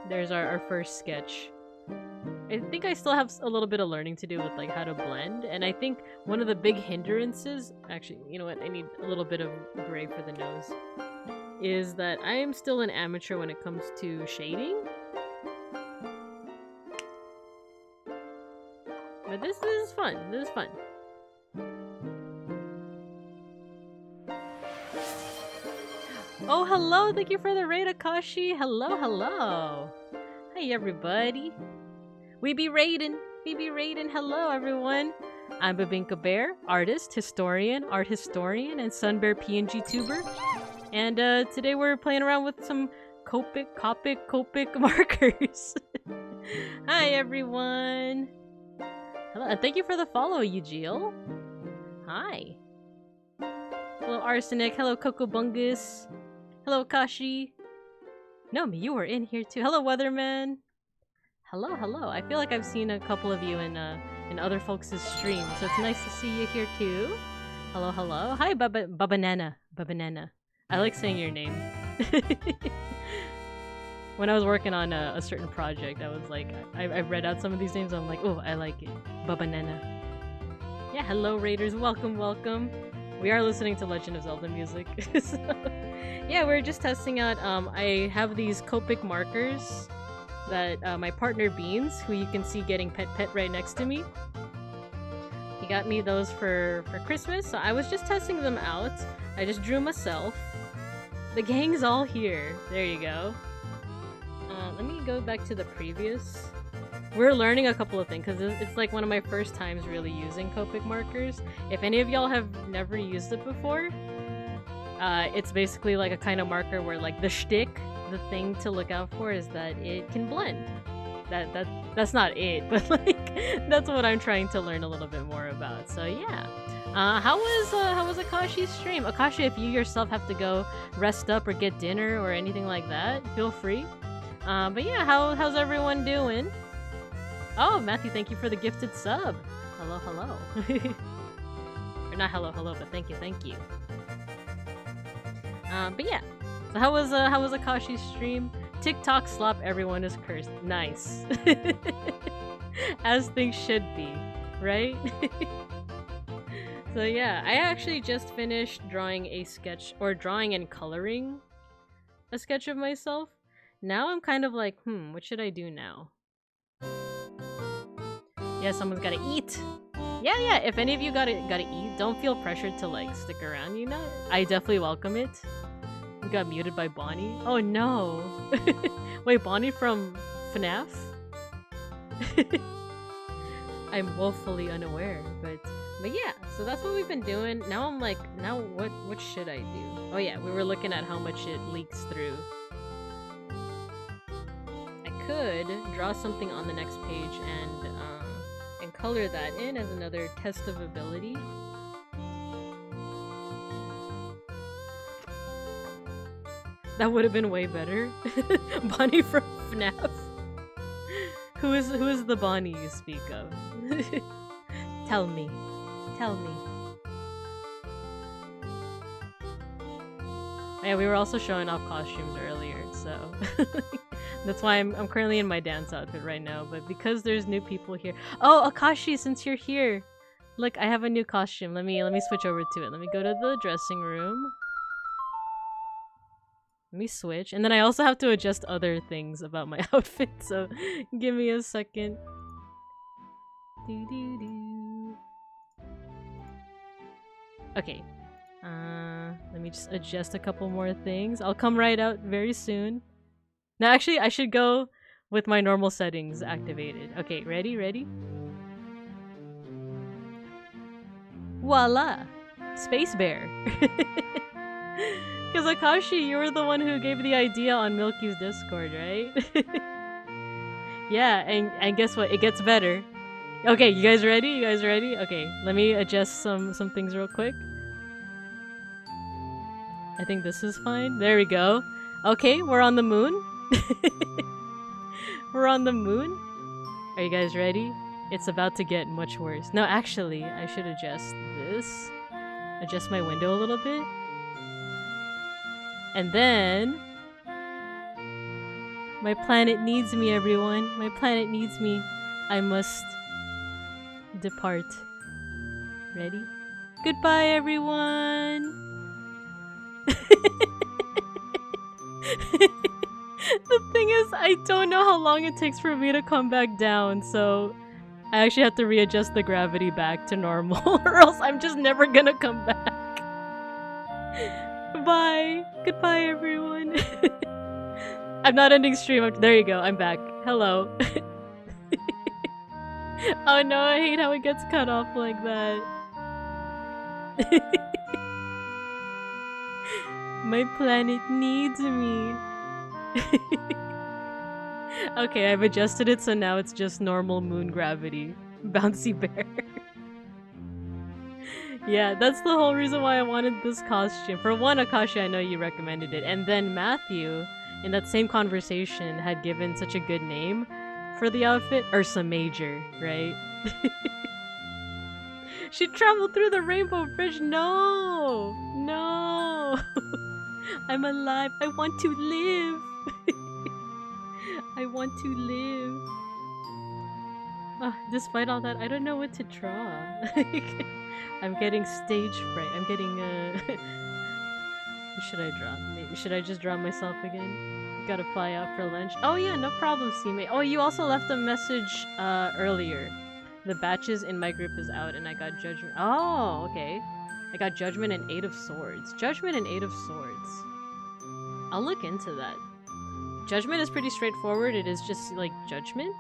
there's our first sketch. I think I still have a little bit of learning to do with like how to blend, and I think one of the big hindrances, actually, you know what, I need a little bit of gray for the nose, is that I am still an amateur when it comes to shading. But this is fun. This is fun. Oh, hello! Thank you for the raid, Akashi! Hello, hello! Hi, everybody! We be raiding! Hello, everyone! I'm Babinka Bear, artist, historian, art historian, and Sunbear pngtuber. And today we're playing around with some COPIC markers. Hi, everyone! Hello, and thank you for the follow, Eugil. Hi. Hello, Arsenic. Hello, Coco Bungus. Hello, Kashi. Nomi, you were in here too. Hello, Weatherman. Hello, hello. I feel like I've seen a couple of you in other folks' streams, so it's nice to see you here too. Hello, hello. Hi, Babanana. I like saying your name. When I was working on a certain project, I was like, I read out some of these names, and I'm like, oh, I like it. Babanana. Yeah, hello, Raiders. Welcome, welcome. We are listening to Legend of Zelda music. So, yeah, we're just testing out. I have these Copic markers that my partner Beans, who you can see getting pet right next to me, he got me those for Christmas. So I was just testing them out. I just drew myself. The gang's all here. There you go. Let me go back to the previous. We're learning a couple of things because it's like one of my first times really using Copic markers. If any of y'all have never used it before, it's basically like a kind of marker where like the shtick, the thing to look out for is that it can blend. That's not it, but like that's what I'm trying to learn a little bit more about. So yeah. How was Akashi's stream? Akashi, if you yourself have to go rest up or get dinner or anything like that, feel free. But yeah, how's everyone doing? Oh, Matthew, thank you for the gifted sub. Hello, hello. Or not hello, but thank you. But yeah. So how was Akashi's stream? TikTok slop, everyone is cursed. Nice. As things should be, right? So yeah, I actually just finished drawing a sketch, or drawing and coloring a sketch of myself. Now I'm kind of like, what should I do now? Yeah, someone's gotta eat. Yeah, if any of you gotta eat, don't feel pressured to like stick around, you know? I definitely welcome it. You got muted by Bonnie. Oh no. Wait, Bonnie from FNAF? I'm woefully unaware, but yeah, so that's what we've been doing. Now I'm like, now what should I do? Oh yeah, we were looking at how much it leaks through. I could draw something on the next page and color that in as another test of ability. That would have been way better. Bonnie from FNAF. Who is the Bonnie you speak of? Tell me. Yeah, we were also showing off costumes earlier, so that's why I'm currently in my dance outfit right now. But because there's new people here, oh Akashi, since you're here, look, I have a new costume. Let me switch over to it. Let me go to the dressing room. Let me switch, and then I also have to adjust other things about my outfit. So give me a second. Okay. Let me just adjust a couple more things. I'll come right out very soon. Now, actually, I should go with my normal settings activated. Okay, ready? Voila! Space Bear. Because Akashi, you were the one who gave the idea on Milky's Discord, right? Yeah, and guess what? It gets better. Okay, you guys ready? Okay, let me adjust some things real quick. I think this is fine. There we go. Okay, we're on the moon. We're on the moon. Are you guys ready? It's about to get much worse. No, actually, I should adjust this. Adjust my window a little bit. And then... my planet needs me, everyone. My planet needs me. I must depart. Ready? Goodbye, everyone! The thing is, I don't know how long it takes for me to come back down, so I actually have to readjust the gravity back to normal, or else I'm just never gonna come back. Bye! Goodbye, everyone! I'm not ending stream. There you go, I'm back. Hello. Oh no, I hate how it gets cut off like that. My planet needs me. Okay, I've adjusted it so now it's just normal moon gravity. Bouncy bear. Yeah, that's the whole reason why I wanted this costume. For one, Akashi, I know you recommended it. And then Matthew, in that same conversation, had given such a good name for the outfit. Ursa Major, right? She traveled through the Rainbow Bridge. No! No! I'm alive. I want to live. I want to live. Despite all that, I don't know what to draw. I'm getting stage fright. I'm getting what should I draw? Maybe should I just draw myself again? Gotta fly out for lunch. Oh yeah, no problem, C-mate. Oh, you also left a message earlier. The batches in my group is out and I got Judgment. Oh, okay. I got Judgment and 8 of Swords. Judgment and 8 of Swords. I'll look into that. Judgment is pretty straightforward. It is just like Judgment.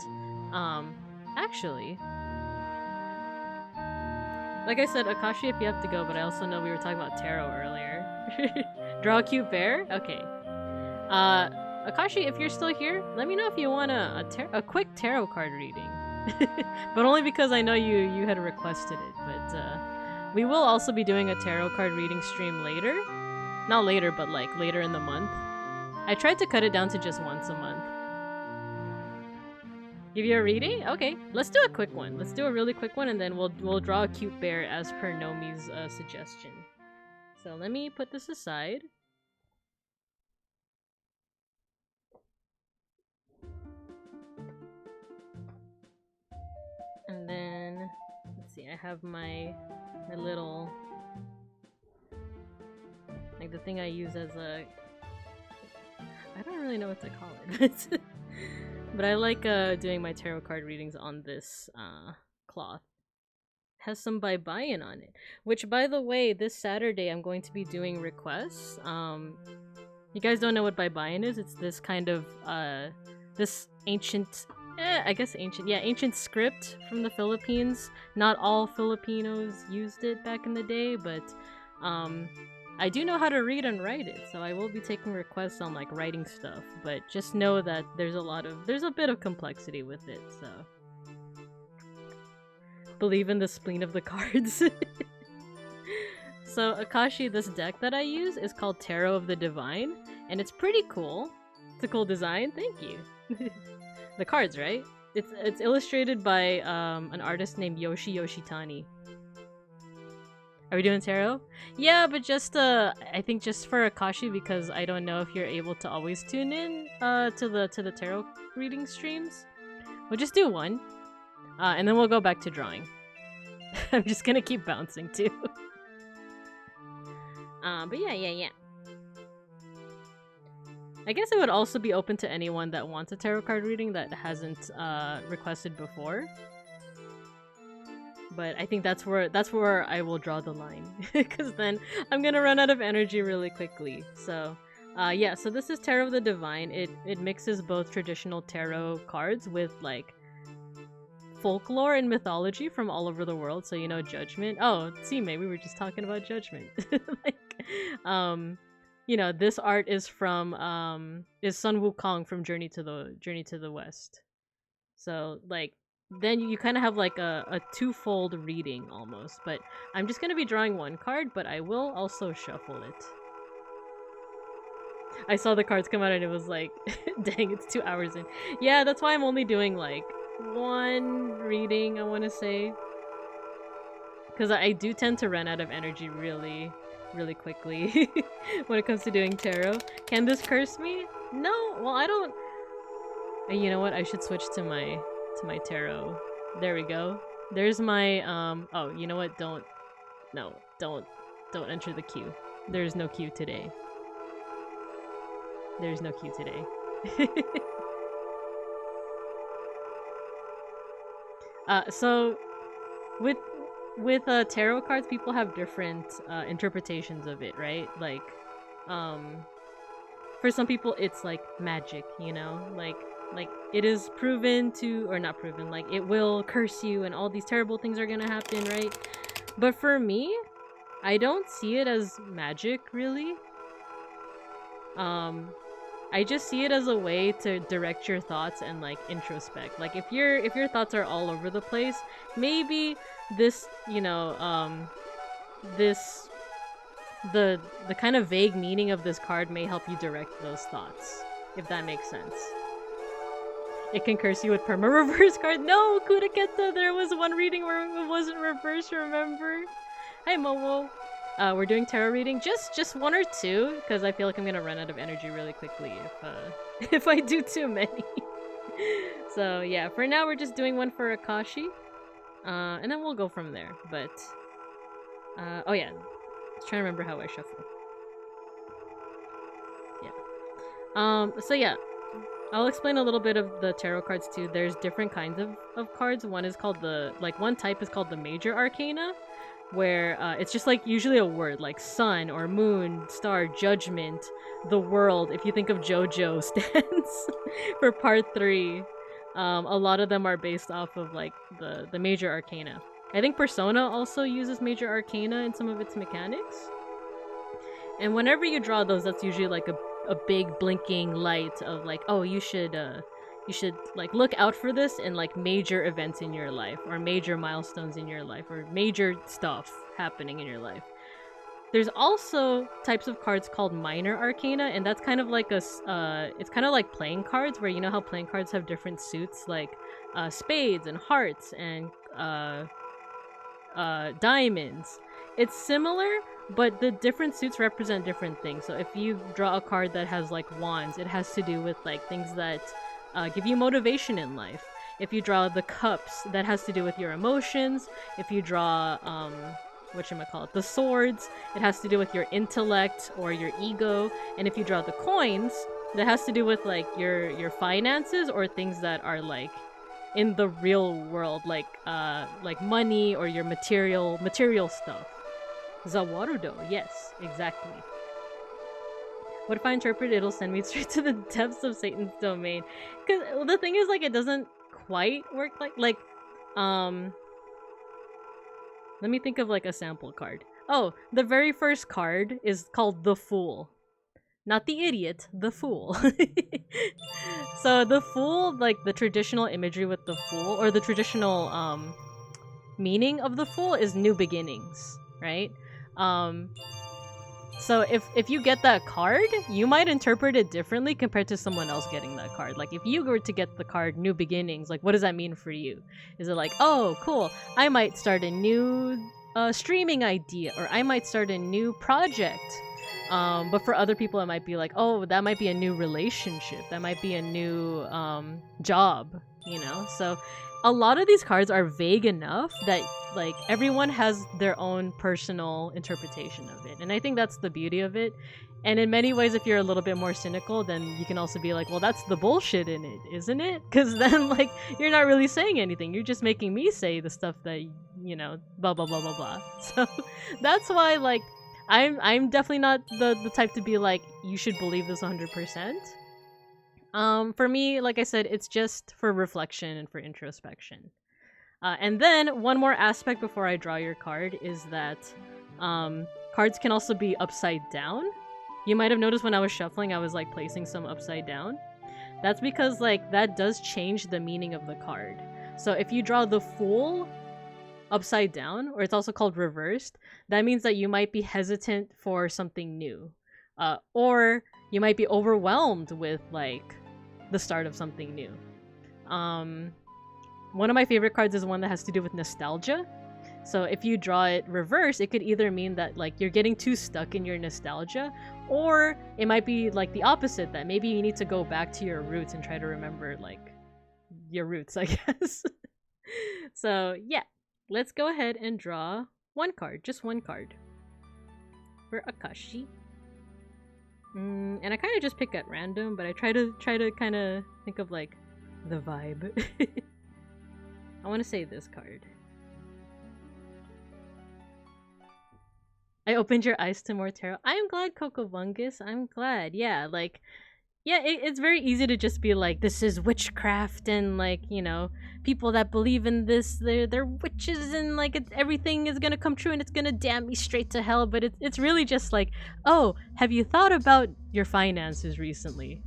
Actually, like I said, Akashi, if you have to go, but I also know we were talking about tarot earlier. Draw a cute bear? Okay. Akashi, if you're still here, let me know if you want a quick tarot card reading. But only because I know you had requested it. But we will also be doing a tarot card reading stream later. Not later, but like later in the month. I tried to cut it down to just once a month. Give you a reading? Okay, let's do a quick one. Let's do a really quick one, and then we'll draw a cute bear as per Nomi's suggestion. So let me put this aside. I have my little, like, the thing I use as a, I don't really know what to call it, but I like doing my tarot card readings on this cloth. Has some bye-bye-in on it, which, by the way, this Saturday I'm going to be doing requests. You guys don't know what bye-bye-in is? It's this kind of this ancient, I guess ancient, yeah, ancient script from the Philippines. Not all Filipinos used it back in the day, but I do know how to read and write it, so I will be taking requests on like writing stuff, but just know that there's a bit of complexity with it, so believe in the spleen of the cards. So Akashi, this deck that I use is called Tarot of the Divine, and it's pretty cool. It's a cool design, thank you. The cards, right? It's illustrated by an artist named Yoshi Yoshitani. Are we doing tarot? Yeah, but just I think just for Akashi, because I don't know if you're able to always tune in to the tarot reading streams. We'll just do one. And then we'll go back to drawing. I'm just gonna keep bouncing too. But yeah. I guess it would also be open to anyone that wants a tarot card reading that hasn't requested before. But I think that's where I will draw the line, because then I'm gonna run out of energy really quickly. So yeah, so this is Tarot of the Divine. It mixes both traditional tarot cards with like folklore and mythology from all over the world. So, you know, Judgment. Oh, see, maybe we were just talking about Judgment. Like, you know, this art is from is Sun Wukong from Journey to the West. So, like, then you kind of have like a twofold reading almost. But I'm just gonna be drawing one card, but I will also shuffle it. I saw the cards come out and it was like, dang, it's 2 hours in. Yeah, that's why I'm only doing like one reading, I want to say, because I do tend to run out of energy really quickly when it comes to doing tarot. Can this curse me? No. Well, I don't. You know what? I should switch to my tarot. There we go. There's my oh, you know what? Don't enter the queue. There's no queue today. There's no queue today. So with tarot cards, people have different interpretations of it, right? Like, for some people it's like magic, you know, like it is proven to, or not proven, like it will curse you and all these terrible things are gonna happen, right? But for me, I don't see it as magic, really. I just see it as a way to direct your thoughts and like introspect. Like if your thoughts are all over the place, maybe this, you know, the kind of vague meaning of this card may help you direct those thoughts, if that makes sense. It can curse you with perma reverse card. No, Kudaketa, there was one reading where it wasn't reversed, remember? Hi Momo. We're doing tarot reading, just one or two, because I feel like I'm gonna run out of energy really quickly if I do too many. So yeah, for now we're just doing one for Akashi, and then we'll go from there. But oh yeah, I was trying to remember how I shuffle. Yeah. So yeah, I'll explain a little bit of the tarot cards too. There's different kinds of cards. One is called one type is called the Major Arcana, where it's just like usually a word like sun or moon, star, judgment, the world. If you think of JoJo stands for part 3, a lot of them are based off of like the Major Arcana. I think Persona also uses Major Arcana in some of its mechanics. And whenever you draw those, that's usually like a big blinking light of like, oh, you should like look out for this in like major events in your life, or major milestones in your life, or major stuff happening in your life. There's also types of cards called Minor Arcana, and that's kind of like it's kind of like playing cards, where you know how playing cards have different suits, like spades and hearts and diamonds. It's similar, but the different suits represent different things. So if you draw a card that has like wands, it has to do with like things that give you motivation in life. If you draw the cups, that has to do with your emotions. If you draw whatchamacallit, the swords, it has to do with your intellect or your ego. And if you draw the coins, that has to do with like your finances or things that are like in the real world, like money or your material stuff. Zawarudo, yes, exactly. What if I interpret it, it'll send me straight to the depths of Satan's domain? Because the thing is, like, it doesn't quite work like let me think of like a sample card. Oh, the very first card is called the Fool. Not the idiot, the Fool. So the Fool, like the traditional imagery with the Fool, or the traditional meaning of the Fool is new beginnings, right? So if you get that card, you might interpret it differently compared to someone else getting that card. Like if you were to get the card New Beginnings, like what does that mean for you? Is it like, oh, cool, I might start a new streaming idea, or I might start a new project. But for other people, it might be like, oh, that might be a new relationship. That might be a new job, you know? So a lot of these cards are vague enough that like everyone has their own personal interpretation of it. And I think that's the beauty of it. And in many ways, if you're a little bit more cynical, then you can also be like, well, that's the bullshit in it, isn't it? Because then like you're not really saying anything. You're just making me say the stuff that, you know, blah, blah, blah, blah, blah. So that's why like I'm definitely not the type to be like, you should believe this 100%. For me, like I said, it's just for reflection and for introspection. And then one more aspect before I draw your card is that cards can also be upside down. You might have noticed when I was shuffling, I was like placing some upside down. That's because like that does change the meaning of the card. So if you draw the Fool upside down, or it's also called reversed, that means that you might be hesitant for something new. Or you might be overwhelmed with like the start of something new. One of my favorite cards is one that has to do with nostalgia. So if you draw it reverse, it could either mean that like you're getting too stuck in your nostalgia, or it might be like the opposite, that maybe you need to go back to your roots and try to remember like your roots, I guess. So yeah, let's go ahead and draw one card, just one card for Akashi. And I kind of just pick at random, but I try to kind of think of like the vibe. I want to say this card. I opened your eyes to more tarot. I am glad, Cocobungus. I'm glad. Yeah, like, yeah, it's very easy to just be like, this is witchcraft, and like, you know, people that believe in this, they're witches, and like everything is gonna come true and it's gonna damn me straight to hell. But it's really just like, oh, have you thought about your finances recently?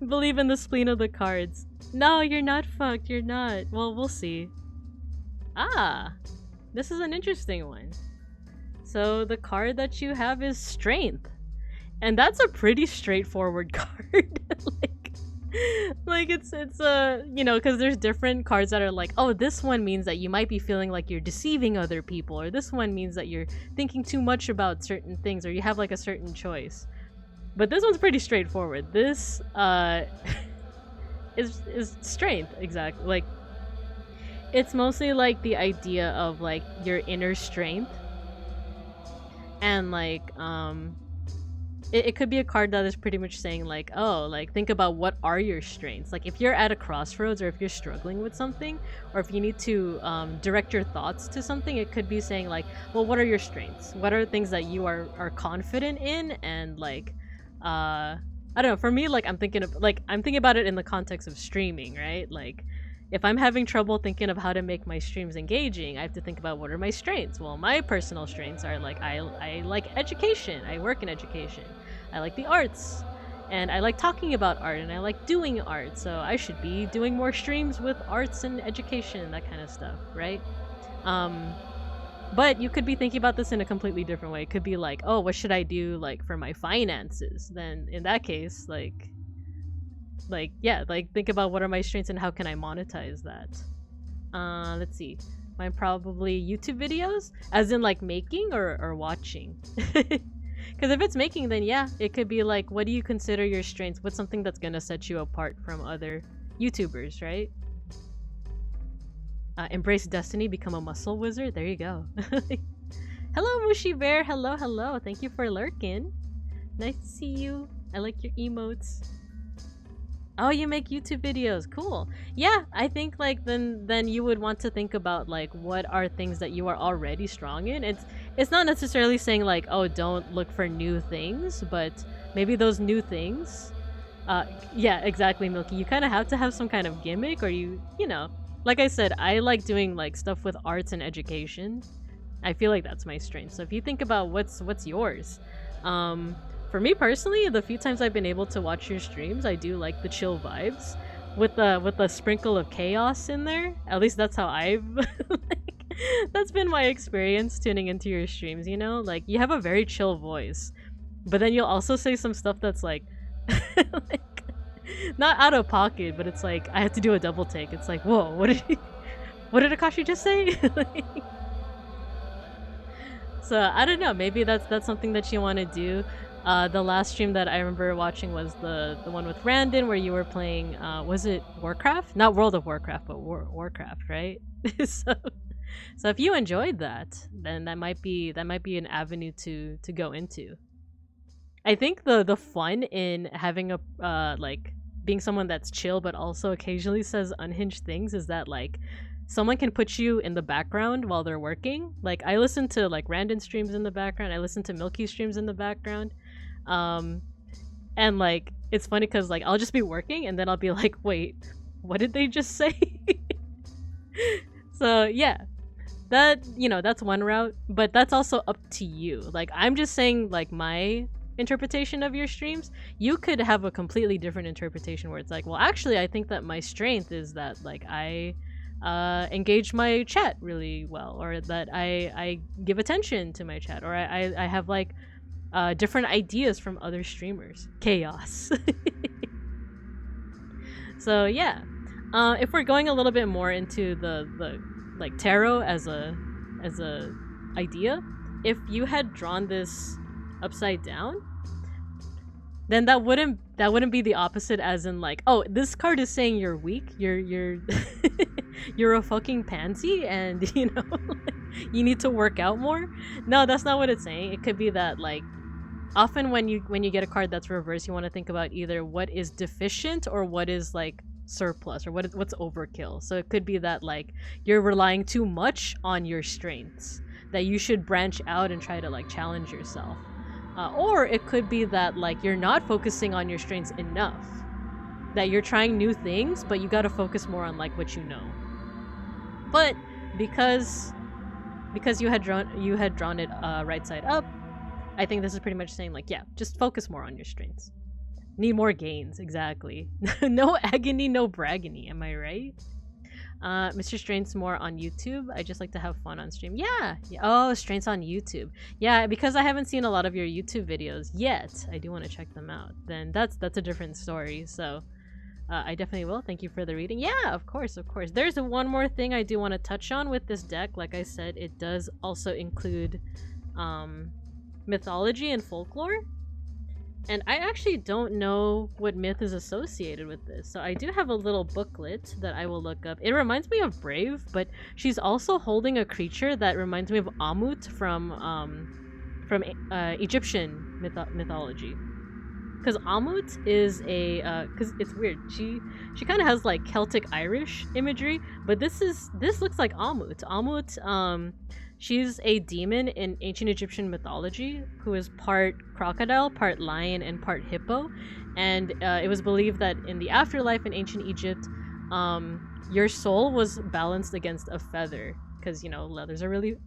Believe in the spleen of the cards. No, you're not fucked. You're not. Well, we'll see. Ah, this is an interesting one. So the card that you have is Strength. And that's a pretty straightforward card. like it's you know, because there's different cards that are like, oh, this one means that you might be feeling like you're deceiving other people, or this one means that you're thinking too much about certain things, or you have like a certain choice. But this one's pretty straightforward. This is Strength, exactly. Like, it's mostly like the idea of like your inner strength, and like it could be a card that is pretty much saying like, oh, like think about what are your strengths. Like if you're at a crossroads, or if you're struggling with something, or if you need to direct your thoughts to something, it could be saying like, well, what are your strengths? What are things that you are confident in? And like I don't know, for me, like I'm thinking about it in the context of streaming, right? Like if I'm having trouble thinking of how to make my streams engaging, I have to think about what are my strengths. Well, my personal strengths are like, I like education. I work in education. I like the arts. And I like talking about art, and I like doing art. So I should be doing more streams with arts and education, that kind of stuff, right? But you could be thinking about this in a completely different way. It could be like, oh, what should I do like for my finances? Then in that case, like yeah, like think about what are my strengths and how can I monetize that. Let's see, mine probably YouTube videos, as in like making or watching. Because if it's making, then yeah, it could be like, what do you consider your strengths? What's something that's gonna set you apart from other YouTubers, right? Embrace destiny, become a muscle wizard. There you go. Hello, Mushi Bear. Hello, hello. Thank you for lurking. Nice to see you. I like your emotes. Oh, you make YouTube videos. Cool. Yeah, I think like then you would want to think about like what are things that you are already strong in. It's not necessarily saying like, oh, don't look for new things, but maybe those new things. Yeah, exactly, Milky. You kind of have to have some kind of gimmick, or you know, like I said, I like doing like stuff with arts and education. I feel like that's my strength. So if you think about what's yours, for me personally, the few times I've been able to watch your streams, I do like the chill vibes with a sprinkle of chaos in there. At least that's how I've that's been my experience tuning into your streams, you know? Like you have a very chill voice. But then you'll also say some stuff that's like like not out of pocket, but it's like I had to do a double take. It's like, "Whoa, what did Akashi just say?" So, I don't know, maybe that's something that you want to do. The last stream that I remember watching was the one with Randon where you were playing was it Warcraft? Not World of Warcraft, but Warcraft, right? So if you enjoyed that, then that might be an avenue to go into. I think the fun in having a like being someone that's chill but also occasionally says unhinged things is that like someone can put you in the background while they're working. Like I listen to like Randon streams in the background, I listen to Milky streams in the background. And like it's funny because like I'll just be working and then I'll be like, wait, what did they just say? So yeah, that, you know, that's one route, but that's also up to you. Like I'm just saying like my interpretation of your streams. You could have a completely different interpretation where it's like, well, actually I think that my strength is that like I engage my chat really well, or that I give attention to my chat, or I have like different ideas from other streamers. Chaos. So yeah, if we're going a little bit more into the like tarot as a idea, if you had drawn this upside down, then that wouldn't be the opposite, as in like, oh, this card is saying you're weak, you're you're a fucking pansy, and you know you need to work out more. No, that's not what it's saying. It could be that like often when you get a card that's reversed, you want to think about either what is deficient or what is like surplus, or what's overkill. So it could be that like you're relying too much on your strengths, that you should branch out and try to like challenge yourself. Or it could be that like you're not focusing on your strengths enough, that you're trying new things but you got to focus more on like what you know. But because you had drawn it right side up, I think this is pretty much saying like, yeah, just focus more on your strengths. Need more gains, exactly. No agony, no braggony, am I right? Mr. Strengths more on YouTube. I just like to have fun on stream. Yeah. Oh, Strengths on YouTube. Yeah, because I haven't seen a lot of your YouTube videos yet. I do want to check them out. Then that's a different story. So I definitely will. Thank you for the reading. Yeah, of course. There's one more thing I do want to touch on with this deck. Like I said, it does also include mythology and folklore. And I actually don't know what myth is associated with this. So I do have a little booklet that I will look up. It reminds me of Brave, but she's also holding a creature that reminds me of Amut from Egyptian mythology. Because Amut is a because it's weird. She kind of has like Celtic Irish imagery, but this looks like Amut. Amut, she's a demon in ancient Egyptian mythology who is part crocodile, part lion, and part hippo. And it was believed that in the afterlife in ancient Egypt, your soul was balanced against a feather, because you know leathers are really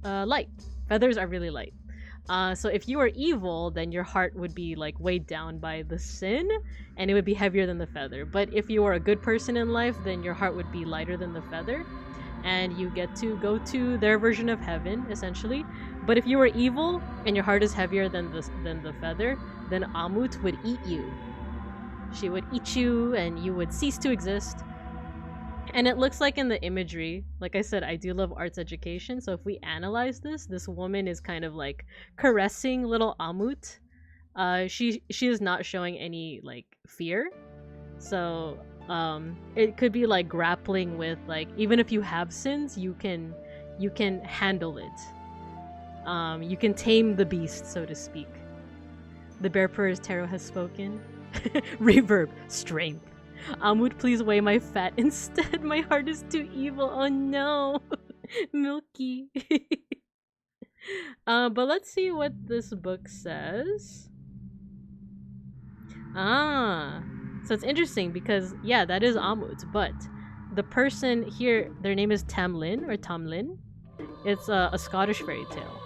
light. Feathers are really light. So if you were evil, then your heart would be like weighed down by the sin, and it would be heavier than the feather. But if you were a good person in life, then your heart would be lighter than the feather, and you get to go to their version of heaven, essentially. But if you were evil and your heart is heavier than the feather, then Amut would eat you. She would eat you, and you would cease to exist. And it looks like in the imagery, like I said, I do love arts education, so if we analyze this woman is kind of like caressing little Amut. She is not showing any like fear. So It could be like grappling with, like, even if you have sins, you can handle it. You can tame the beast, so to speak. The Bear Purr's tarot has spoken. Reverb, strength. Amut, please weigh my fat instead. My heart is too evil. Oh no. Milky. But let's see what this book says. So it's interesting because, yeah, that is Amut, but the person here, their name is Tamlin or Tamlin. It's a Scottish fairy tale.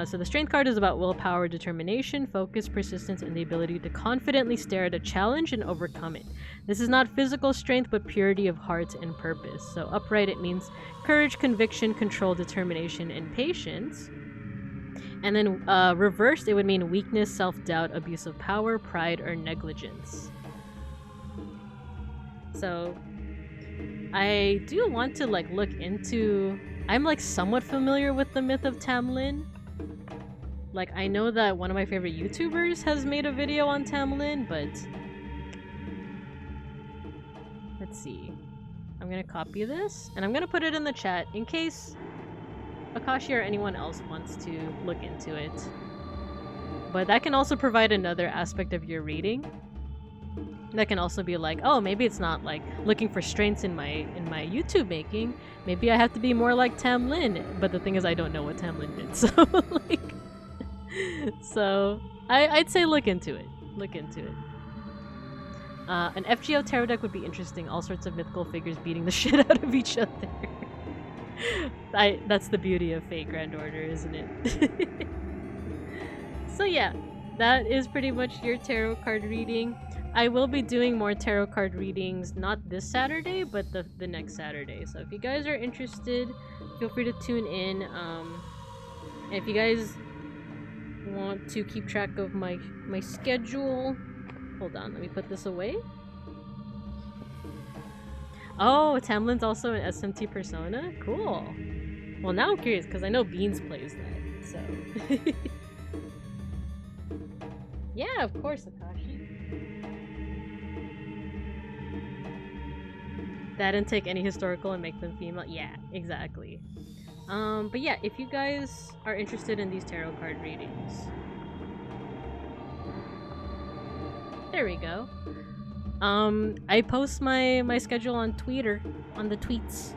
So the strength card is about willpower, determination, focus, persistence, and the ability to confidently stare at a challenge and overcome it. This is not physical strength, but purity of heart and purpose. So upright, it means courage, conviction, control, determination, and patience. And then reversed, it would mean weakness, self-doubt, abuse of power, pride, or negligence. So I do want to like look into... I'm like somewhat familiar with the myth of Tamlin. Like, I know that one of my favorite YouTubers has made a video on Tamlin, but... Let's see. I'm gonna copy this, and I'm gonna put it in the chat in case Akashi or anyone else wants to look into it. But that can also provide another aspect of your reading. That can also be like, oh, maybe it's not like looking for strengths in my YouTube making. Maybe I have to be more like Tamlin. But the thing is, I don't know what Tamlin did, so like... So, I'd say look into it. Look into it. An FGO tarot deck would be interesting. All sorts of mythical figures beating the shit out of each other. That's the beauty of Fate Grand Order, isn't it? So yeah, that is pretty much your tarot card reading. I will be doing more tarot card readings, not this Saturday, but the next Saturday. So if you guys are interested, feel free to tune in. If you guys want to keep track of my schedule, hold on, let me put this away. Oh, Tamlin's also an SMT persona? Cool. Well, now I'm curious, because I know Beans plays that, so... Yeah, of course, Akashi. That didn't take any historical and make them female? Yeah, exactly. But yeah, if you guys are interested in these tarot card readings... There we go. I post my schedule on Twitter, on the tweets.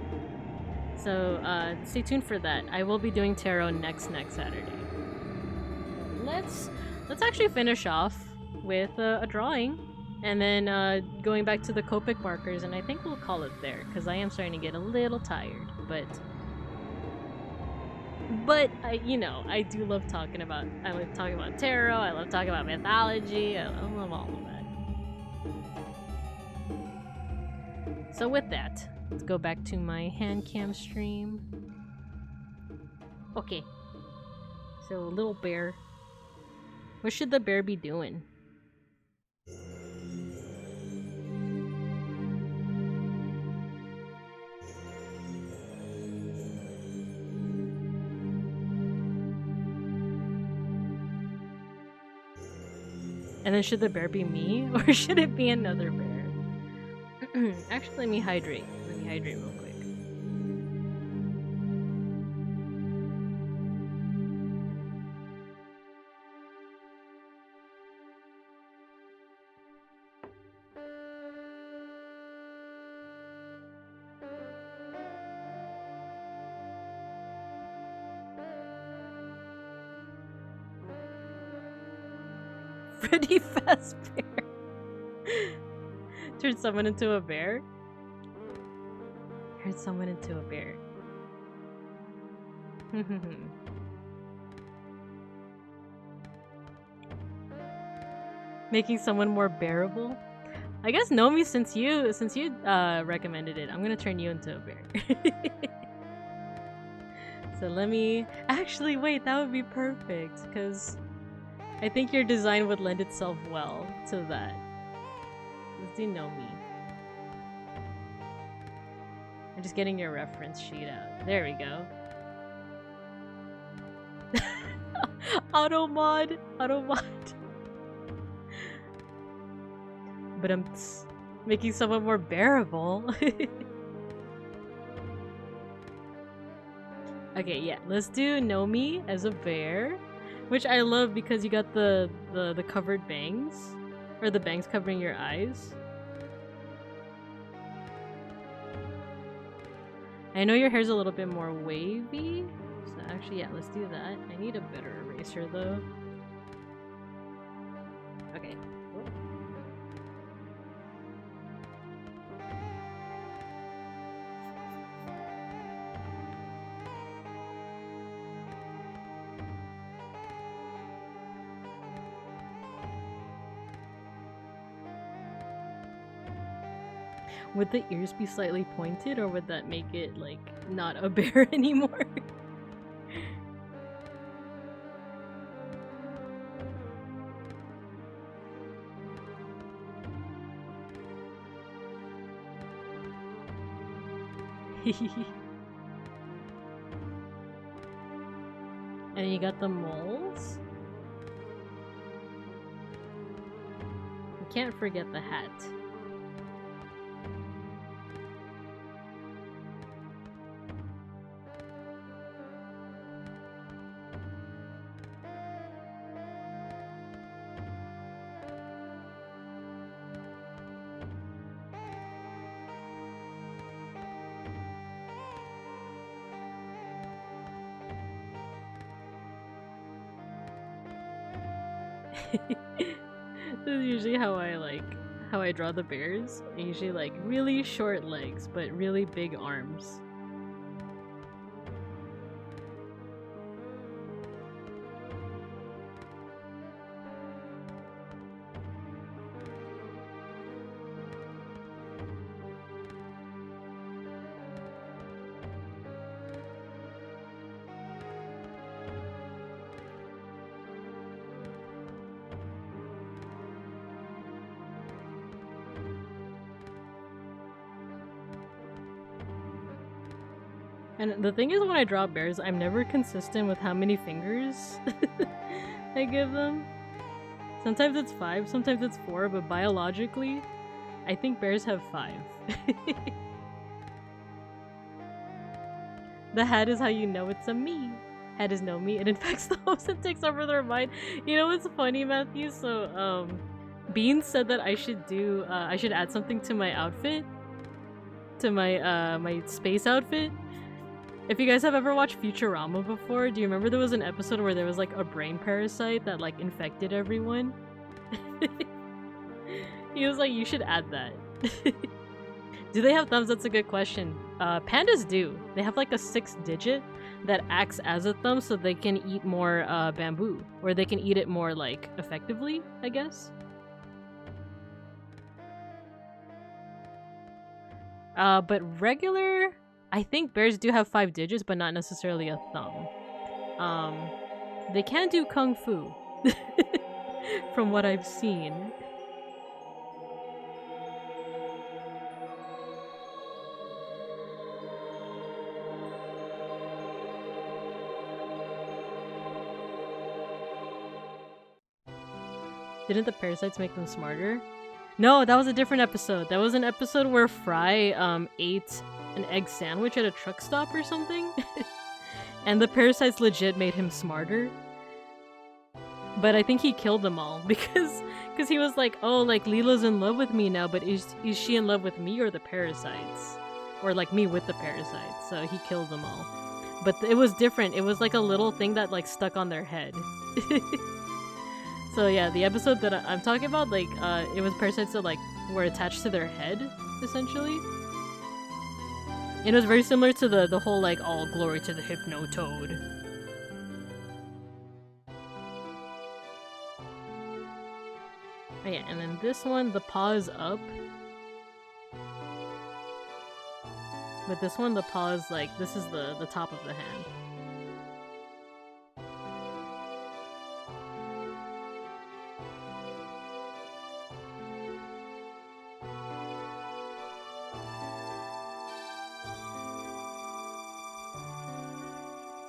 So, stay tuned for that. I will be doing tarot next Saturday. Let's actually finish off with a drawing, and then going back to the Copic markers, and I think we'll call it there, because I am starting to get a little tired, but I do love talking about, tarot, I love talking about mythology, I love all of that. So with that, let's go back to my hand cam stream. Okay. So, little bear. What should the bear be doing? And then should the bear be me? Or should it be another bear? Actually, let me hydrate. Let me hydrate real quick. Freddy Fazbear. Turn someone into a bear? Turn someone into a bear. Making someone more bearable? I guess Nomi, since you recommended it, I'm gonna turn you into a bear. So let me... Actually, wait, that would be perfect, because I think your design would lend itself well to that. Let's do Nomi. I'm just getting your reference sheet out. There we go. Automod. But Making someone more bearable. Okay, yeah, let's do Nomi as a bear, which I love because you got the covered bangs, or the bangs covering your eyes. I know your hair's a little bit more wavy, so actually, yeah, let's do that. I need a better eraser though. Okay. Would the ears be slightly pointed, or would that make it, like, not a bear anymore? And you got the moles? You can't forget the hat. This is usually how I draw the bears. I usually like really short legs, but really big arms. And the thing is, when I draw bears, I'm never consistent with how many fingers I give them. Sometimes it's 5, sometimes it's 4, but biologically, I think bears have 5. The hat is how you know it's a me. Hat is no me. It infects the host and takes over their mind. You know what's funny, Matthew? So, Bean said that I should do, I should add something to my outfit. To my, my space outfit. If you guys have ever watched Futurama before, do you remember there was an episode where there was like a brain parasite that like infected everyone? He was like, you should add that. Do they have thumbs? That's a good question. Pandas do. They have like a 6th digit that acts as a thumb so they can eat more bamboo. Or they can eat it more like effectively, I guess. But regular... I think bears do have 5 digits, but not necessarily a thumb. They can do kung fu, from what I've seen. Didn't the parasites make them smarter? No, that was a different episode. That was an episode where Fry ate an egg sandwich at a truck stop or something. And the parasites legit made him smarter. But I think he killed them all because he was like, oh, like Leela's in love with me now, but is she in love with me or the parasites? Or like me with the parasites. So he killed them all. But it was different. It was like a little thing that like stuck on their head. So yeah, the episode that I'm talking about, like, it was parasites that like were attached to their head, essentially. It was very similar to the whole, like, all glory to the Hypnotoad. Oh yeah, and then this one, the paw is up. But this one, the paw is like, this is the top of the hand.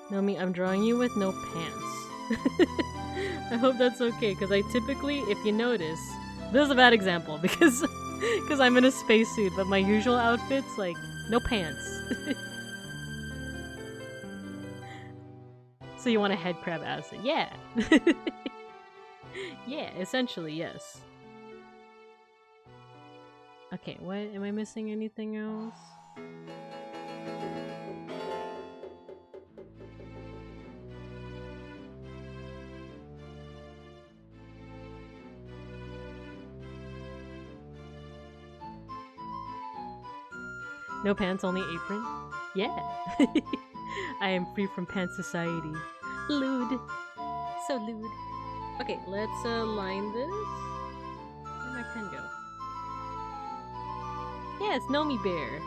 Nomi, I'm drawing you with no pants. I hope that's okay, because I typically, if you notice, this is a bad example, because Because I'm in a spacesuit, but my usual outfit's like no pants. So you want a head crab acid? Yeah. Yeah, essentially, yes. Okay, what? Am I missing anything else? No pants, only apron? Yeah. I am free from pants society. Lewd. So lewd. Okay, let's line this. Where'd my pen go? Yes, Nomi Bear.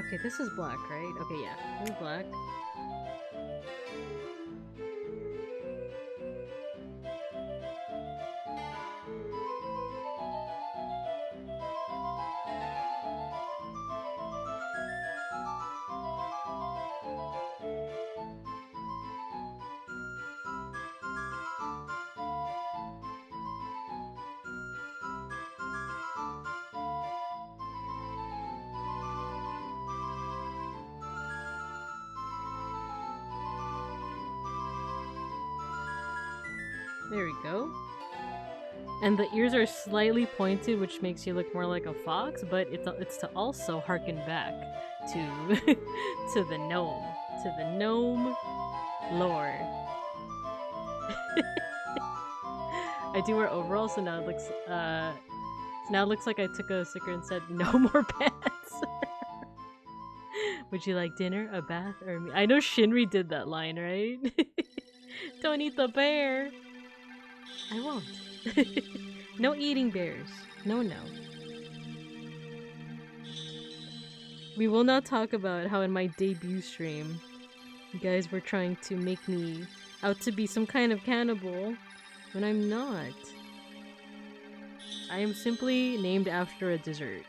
Okay, this is black, right? Okay, yeah. This is black. There we go. And the ears are slightly pointed, which makes you look more like a fox, but it's to also harken back to to the gnome lore. I do wear overalls, so now it looks like I took a sticker and said no more pants. Would you like dinner, a bath, or me? I know Shinri did that line, right? Don't eat the bear. I won't. No eating bears. No, no. We will not talk about how in my debut stream, you guys were trying to make me out to be some kind of cannibal, when I'm not. I am simply named after a dessert.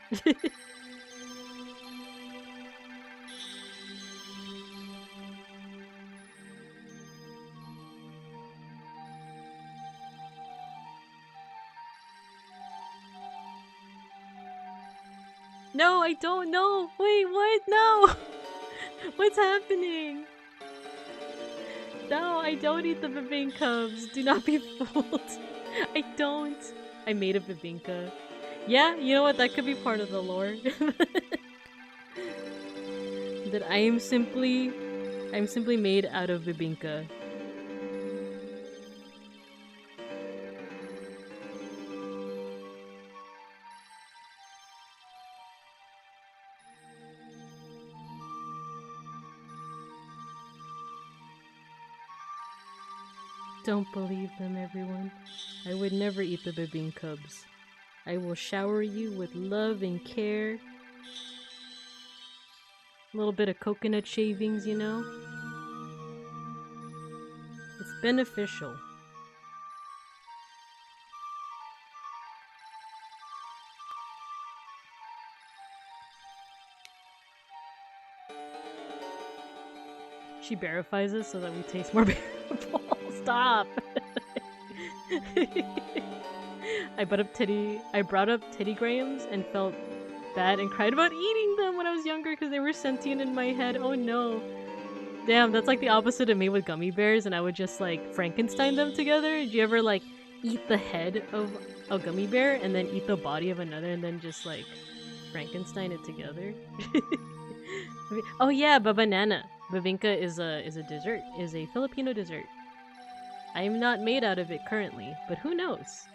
No, I don't know! Wait, what? No! What's happening? No, I don't eat the bibinkas. Do not be fooled. I don't. I made a bibinka. Yeah, you know what? That could be part of the lore. That I'm simply made out of bibinka. Don't believe them, everyone. I would never eat the bibinkas. I will shower you with love and care. A little bit of coconut shavings, you know? It's beneficial. She bearifies us so that we taste more bearable. Stop! I brought up Teddy Grahams and felt bad and cried about eating them when I was younger because they were sentient in my head. Oh no. Damn, that's like the opposite of me with gummy bears, and I would just like Frankenstein them together. Did you ever like eat the head of a gummy bear and then eat the body of another and then just like Frankenstein it together? Oh yeah, banana. Bibinka is a dessert, is a Filipino dessert. I am not made out of it currently, but who knows?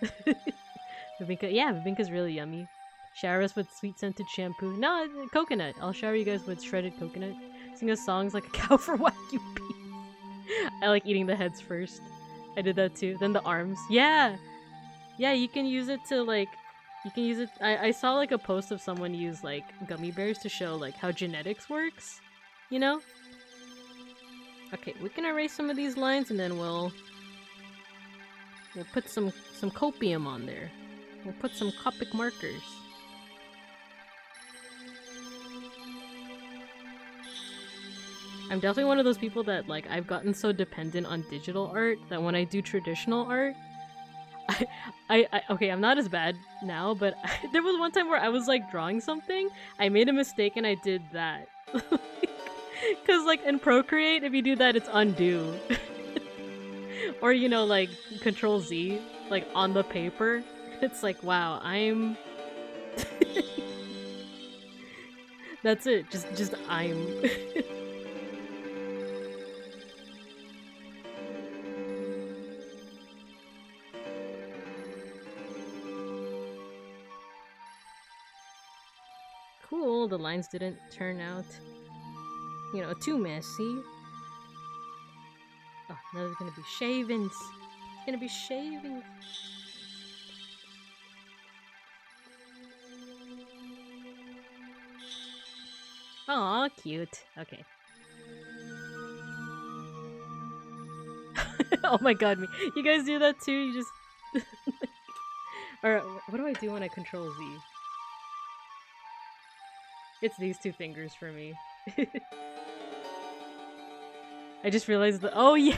Bibinka's really yummy. Shower us with sweet scented shampoo. No, coconut. I'll shower you guys with shredded coconut. Sing us songs like a cow for Wagyu beef. I like eating the heads first. I did that too. Then the arms. Yeah! Yeah, you can use it to like... You can use it... I saw like a post of someone use like gummy bears to show like how genetics works. You know? Okay, we can erase some of these lines and then we'll put some copium on there. We'll put some COPIC markers. I'm definitely one of those people that like I've gotten so dependent on digital art that when I do traditional art, Okay, I'm not as bad now, but there was one time where I was like drawing something, I made a mistake and I did that. Cause like in Procreate, if you do that, it's undo. Or you know, like Control Z, like on the paper. It's like, wow, I'm. That's it. Just I'm. Cool. The lines didn't turn out, you know, too messy. Oh, now there's gonna be shavings. It's gonna be shavings. Aw, cute. Okay. Oh my god, me. You guys do that too? You just... Or, what do I do when I Control Z? It's these two fingers for me. I just realized that- oh yeah!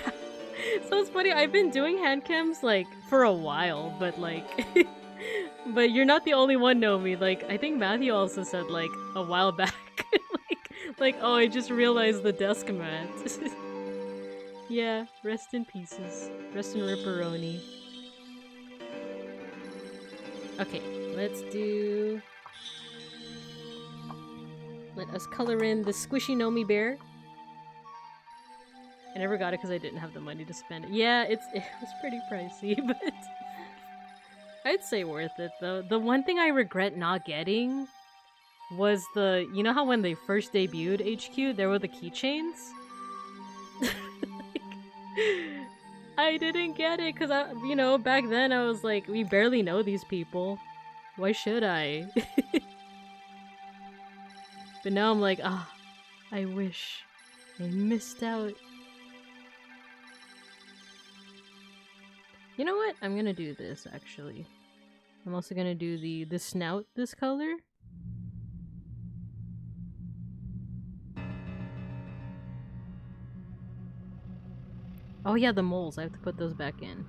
So it's funny, I've been doing hand cams, like, for a while, but like... But you're not the only one, Nomi. Like, I think Matthew also said, like, a while back. like, oh, I just realized the desk mat. Yeah, rest in pieces. Rest in ripperoni. Okay, let's do... Let us color in the squishy Nomi bear. I never got it because I didn't have the money to spend it. Yeah, it was pretty pricey, but... I'd say worth it, though. The one thing I regret not getting was the... You know how when they first debuted HQ, there were the keychains? I didn't get it because you know, back then I was like, we barely know these people. Why should I? But now I'm like, ah, I wish I missed out. You know what? I'm gonna do this actually. I'm also gonna do the snout this color. Oh yeah, the moles. I have to put those back in.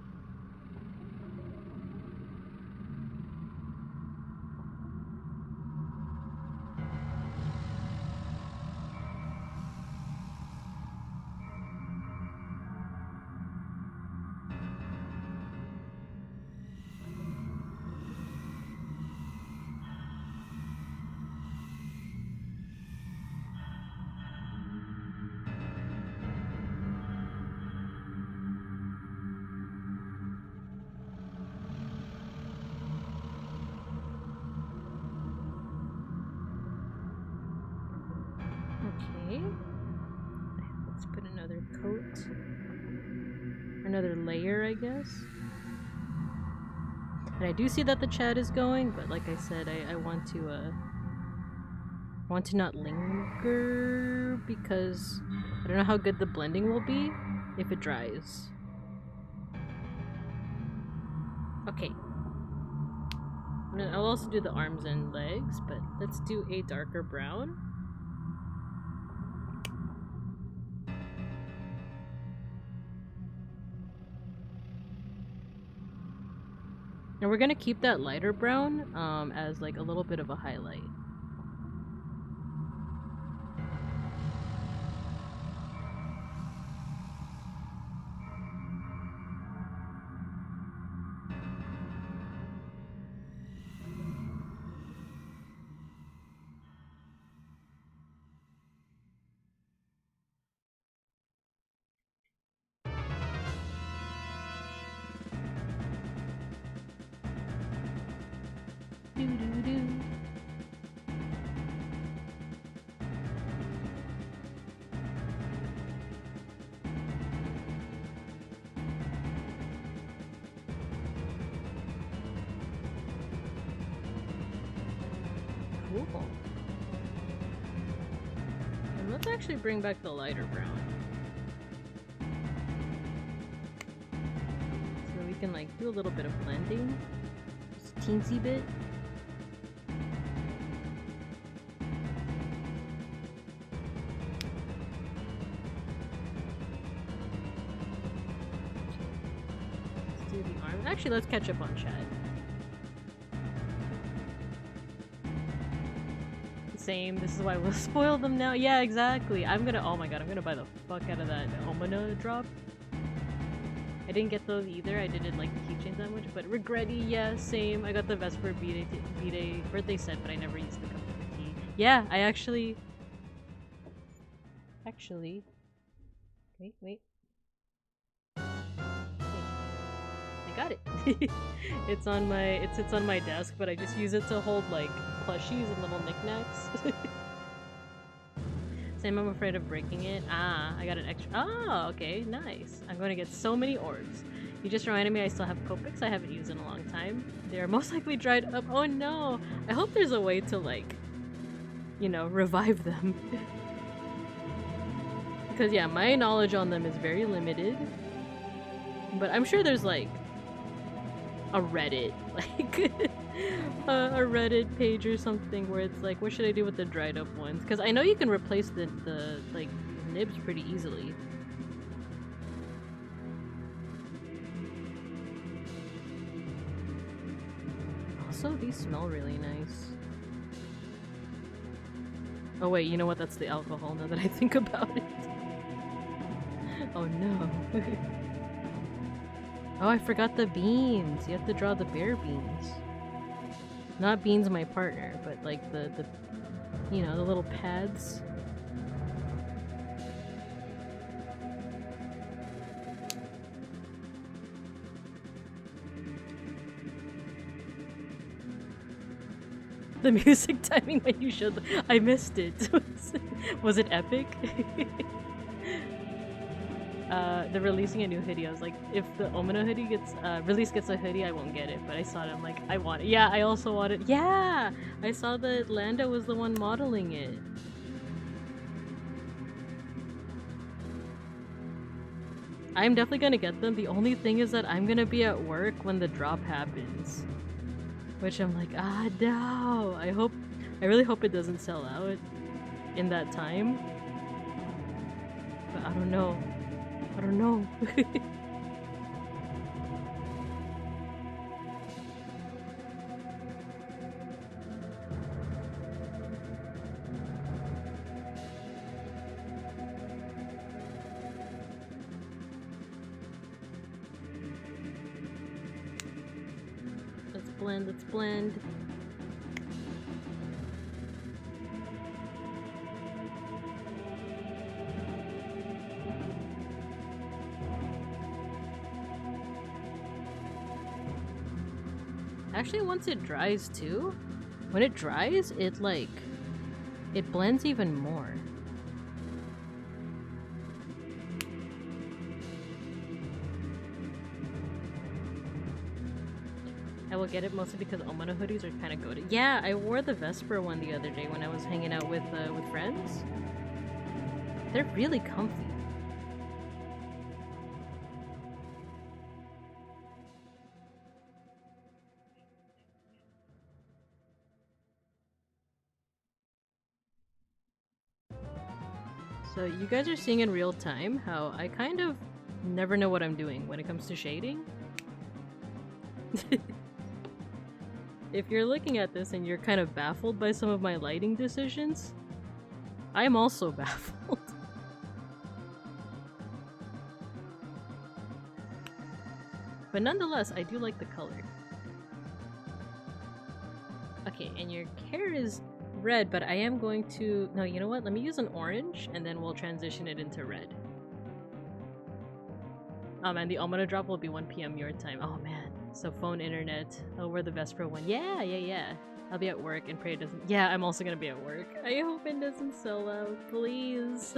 Okay. Let's put another coat. Another layer, I guess. And I do see that the chat is going, but like I said, I want to not linger because I don't know how good the blending will be if it dries. Okay. I'll also do the arms and legs, but let's do a darker brown. And we're gonna keep that lighter brown as like a little bit of a highlight. Cool. And let's actually bring back the lighter brown. So we can like do a little bit of blending. Just a teensy bit. Let's do the arm. Actually, let's catch up on chat. Same. This is why we'll spoil them now. Yeah, exactly. I'm gonna. Oh my god, I'm gonna buy the fuck out of that Omina drop. I didn't get those either. I didn't like the keychains that much, but regretty, yeah, same. I got the Vesper B-Day birthday set, but I never used the cup key. Yeah, I actually. Wait. I got it. It's on my. It sits on my desk, but I just use it to hold like plushies and little knickknacks. Same, I'm afraid of breaking it. Ah, I got an extra. Oh, okay, nice. I'm going to get so many orbs. You just reminded me I still have copics I haven't used in a long time. They're most likely dried up. Oh no! I hope there's a way to like, you know, revive them. Because yeah, my knowledge on them is very limited. But I'm sure there's like a Reddit, like a Reddit page or something where it's like, what should I do with the dried up ones? Because I know you can replace the like nibs pretty easily. Also, these smell really nice. Oh wait, you know what? That's the alcohol now that I think about it. Oh no. Oh, I forgot the beans. You have to draw the bear beans. Not Beans, my partner, but like the you know, the little pads. The music timing when you showed I missed it. Was it epic? They're releasing a new hoodie. I was like, if the Omina hoodie gets gets a hoodie, I won't get it. But I saw it. I'm like, I want it. Yeah, I also want it. Yeah, I saw that Lando was the one modeling it. I'm definitely gonna get them. The only thing is that I'm gonna be at work when the drop happens, which I'm like, ah, no. I really hope it doesn't sell out in that time. But I don't know. I don't know. Let's blend. Actually, once it dries too, when it dries, it blends even more. I will get it mostly because Omina hoodies are kind of goated. Yeah, I wore the Vesper one the other day when I was hanging out with friends. They're really comfy. So you guys are seeing in real time how I kind of never know what I'm doing when it comes to shading. If you're looking at this and you're kind of baffled by some of my lighting decisions, I'm also baffled. But nonetheless, I do like the color. Okay, and your hair is red, but I am going to... No, you know what? Let me use an orange, and then we'll transition it into red. Oh man, the Omina drop will be 1 PM your time. Oh man. So phone, internet. I'll wear the Vesper one. Yeah. I'll be at work and pray it doesn't... Yeah, I'm also gonna be at work. I hope it doesn't sell out, please.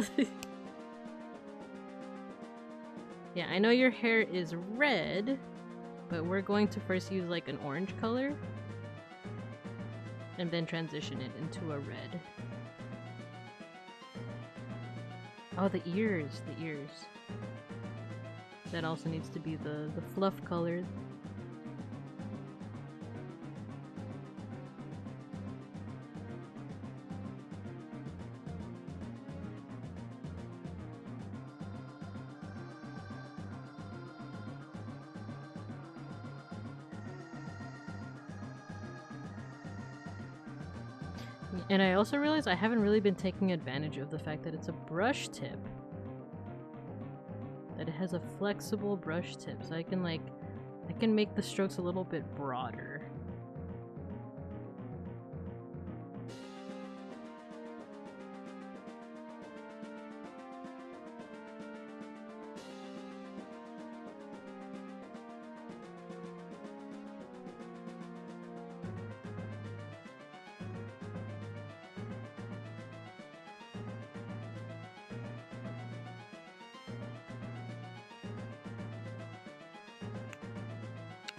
Yeah, I know your hair is red, but we're going to first use like an orange color and then transition it into a red. Oh, the ears. That also needs to be the fluff color. And I also realized I haven't really been taking advantage of the fact that it's a brush tip. That it has a flexible brush tip, so I can make the strokes a little bit broader.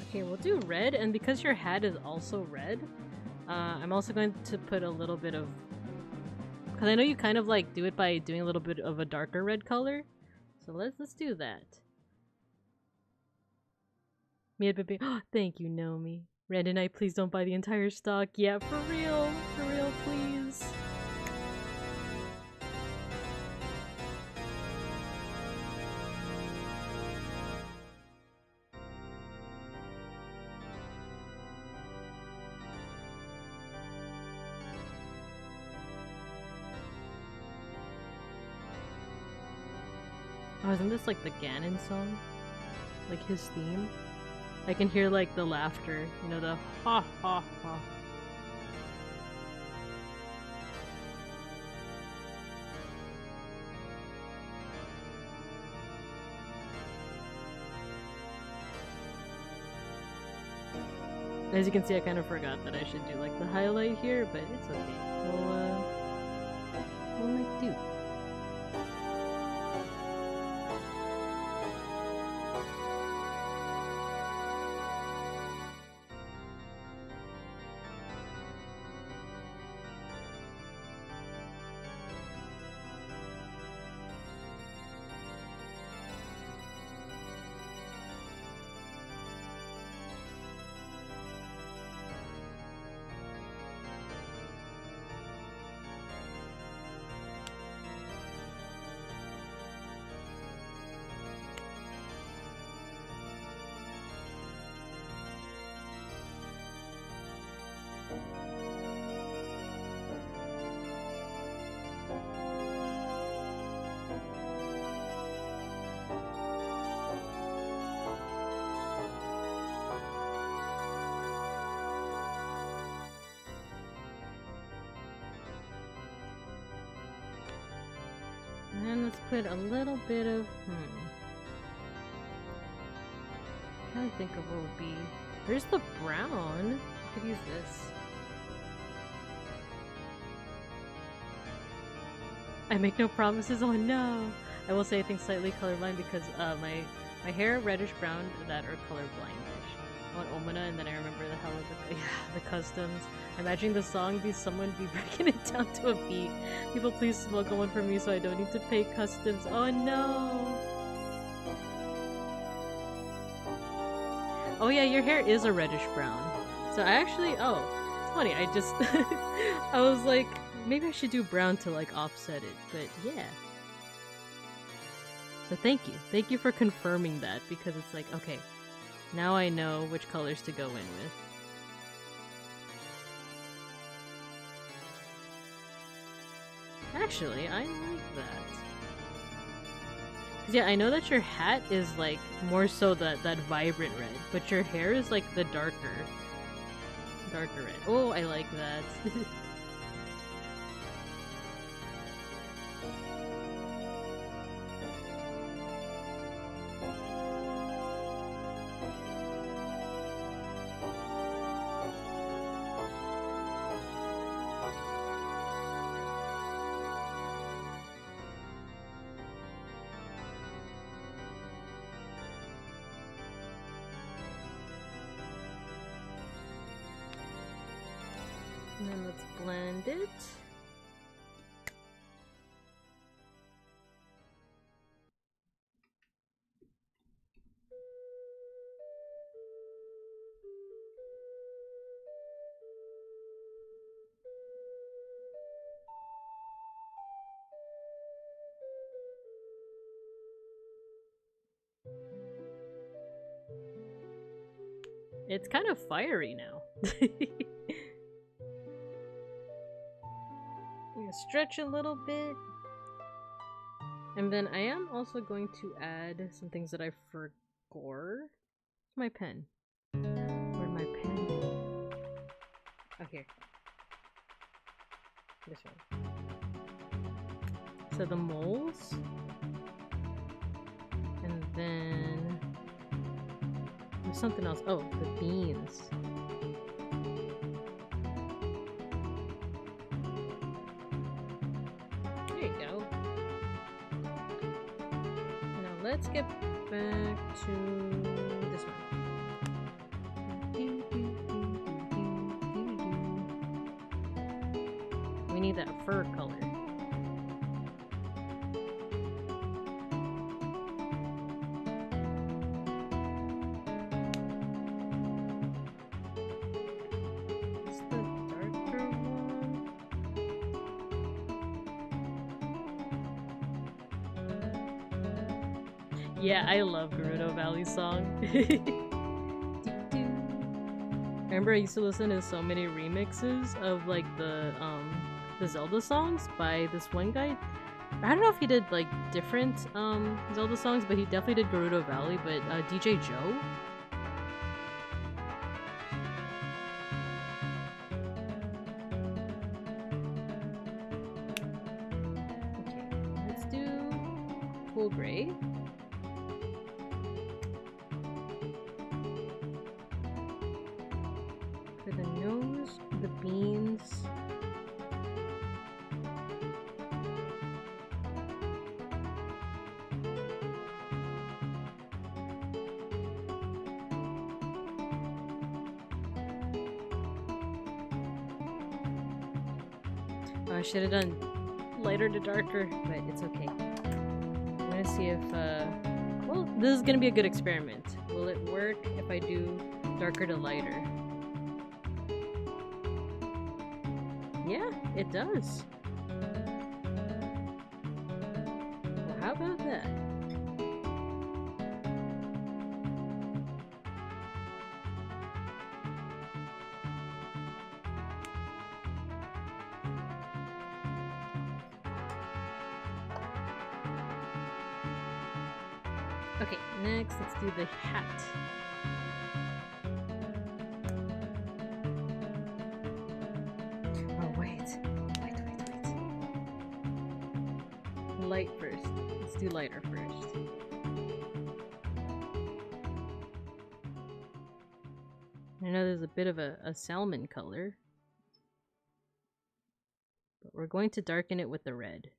Okay, we'll do red, and because your hat is also red, I'm also going to put a little bit of... Because I know you kind of like do it by doing a little bit of a darker red color. So let's do that. Oh, thank you, Nomi. Rand and I, please don't buy the entire stock. Yeah, for real, please. Oh, isn't this like the Ganon song? Like his theme? I can hear like the laughter, you know, the ha ha ha. As you can see, I kind of forgot that I should do like the highlight here, but it's okay. We'll make do. And let's put a little bit of, I'm trying to think of what would be. There's the brown. I could use this. I make no promises. Oh no! I will say I think slightly colorblind because my hair reddish brown that are colorblind-ish. On Omana, and then I remember the hell of the customs. Imagining the song be someone be breaking it down to a beat. People please smuggle one for me so I don't need to pay customs. Oh no! Oh yeah, your hair is a reddish brown. So I actually, oh, it's funny, I just, I was like, maybe I should do brown to like offset it, but yeah. So thank you for confirming that, because it's like, okay, now I know which colors to go in with. Actually, I like that. Cause yeah, I know that your hat is like more so that vibrant red, but your hair is like the darker red. Oh, I like that. And then let's blend it. It's kind of fiery now. stretch a little bit. And then I am also going to add some things that I forgot. My pen. Where'd my pen go? Oh, here. This one. So the moles. And then there's something else. Oh, the beans. There you go. Now let's get back to this one. We need that fur color. Yeah, I love Gerudo Valley's song. Remember I used to listen to so many remixes of like the Zelda songs by this one guy. I don't know if he did like different Zelda songs, but he definitely did Gerudo Valley, but DJ Joe. Okay, let's do cool gray. For the nose, the beans. I should have done lighter to darker, but it's okay. I'm gonna see if, well, this is gonna be a good experiment. Will it work if I do darker to lighter? Yeah, it does. Well, how about that? Okay, next let's do the hat. Oh, wait. Light first. Let's do lighter first. I know there's a bit of a salmon color, but we're going to darken it with the red.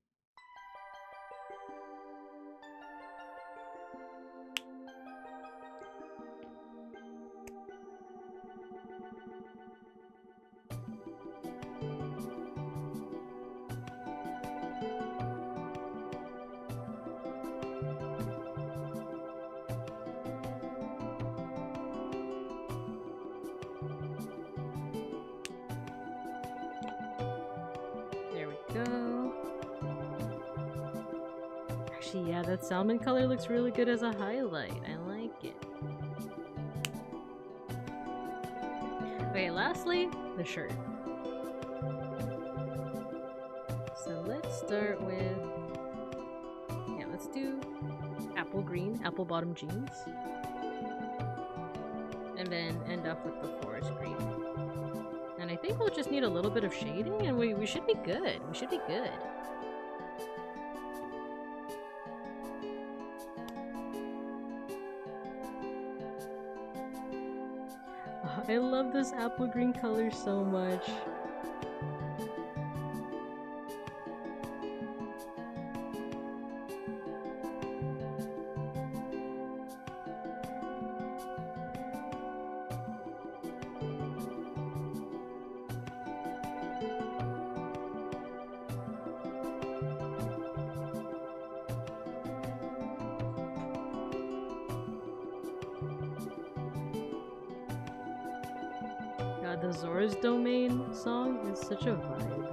Go. Actually, yeah, that salmon color looks really good as a highlight. I like it. Okay, lastly, the shirt. So let's start with, yeah, let's do apple green, apple bottom jeans. And then end up with the forest green. And I think we'll just need a little bit of shading and we should be good. We should be good. Oh, I love this apple green color so much. The Zora's Domain song is such a vibe.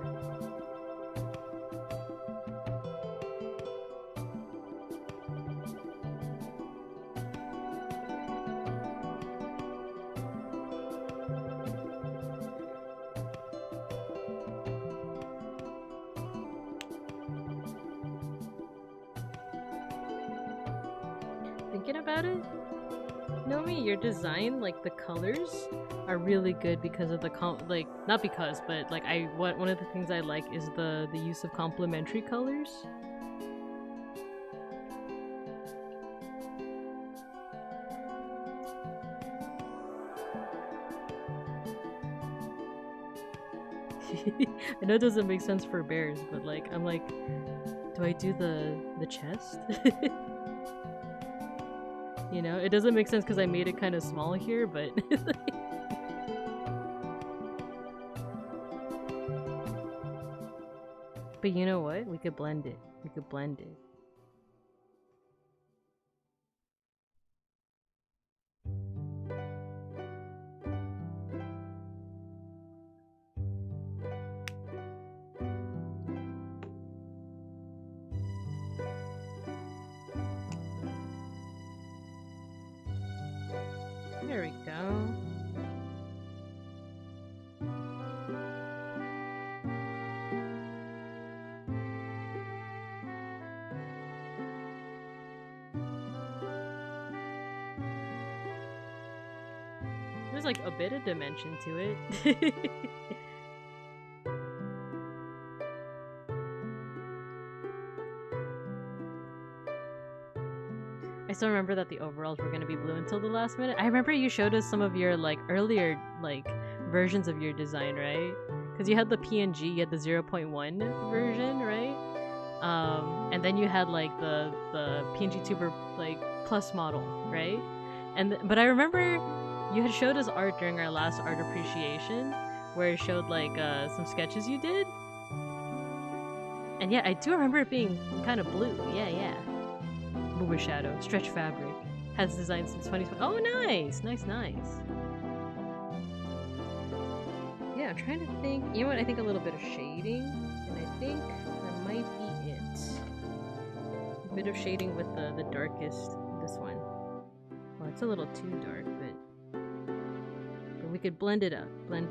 thinking about it, Nomi, your design, like the colors are really good because of the not because, but like one of the things I like is the use of complementary colors. I know it doesn't make sense for bears, but like I'm like, do I do the chest? You know, it doesn't make sense because I made it kind of small here, but but you know what? We could blend it. We could blend it. There we go. There's like a bit of dimension to it. I still remember that the overalls were gonna be blue until the last minute. I remember you showed us some of your like earlier like versions of your design, right? Because you had the PNG, you had the 0.1 version, right? And then you had like the pngtuber like plus model, right? But I remember you had showed us art during our last art appreciation, where it showed like some sketches you did. And yeah, I do remember it being kind of blue. Yeah. Movie shadow, stretch fabric, has designed since 2020. Oh, nice. Yeah, I'm trying to think. You know what? I think a little bit of shading, and I think that might be it. A bit of shading with the darkest. This one. Well, it's a little too dark, but we could blend it up. Blend.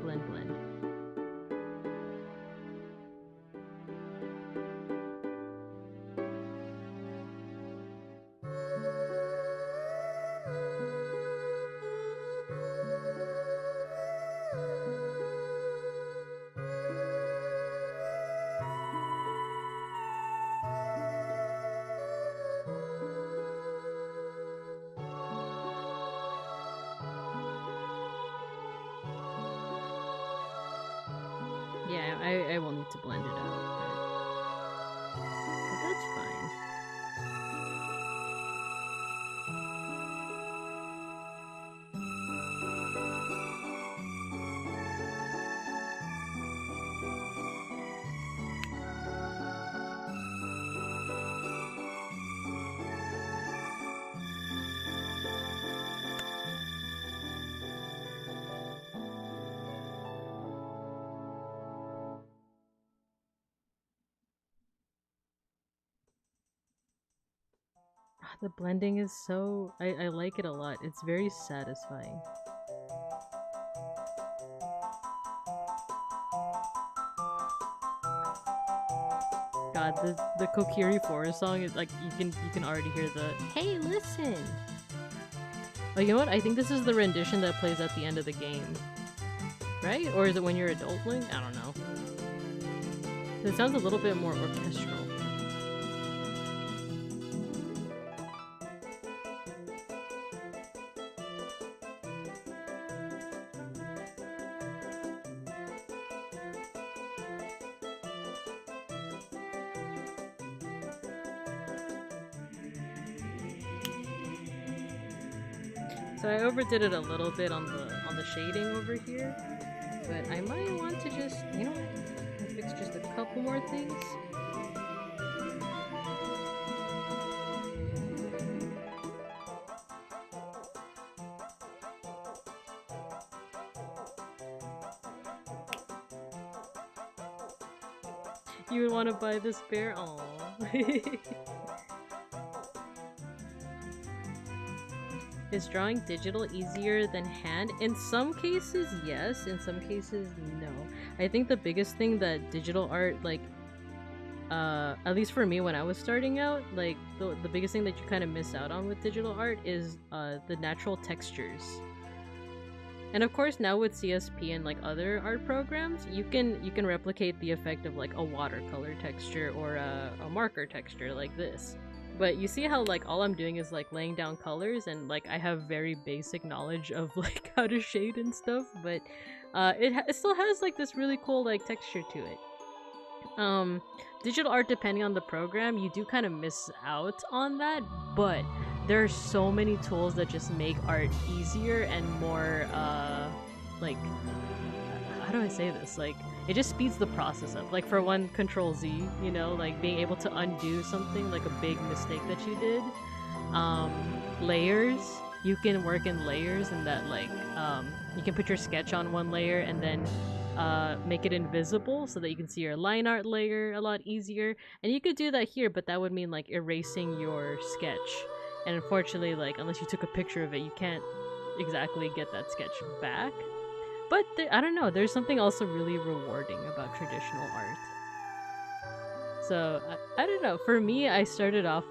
Yeah, I will need to blend it out, but that's fine. The blending is so... I like it a lot. It's very satisfying. God, the Kokiri Forest song is like, you can already hear the "Hey, listen!" Oh, you know what? I think this is the rendition that plays at the end of the game. Right? Or is it when you're adult Link? I don't know. It sounds a little bit more orchestral. So I overdid it a little bit on the shading over here, but I might want to just, you know what, fix just a couple more things. You would want to buy this bear? Aww. Is drawing digital easier than hand? In some cases, yes. In some cases, no. I think the biggest thing that digital art, like, at least for me when I was starting out, like the biggest thing that you kind of miss out on with digital art is the natural textures. And of course now with CSP and like other art programs, you can replicate the effect of like a watercolor texture or a marker texture like this. But you see how like all I'm doing is like laying down colors, and like I have very basic knowledge of like how to shade and stuff, but it still has like this really cool like texture to it. Digital art, depending on the program, you do kind of miss out on that, but there are so many tools that just make art easier and more like, how do I say this, like it just speeds the process up. Like for one, Control Z, you know, like being able to undo something like a big mistake that you did. Layers, you can work in layers, and that like you can put your sketch on one layer and then make it invisible so that you can see your line art layer a lot easier. And you could do that here, but that would mean like erasing your sketch, and unfortunately, like unless you took a picture of it, you can't exactly get that sketch back. But I don't know, there's something also really rewarding about traditional art. So I don't know, for me, I started off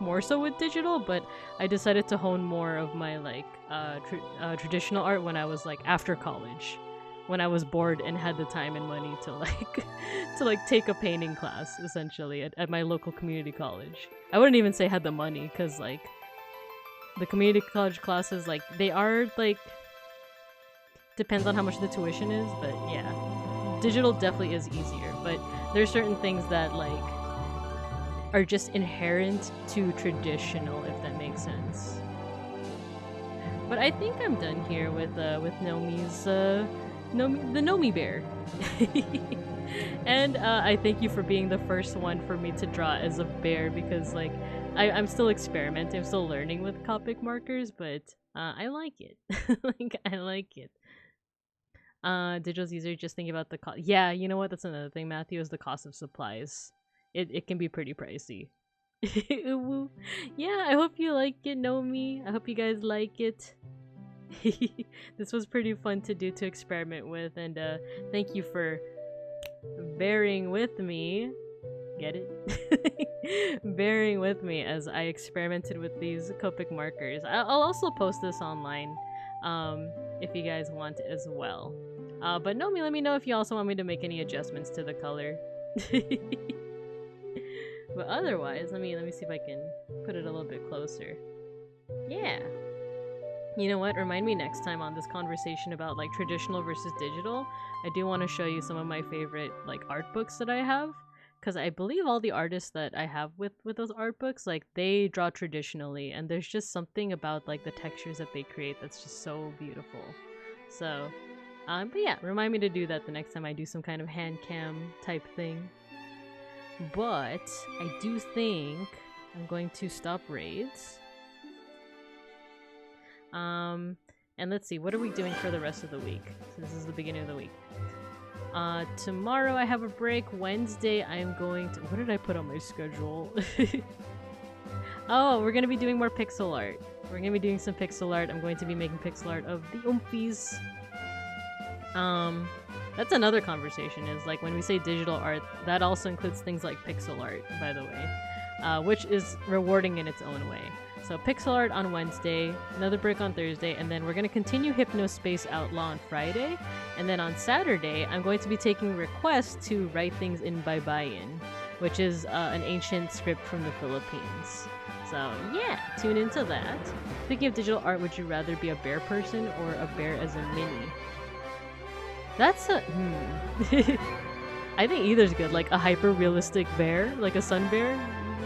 more so with digital, but I decided to hone more of my like traditional art when I was like after college, when I was bored and had the time and money to like take a painting class essentially at my local community college. I wouldn't even say had the money, because like the community college classes, like they are like, depends on how much the tuition is, but yeah, digital definitely is easier, but there's certain things that like are just inherent to traditional, if that makes sense. But I think I'm done here with Nomi's the Nomi bear. And I thank you for being the first one for me to draw as a bear, because like I'm still experimenting, I'm still learning with Copic markers, but I like it. Like I like it. Digital's easier, just thinking about the cost. Yeah, you know what? That's another thing, Matthew, is the cost of supplies. It can be pretty pricey. Yeah, I hope you like it, Nomi. I hope you guys like it. This was pretty fun to do, to experiment with, and thank you for bearing with me. Get it? Bearing with me as I experimented with these Copic markers. I'll also post this online if you guys want as well. But Nomi, let me know if you also want me to make any adjustments to the color. But otherwise, let me see if I can put it a little bit closer. Yeah. You know what? Remind me next time on this conversation about like traditional versus digital. I do want to show you some of my favorite like art books that I have, because I believe all the artists that I have with those art books, like they draw traditionally, and there's just something about like the textures that they create that's just so beautiful. So, but yeah, remind me to do that the next time I do some kind of hand cam type thing. But I do think I'm going to stop raids. And let's see, what are we doing for the rest of the week? So this is the beginning of the week. Tomorrow I have a break. Wednesday I'm going to... What did I put on my schedule? Oh, we're going to be doing more pixel art. We're going to be doing some pixel art. I'm going to be making pixel art of the Oompies. That's another conversation, is like when we say digital art, that also includes things like pixel art, by the way, which is rewarding in its own way. So pixel art on Wednesday, another break on Thursday, and then we're going to continue Hypnospace Outlaw on Friday. And then on Saturday, I'm going to be taking requests to write things in Baybayin, which is an ancient script from the Philippines. So yeah, tune into that. Speaking of digital art, would you rather be a bear person or a bear as a mini? That's a... I think either's good, like a hyper-realistic bear, like a sun bear.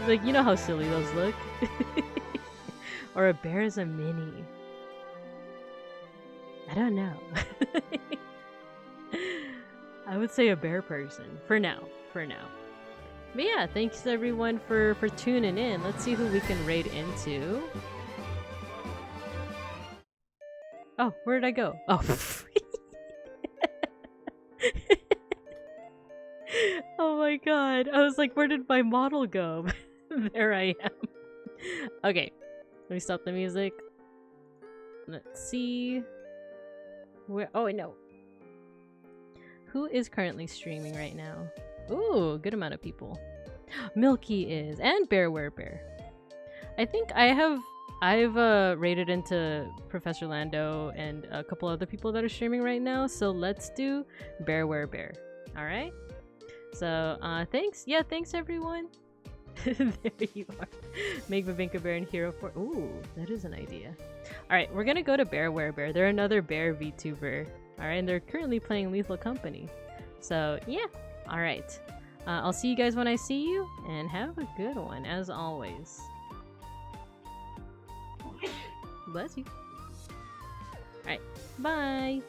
Like, you know how silly those look. Or a bear as a mini. I don't know. I would say a bear person. For now. But yeah, thanks everyone for tuning in. Let's see who we can raid into. Oh, where did I go? Oh. Oh my god. I was like, where did my model go? There I am. Okay. Let me stop the music. Let's see. Where? Oh, no. Who is currently streaming right now? Ooh, good amount of people. Milky is, and Bear. I think I've rated into Professor Lando and a couple other people that are streaming right now, so let's do Bear. Alright? So, thanks. Yeah, thanks everyone. There you are. Make Babinka Bear and Hero 4. Ooh, that is an idea. Alright, we're gonna go to Bear. They're another bear VTuber. Alright, and they're currently playing Lethal Company. So, yeah. Alright. I'll see you guys when I see you, and have a good one, as always. Bless you. Alright, bye!